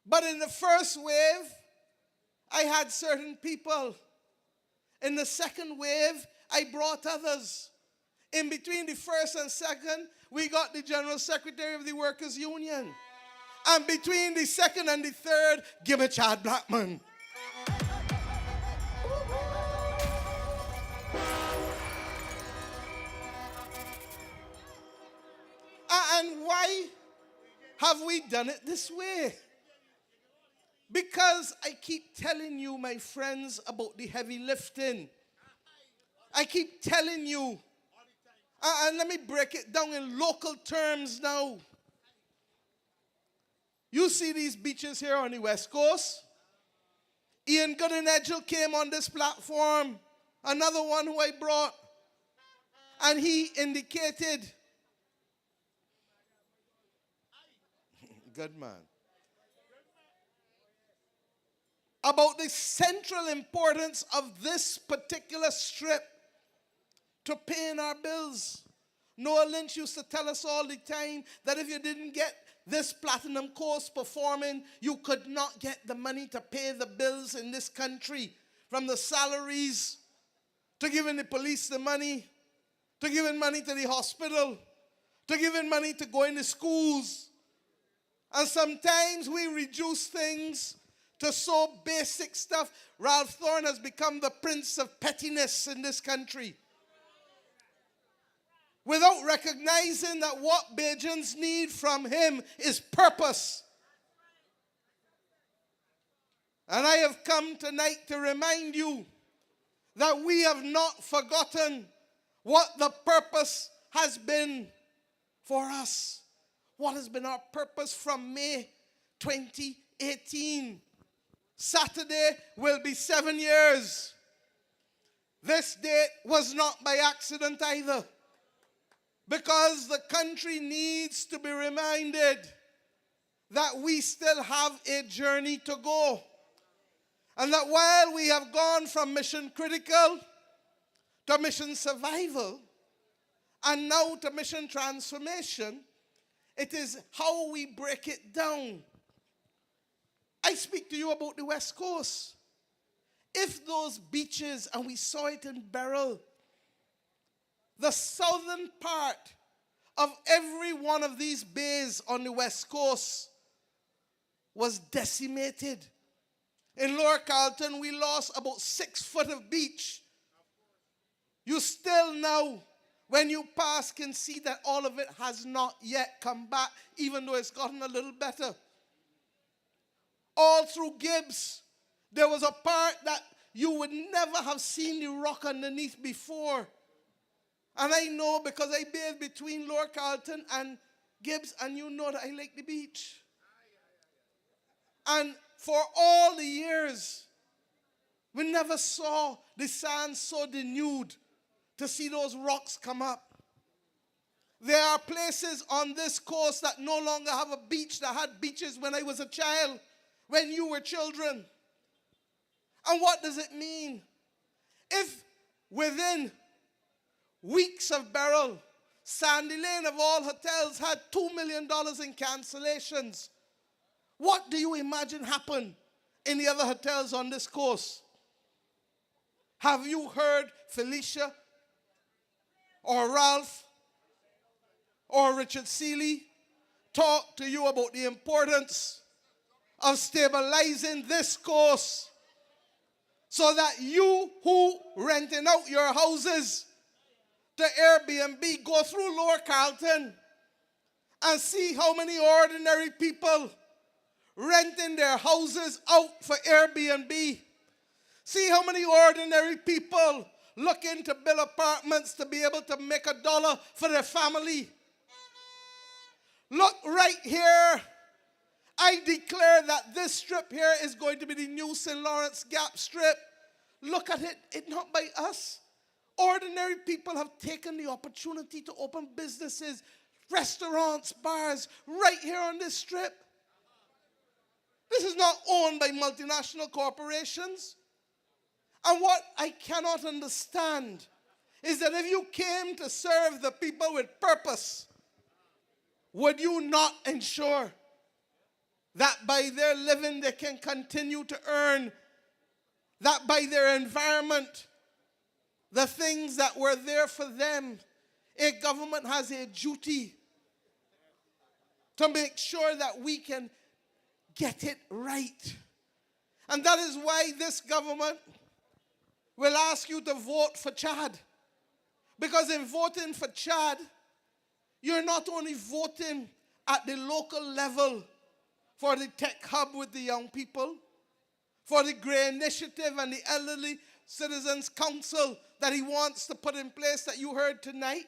But in the first wave, I had certain people. In the second wave, I brought others. In between the first and second, we got the General Secretary of the Workers' Union. And between the second and the third, give me Chad Blackman. And why have we done it this way? Because I keep telling you, my friends, about the heavy lifting. I keep telling you, and let me break it down in local terms now. You see these beaches here on the West Coast? Ian Gooding-Edghill came on this platform, another one who I brought, and he indicated, good man, about the central importance of this particular strip to paying our bills. Noah Lynch used to tell us all the time that if you didn't get this platinum course performing, you could not get the money to pay the bills in this country, from the salaries to giving the police the money, to giving money to the hospital, to giving money to going to schools. And sometimes we reduce things to so basic stuff. Ralph Thorne has become the prince of pettiness in this country, without recognizing that what Bajans need from him is purpose. And I have come tonight to remind you that we have not forgotten what the purpose has been for us. What has been our purpose from May 2018? Saturday will be 7 years. This date was not by accident either, because the country needs to be reminded that we still have a journey to go. And that while we have gone from mission critical to mission survival and now to mission transformation, it is how we break it down. I speak to you about the West Coast. If those beaches, and we saw it in Beryl, the southern part of every one of these bays on the West Coast was decimated. In Lower Carlton, we lost about 6 foot of beach. You still now, when you pass, can see that all of it has not yet come back, even though it's gotten a little better. All through Gibbs, there was a part that you would never have seen the rock underneath before. And I know, because I bathe between Lower Carlton and Gibbs, and you know that I like the beach. And for all the years, we never saw the sand so denuded to see those rocks come up. There are places on this coast that no longer have a beach that had beaches when I was a child, when you were children. And what does it mean? If within weeks of Beryl, Sandy Lane of all hotels had $2 million in cancellations, what do you imagine happened in the other hotels on this coast? Have you heard Felicia or Ralph or Richard Seeley talk to you about the importance of stabilizing this coast so that you who renting out your houses to Airbnb go through Lower Carlton and see how many ordinary people renting their houses out for Airbnb. See how many ordinary people looking to build apartments to be able to make $1 for their family. Look right here. I declare that this strip here is going to be the new St. Lawrence Gap strip. Look at it. It's not by us. Ordinary people have taken the opportunity to open businesses, restaurants, bars, right here on this strip. This is not owned by multinational corporations. And what I cannot understand is that if you came to serve the people with purpose, would you not ensure that by their living they can continue to earn that by their environment, the things that were there for them, a government has a duty to make sure that we can get it right. And that is why this government will ask you to vote for Chad. Because in voting for Chad, you're not only voting at the local level for the tech hub with the young people, for the Grey Initiative and the Elderly Citizens Council that he wants to put in place that you heard tonight.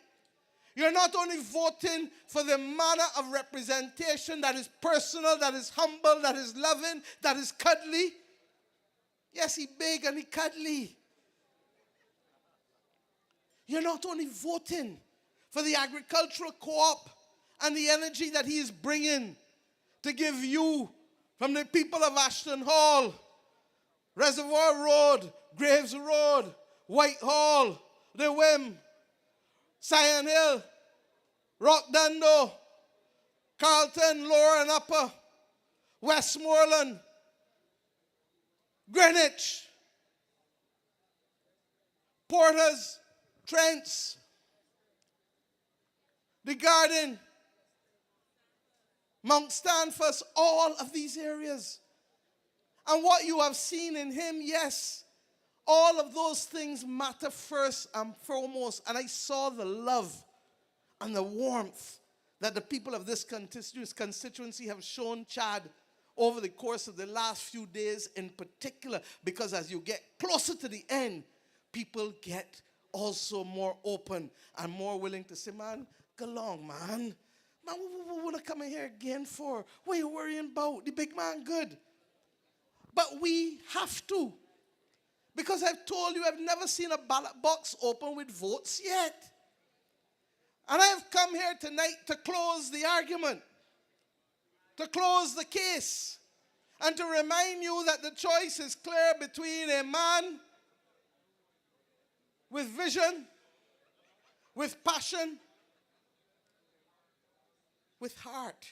You're not only voting for the manner of representation that is personal, that is humble, that is loving, that is cuddly. Yes, he big and he cuddly. You're not only voting for the agricultural co-op and the energy that he is bringing to give you from the people of Ashton Hall, Reservoir Road, Graves Road, Whitehall, The Wim, Sion Hill, Rockdando, Carlton, Lower and Upper, Westmoreland, Greenwich, Porters, Trents, The Garden, Mount Stanford, all of these areas. And what you have seen in him, yes, all of those things matter first and foremost. And I saw the love and the warmth that the people of this constituency have shown Chad over the course of the last few days in particular. Because as you get closer to the end, people get also more open and more willing to say, man, go along, man. Man, what want to come in here again for? What are you worrying about? The big man good. But we have to. Because I've told you, I've never seen a ballot box open with votes yet. And I have come here tonight to close the argument, to close the case, and to remind you that the choice is clear between a man with vision, with passion, with heart,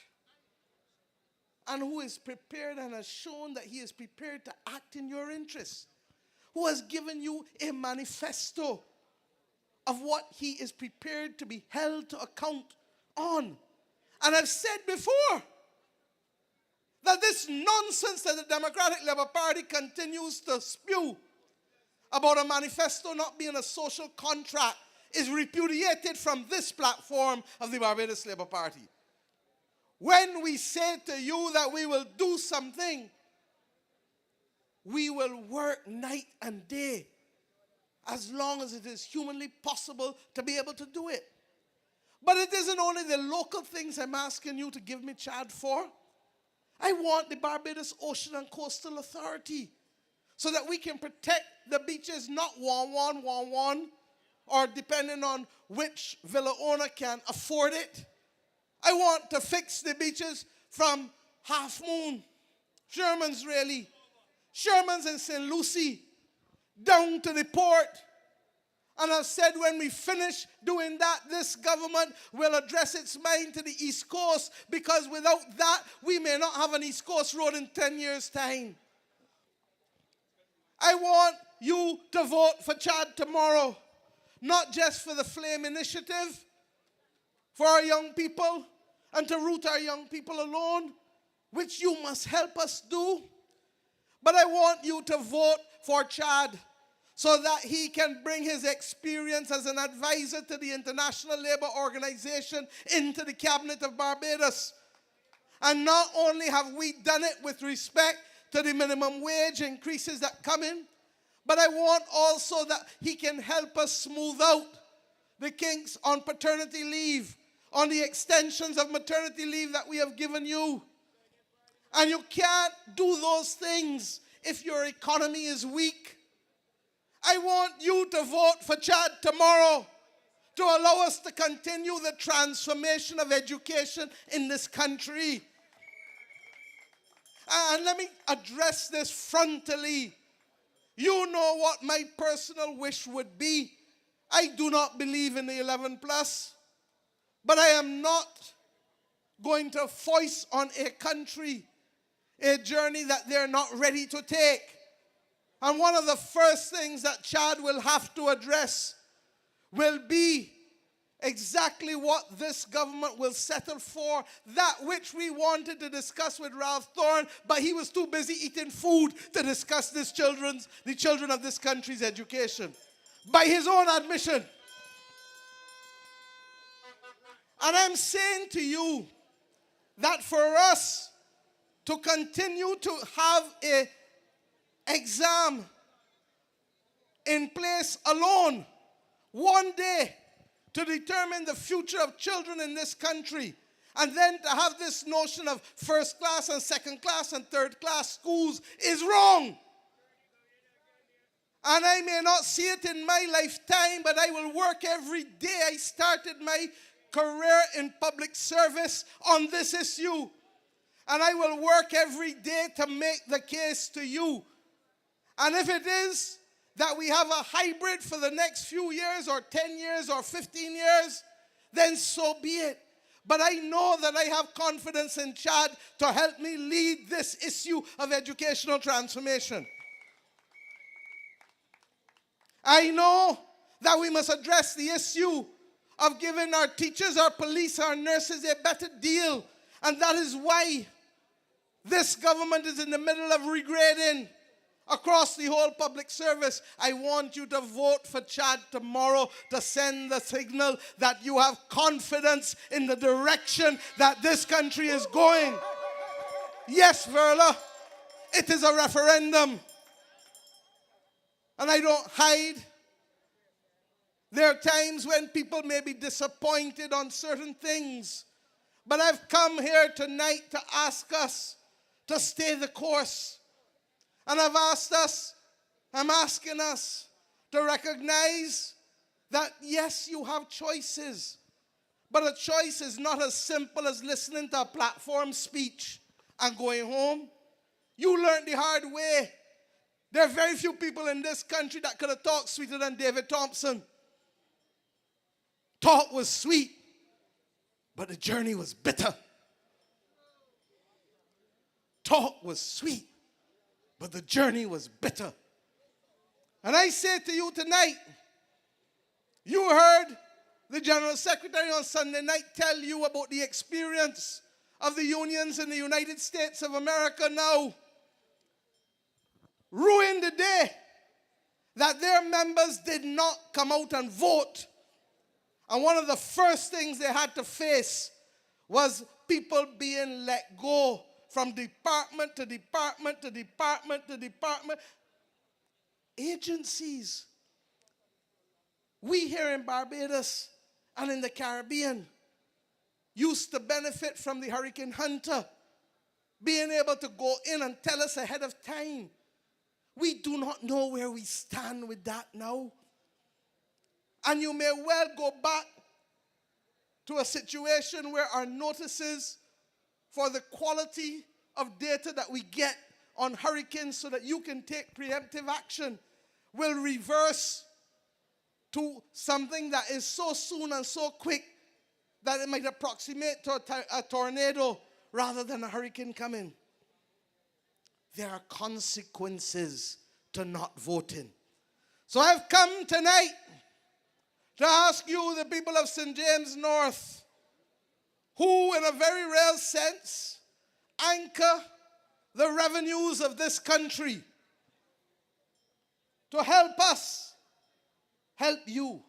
and who is prepared and has shown that he is prepared to act in your interests, who has given you a manifesto of what he is prepared to be held to account on. And I've said before that this nonsense that the Democratic Labour Party continues to spew about a manifesto not being a social contract is repudiated from this platform of the Barbados Labour Party. When we say to you that we will do something, we will work night and day as long as it is humanly possible to be able to do it. But it isn't only the local things I'm asking you to give me Chad for. I want the Barbados Ocean and Coastal Authority so that we can protect the beaches, not 1-1, or depending on which villa owner can afford it. I want to fix the beaches from Half Moon, Sherman's really, Sherman's in St. Lucie, down to the port. And I've said when we finish doing that, this government will address its mind to the East Coast, because without that, we may not have an East Coast road in 10 years' time. I want you to vote for Chad tomorrow, not just for the Flame Initiative, for our young people, and to root our young people alone, which you must help us do. But I want you to vote for Chad so that he can bring his experience as an advisor to the International Labour Organization into the Cabinet of Barbados. And not only have we done it with respect to the minimum wage increases that come in, but I want also that he can help us smooth out the kinks on paternity leave, on the extensions of maternity leave that we have given you. And you can't do those things if your economy is weak. I want you to vote for Chad tomorrow to allow us to continue the transformation of education in this country. And let me address this frontally. You know what my personal wish would be. I do not believe in the 11 plus, but I am not going to foist on a country a journey that they're not ready to take. And one of the first things that Chad will have to address will be exactly what this government will settle for, that which we wanted to discuss with Ralph Thorne, but he was too busy eating food to discuss the children of this country's education. By his own admission. And I'm saying to you that for us to continue to have an exam in place alone, one day, to determine the future of children in this country, and then to have this notion of first class and second class and third class schools is wrong. And I may not see it in my lifetime, but I will work every day. I started my career in public service on this issue. And I will work every day to make the case to you. And if it is that we have a hybrid for the next few years or 10 years or 15 years, then so be it. But I know that I have confidence in Chad to help me lead this issue of educational transformation. I know that we must address the issue of giving our teachers, our police, our nurses a better deal. And that is why this government is in the middle of regrading across the whole public service. I want you to vote for Chad tomorrow to send the signal that you have confidence in the direction that this country is going. Yes, Verla, it is a referendum. And I don't hide. There are times when people may be disappointed on certain things. But I've come here tonight to ask us to stay the course. And I'm asking us to recognize that yes, you have choices. But a choice is not as simple as listening to a platform speech and going home. You learned the hard way. There are very few people in this country that could have talked sweeter than David Thompson. Talk was sweet, but the journey was bitter. Talk was sweet, but the journey was bitter. And I say to you tonight, you heard the General Secretary on Sunday night tell you about the experience of the unions in the United States of America now. Ruined the day that their members did not come out and vote. And one of the first things they had to face was people being let go from department to department to department to department. Agencies. We here in Barbados and in the Caribbean used to benefit from the Hurricane Hunter being able to go in and tell us ahead of time. We do not know where we stand with that now. And you may well go back to a situation where our notices for the quality of data that we get on hurricanes so that you can take preemptive action will reverse to something that is so soon and so quick that it might approximate to a tornado rather than a hurricane coming. There are consequences to not voting. So I've come tonight to ask you, the people of St. James North, who in a very real sense anchor the revenues of this country, to help us, help you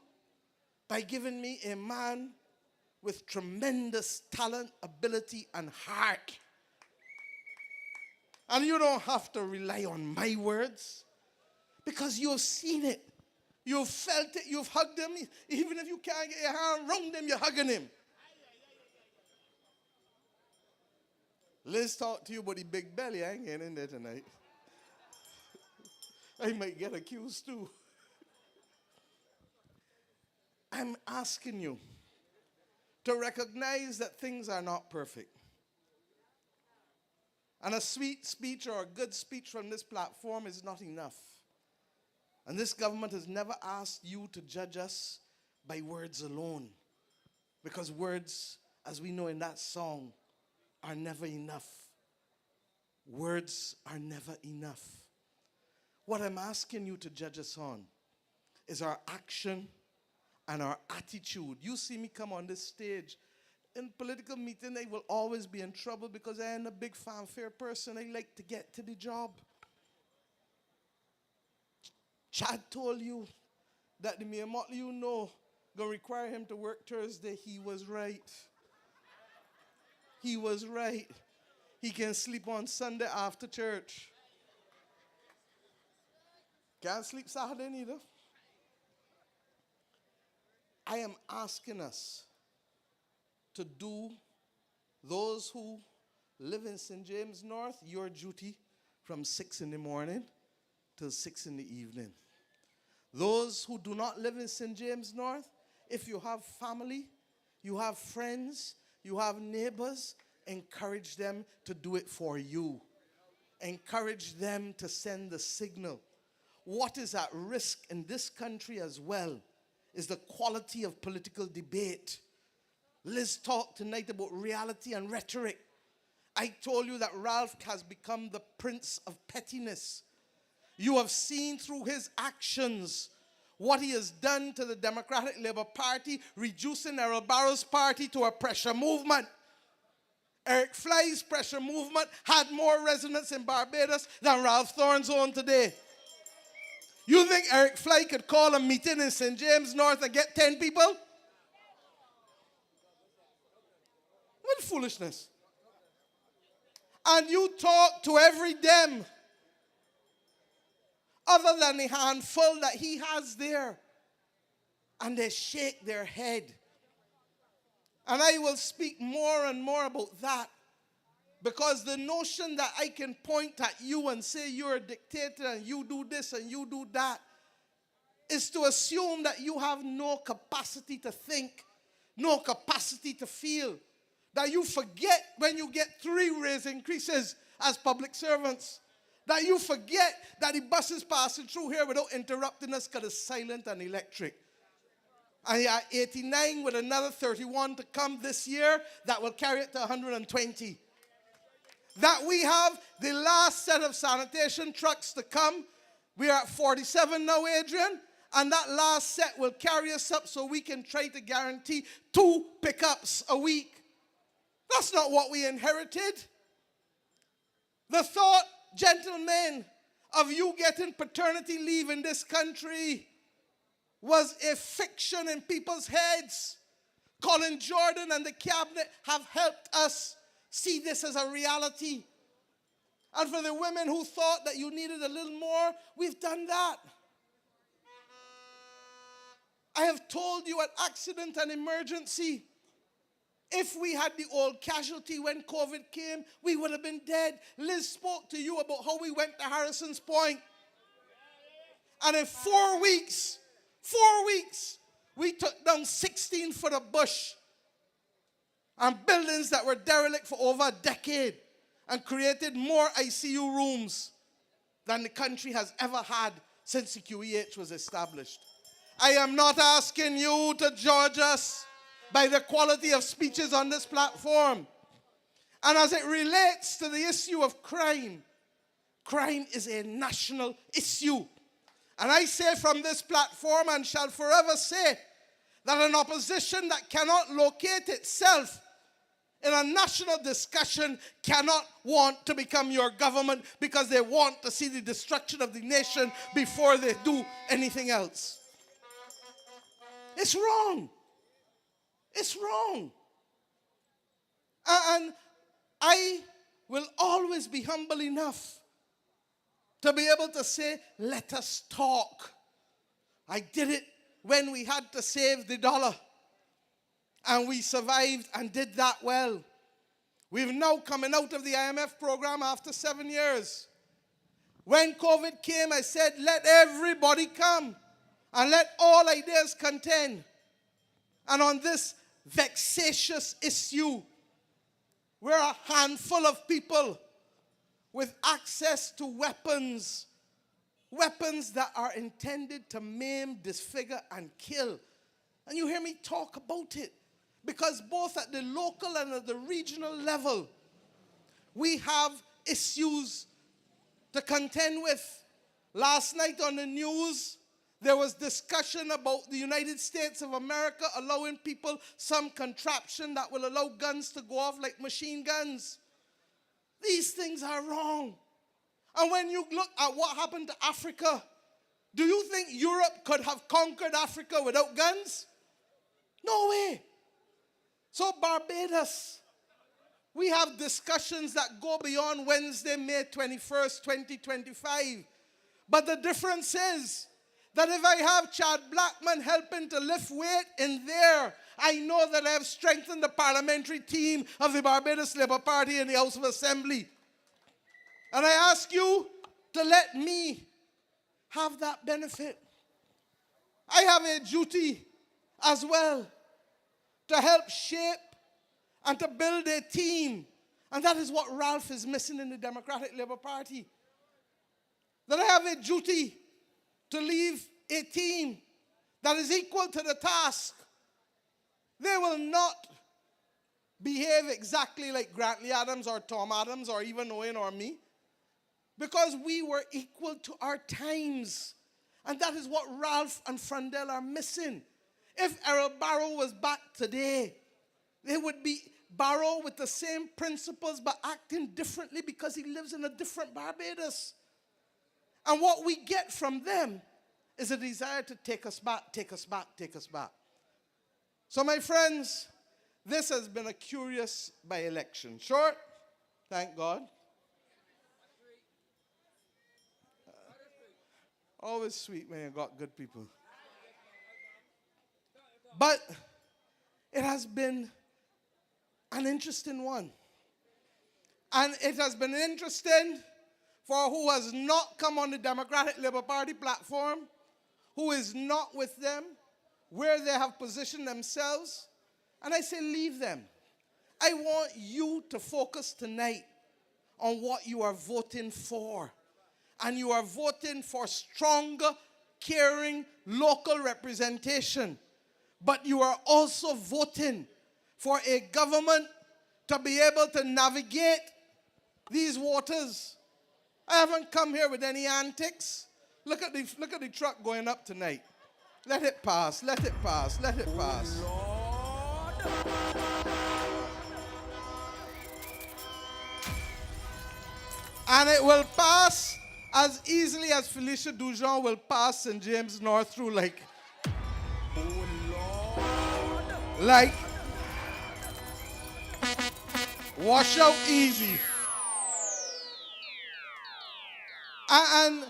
by giving me a man with tremendous talent, ability, and heart. And you don't have to rely on my words because you've seen it. You've felt it. You've hugged him. Even if you can't get your hand around him, you're hugging him. Liz talked to you about the big belly. I ain't getting in there tonight. I might get accused too. I'm asking you to recognize that things are not perfect. And a sweet speech or a good speech from this platform is not enough. And this government has never asked you to judge us by words alone. Because words, as we know in that song, are never enough. Words are never enough. What I'm asking you to judge us on is our action and our attitude. You see me come on this stage. In political meeting, I will always be in trouble because I am a big fanfare person. I like to get to the job. Chad told you that the mere motley you know gonna require him to work Thursday. He was right. He was right. He can sleep on Sunday after church. Can't sleep Saturday neither. I am asking us to do, those who live in St. James North, your duty from 6 in the morning till 6 in the evening. Those who do not live in St. James North, if you have family, you have friends, you have neighbors, encourage them to do it for you. Encourage them to send the signal. What is at risk in this country as well is the quality of political debate. Liz talked tonight about reality and rhetoric. I told you that Ralph has become the prince of pettiness. You have seen through his actions what he has done to the Democratic Labour Party, reducing Errol Barrow's party to a pressure movement. Eric Fly's pressure movement had more resonance in Barbados than Ralph Thorne's own today. You think Eric Fly could call a meeting in St. James North and get 10 people? What foolishness. And you talk to every Dem other than the handful that he has there, and they shake their head. And I will speak more and more about that, because the notion that I can point at you and say you're a dictator and you do this and you do that is to assume that you have no capacity to think, no capacity to feel, that you forget when you get 3 raise increases as public servants, that you forget that the bus is passing through here without interrupting us because it's silent and electric. And you are 89 with another 31 to come this year that will carry it to 120. That we have the last set of sanitation trucks to come. We are at 47 now, Adrian. And that last set will carry us up so we can try to guarantee 2 pickups a week. That's not what we inherited. The thought, gentlemen, of you getting paternity leave in this country was a fiction in people's heads. Colin Jordan and the cabinet have helped us see this as a reality. And for the women who thought that you needed a little more, we've done that. I have told you at accident and emergency, if we had the old casualty when COVID came, we would have been dead. Liz spoke to you about how we went to Harrison's Point. And in 4 weeks, we took down 16 foot of bush and buildings that were derelict for over a decade and created more ICU rooms than the country has ever had since the QEH was established. I am not asking you to judge us by the quality of speeches on this platform. And as it relates to the issue of crime, crime is a national issue. And I say from this platform and shall forever say that an opposition that cannot locate itself in a national discussion cannot want to become your government because they want to see the destruction of the nation before they do anything else. It's wrong. It's wrong. And I will always be humble enough to be able to say, let us talk. I did it when we had to save the dollar. And we survived and did that well. We've now coming out of the IMF program after 7 years. When COVID came, I said, let everybody come and let all ideas contend. And on this vexatious issue, we're a handful of people with access to weapons that are intended to maim, disfigure, and kill. And you hear me talk about it because both at the local and at the regional level, we have issues to contend with. Last night on the news, there was discussion about the United States of America allowing people some contraption that will allow guns to go off like machine guns. These things are wrong. And when you look at what happened to Africa, do you think Europe could have conquered Africa without guns? No way. So Barbados, we have discussions that go beyond Wednesday, May 21st, 2025. But the difference is that if I have Chad Blackman helping to lift weight in there, I know that I have strengthened the parliamentary team of the Barbados Labour Party in the House of Assembly. And I ask you to let me have that benefit. I have a duty as well to help shape and to build a team. And that is what Ralph is missing in the Democratic Labour Party. That I have a duty to leave a team that is equal to the task. They will not behave exactly like Grantley Adams or Tom Adams or even Owen or me, because we were equal to our times. And that is what Ralph and Frundell are missing. If Errol Barrow was back today, they would be Barrow with the same principles but acting differently because he lives in a different Barbados. And what we get from them is a desire to take us back, take us back, take us back. So my friends, this has been a curious by-election. Short, thank God. Always sweet when you got good people. But it has been an interesting one. And it has been interesting for who has not come on the Democratic Labour Party platform, who is not with them, where they have positioned themselves. And I say leave them. I want you to focus tonight on what you are voting for. And you are voting for stronger, caring, local representation. But you are also voting for a government to be able to navigate these waters. I haven't come here with any antics. Look at the truck going up tonight. Let it pass, let it pass, let it pass. And it will pass as easily as Felicia Dujon will pass St. James North through like wash out easy. And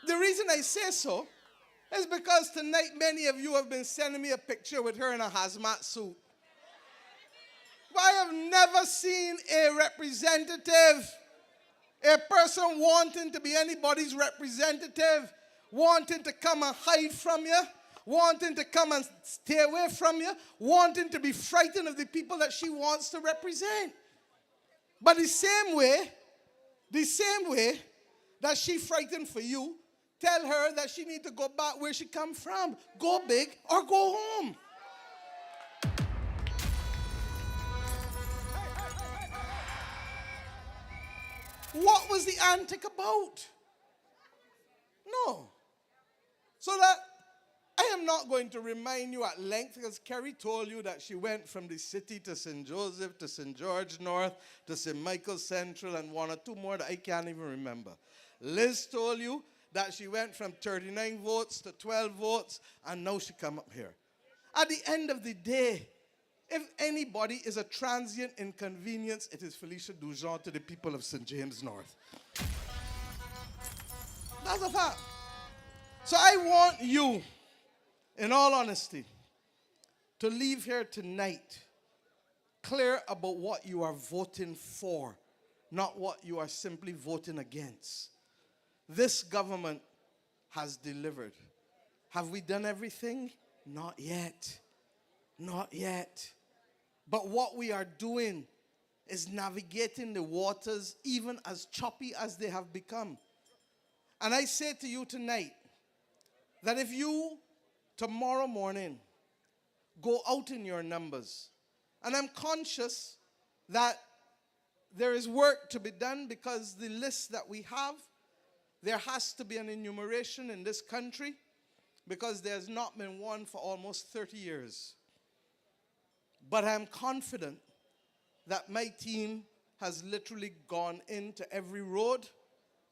the reason I say so is because tonight many of you have been sending me a picture with her in a hazmat suit. But I have never seen a representative, a person wanting to be anybody's representative, wanting to come and hide from you, wanting to come and stay away from you, wanting to be frightened of the people that she wants to represent. But the same way that she frightened for you, tell her that she need to go back where she come from. Go big or go home. What was the antic about? No. So that I am not going to remind you at length, because Kerry told you that she went from the city to St. Joseph, to St. George North, to St. Michael Central, and one or two more that I can't even remember. Liz told you that she went from 39 votes to 12 votes, and now she come up here. At the end of the day, if anybody is a transient inconvenience, it is Felicia Dujon to the people of St. James North. That's a fact. So I want you, in all honesty, to leave here tonight clear about what you are voting for, not what you are simply voting against. This government has delivered. Have we done everything? Not yet. Not yet. But what we are doing is navigating the waters even as choppy as they have become. And I say to you tonight that if you tomorrow morning go out in your numbers, and I'm conscious that there is work to be done because the list that we have, there has to be an enumeration in this country because there's not been one for almost 30 years. But I'm confident that my team has literally gone into every road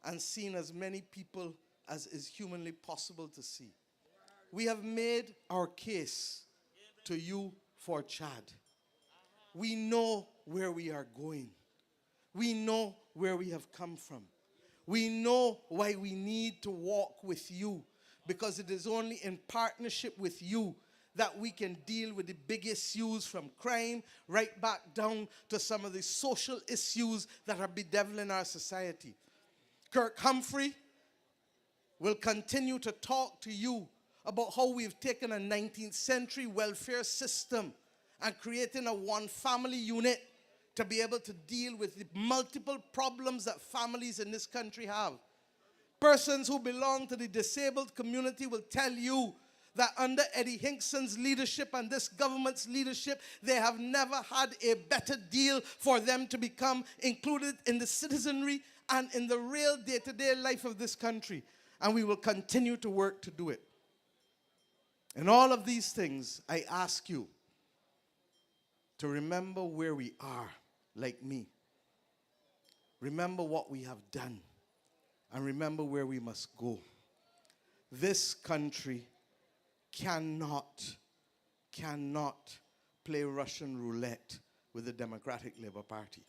and seen as many people as is humanly possible to see. We have made our case to you for Chad. We know where we are going. We know where we have come from. We know why we need to walk with you, because it is only in partnership with you that we can deal with the big issues, from crime right back down to some of the social issues that are bedeviling our society. Kirk Humphrey will continue to talk to you about how we've taken a 19th century welfare system and creating a one family unit to be able to deal with the multiple problems that families in this country have. Persons who belong to the disabled community will tell you that under Eddie Hinkson's leadership and this government's leadership, they have never had a better deal for them to become included in the citizenry and in the real day-to-day life of this country. And we will continue to work to do it. In all of these things, I ask you to remember where we are, like me. Remember what we have done, and remember where we must go. This country cannot play Russian roulette with the Democratic Labour Party.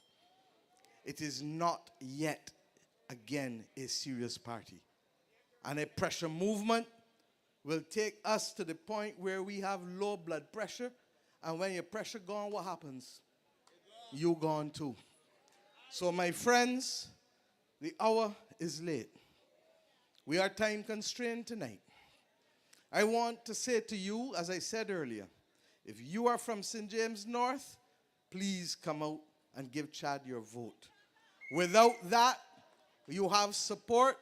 It is not yet, again, a serious party. And a pressure movement will take us to the point where we have low blood pressure, and when your pressure gone, what happens? You gone too. So my friends, the hour is late. We are time constrained tonight. I want to say to you, as I said earlier, if you are from St. James North, please come out and give Chad your vote. Without that, you have support.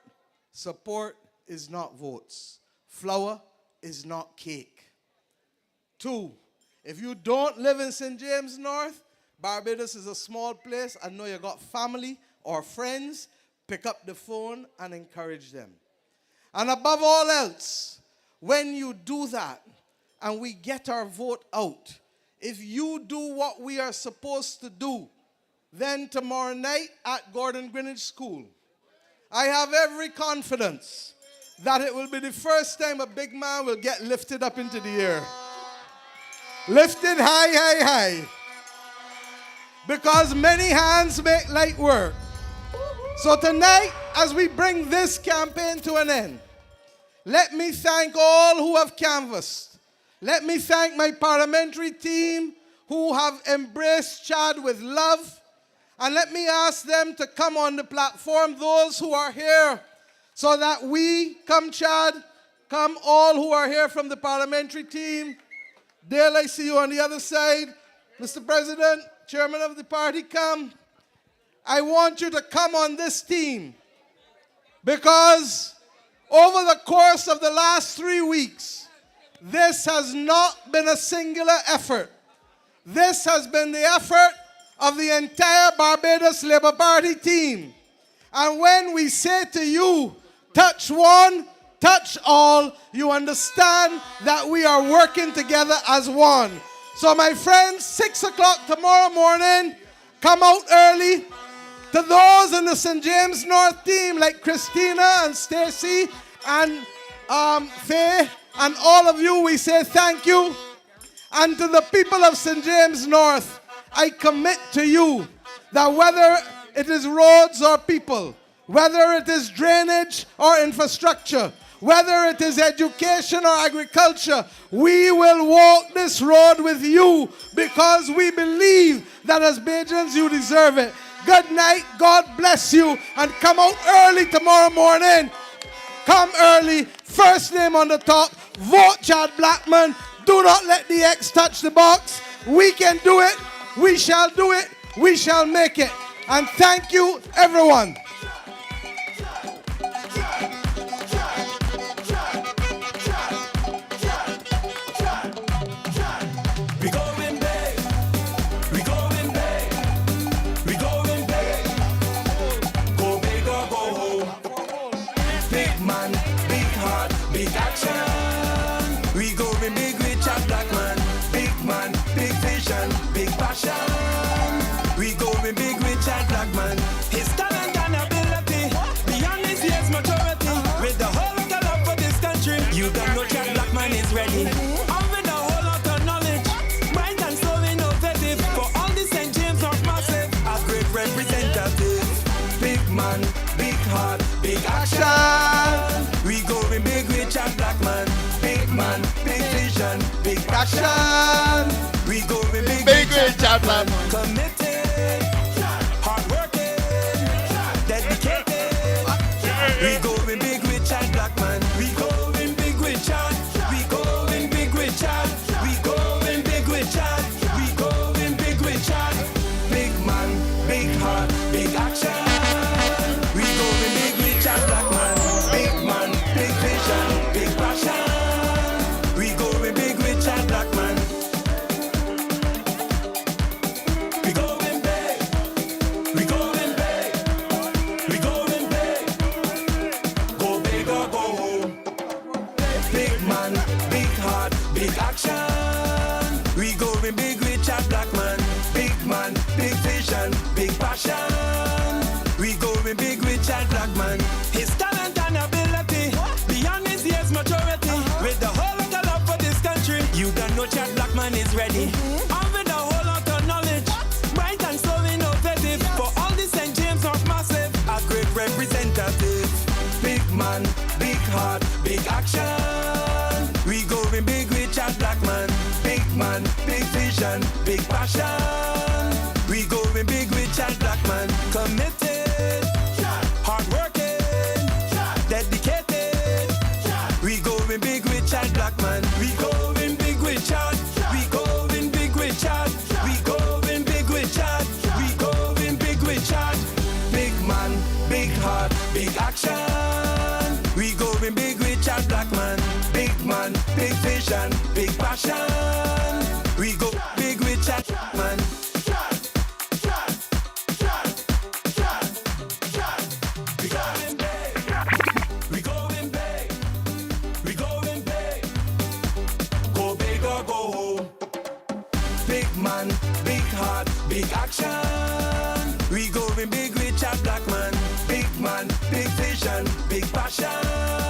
Support is not votes. Flour is not cake. 2, if you don't live in St. James North, Barbados is a small place. I know you got family or friends. Pick up the phone and encourage them. And above all else, when you do that and we get our vote out, if you do what we are supposed to do, then tomorrow night at Gordon Greenwich School, I have every confidence that it will be the first time a big man will get lifted up into the air. Lifted high, high, high. Because many hands make light work. So tonight, as we bring this campaign to an end, let me thank all who have canvassed. Let me thank my parliamentary team who have embraced Chad with love. And let me ask them to come on the platform, those who are here, so that we, come Chad, come all who are here from the parliamentary team. Dale, I see you on the other side. Mr. President, chairman of the party, come. I want you to come on this team, because over the course of the last 3 weeks, this has not been a singular effort. This has been the effort of the entire Barbados Labour Party team. And when we say to you, touch one, touch all, you understand that we are working together as one. So my friends, 6 o'clock tomorrow morning, come out early. To those in the St. James North team, like Christina and Stacy and Faye and all of you, we say thank you. And to the people of St. James North, I commit to you that whether it is roads or people, whether it is drainage or infrastructure, whether it is education or agriculture, we will walk this road with you, because we believe that as Bajans you deserve it. Good night, God bless you, and come out early tomorrow morning. Come early, first name on the top, vote Chad Blackman. Do not let the X touch the box. We can do it, we shall do it, we shall make it. And thank you, everyone. You don't know that black man is ready. I'm with a whole lot of knowledge. Bright and so innovative. For all the St. James of Massive. A great representative. Big man, big heart, big action. We going big rich and black man. Big man, big vision, big passion. We going big rich and black man. Committed, hardworking, dedicated. We going big rich and black man. We going big rich and. We going big rich and. We going big rich and. We going big rich and. Big man, big heart, big action. We going big rich and black man. Big man, big vision, big passion. We going big rich and black man. We going big. We going big. We going big. Go big or go home. Big man, big heart, big action. We going big rich and black man. Big man, big vision, big passion. We going big rich and black man. His talent and ability beyond his years maturity. With the whole lot of love for this country. You don't know that black man is ready. And with a whole lot of knowledge. Bright and so innovative. For all the St. James of Massive. A great representative. Big man, big heart, big action. We going big rich and black man. Big man, big vision, big passion. We going big rich and black man. Committed, hardworking, dedicated. We going big rich and black man. We going big rich and. We going big rich and. We going big rich and. We going big rich and. Big man, big heart, big action. We going big rich and black man. Big man, big vision, big passion. We go big rich and black man. We going big. We going big. We going big. Go big or go home. Big man, big heart, big action. We going big rich and black man. Big man, big vision, big passion.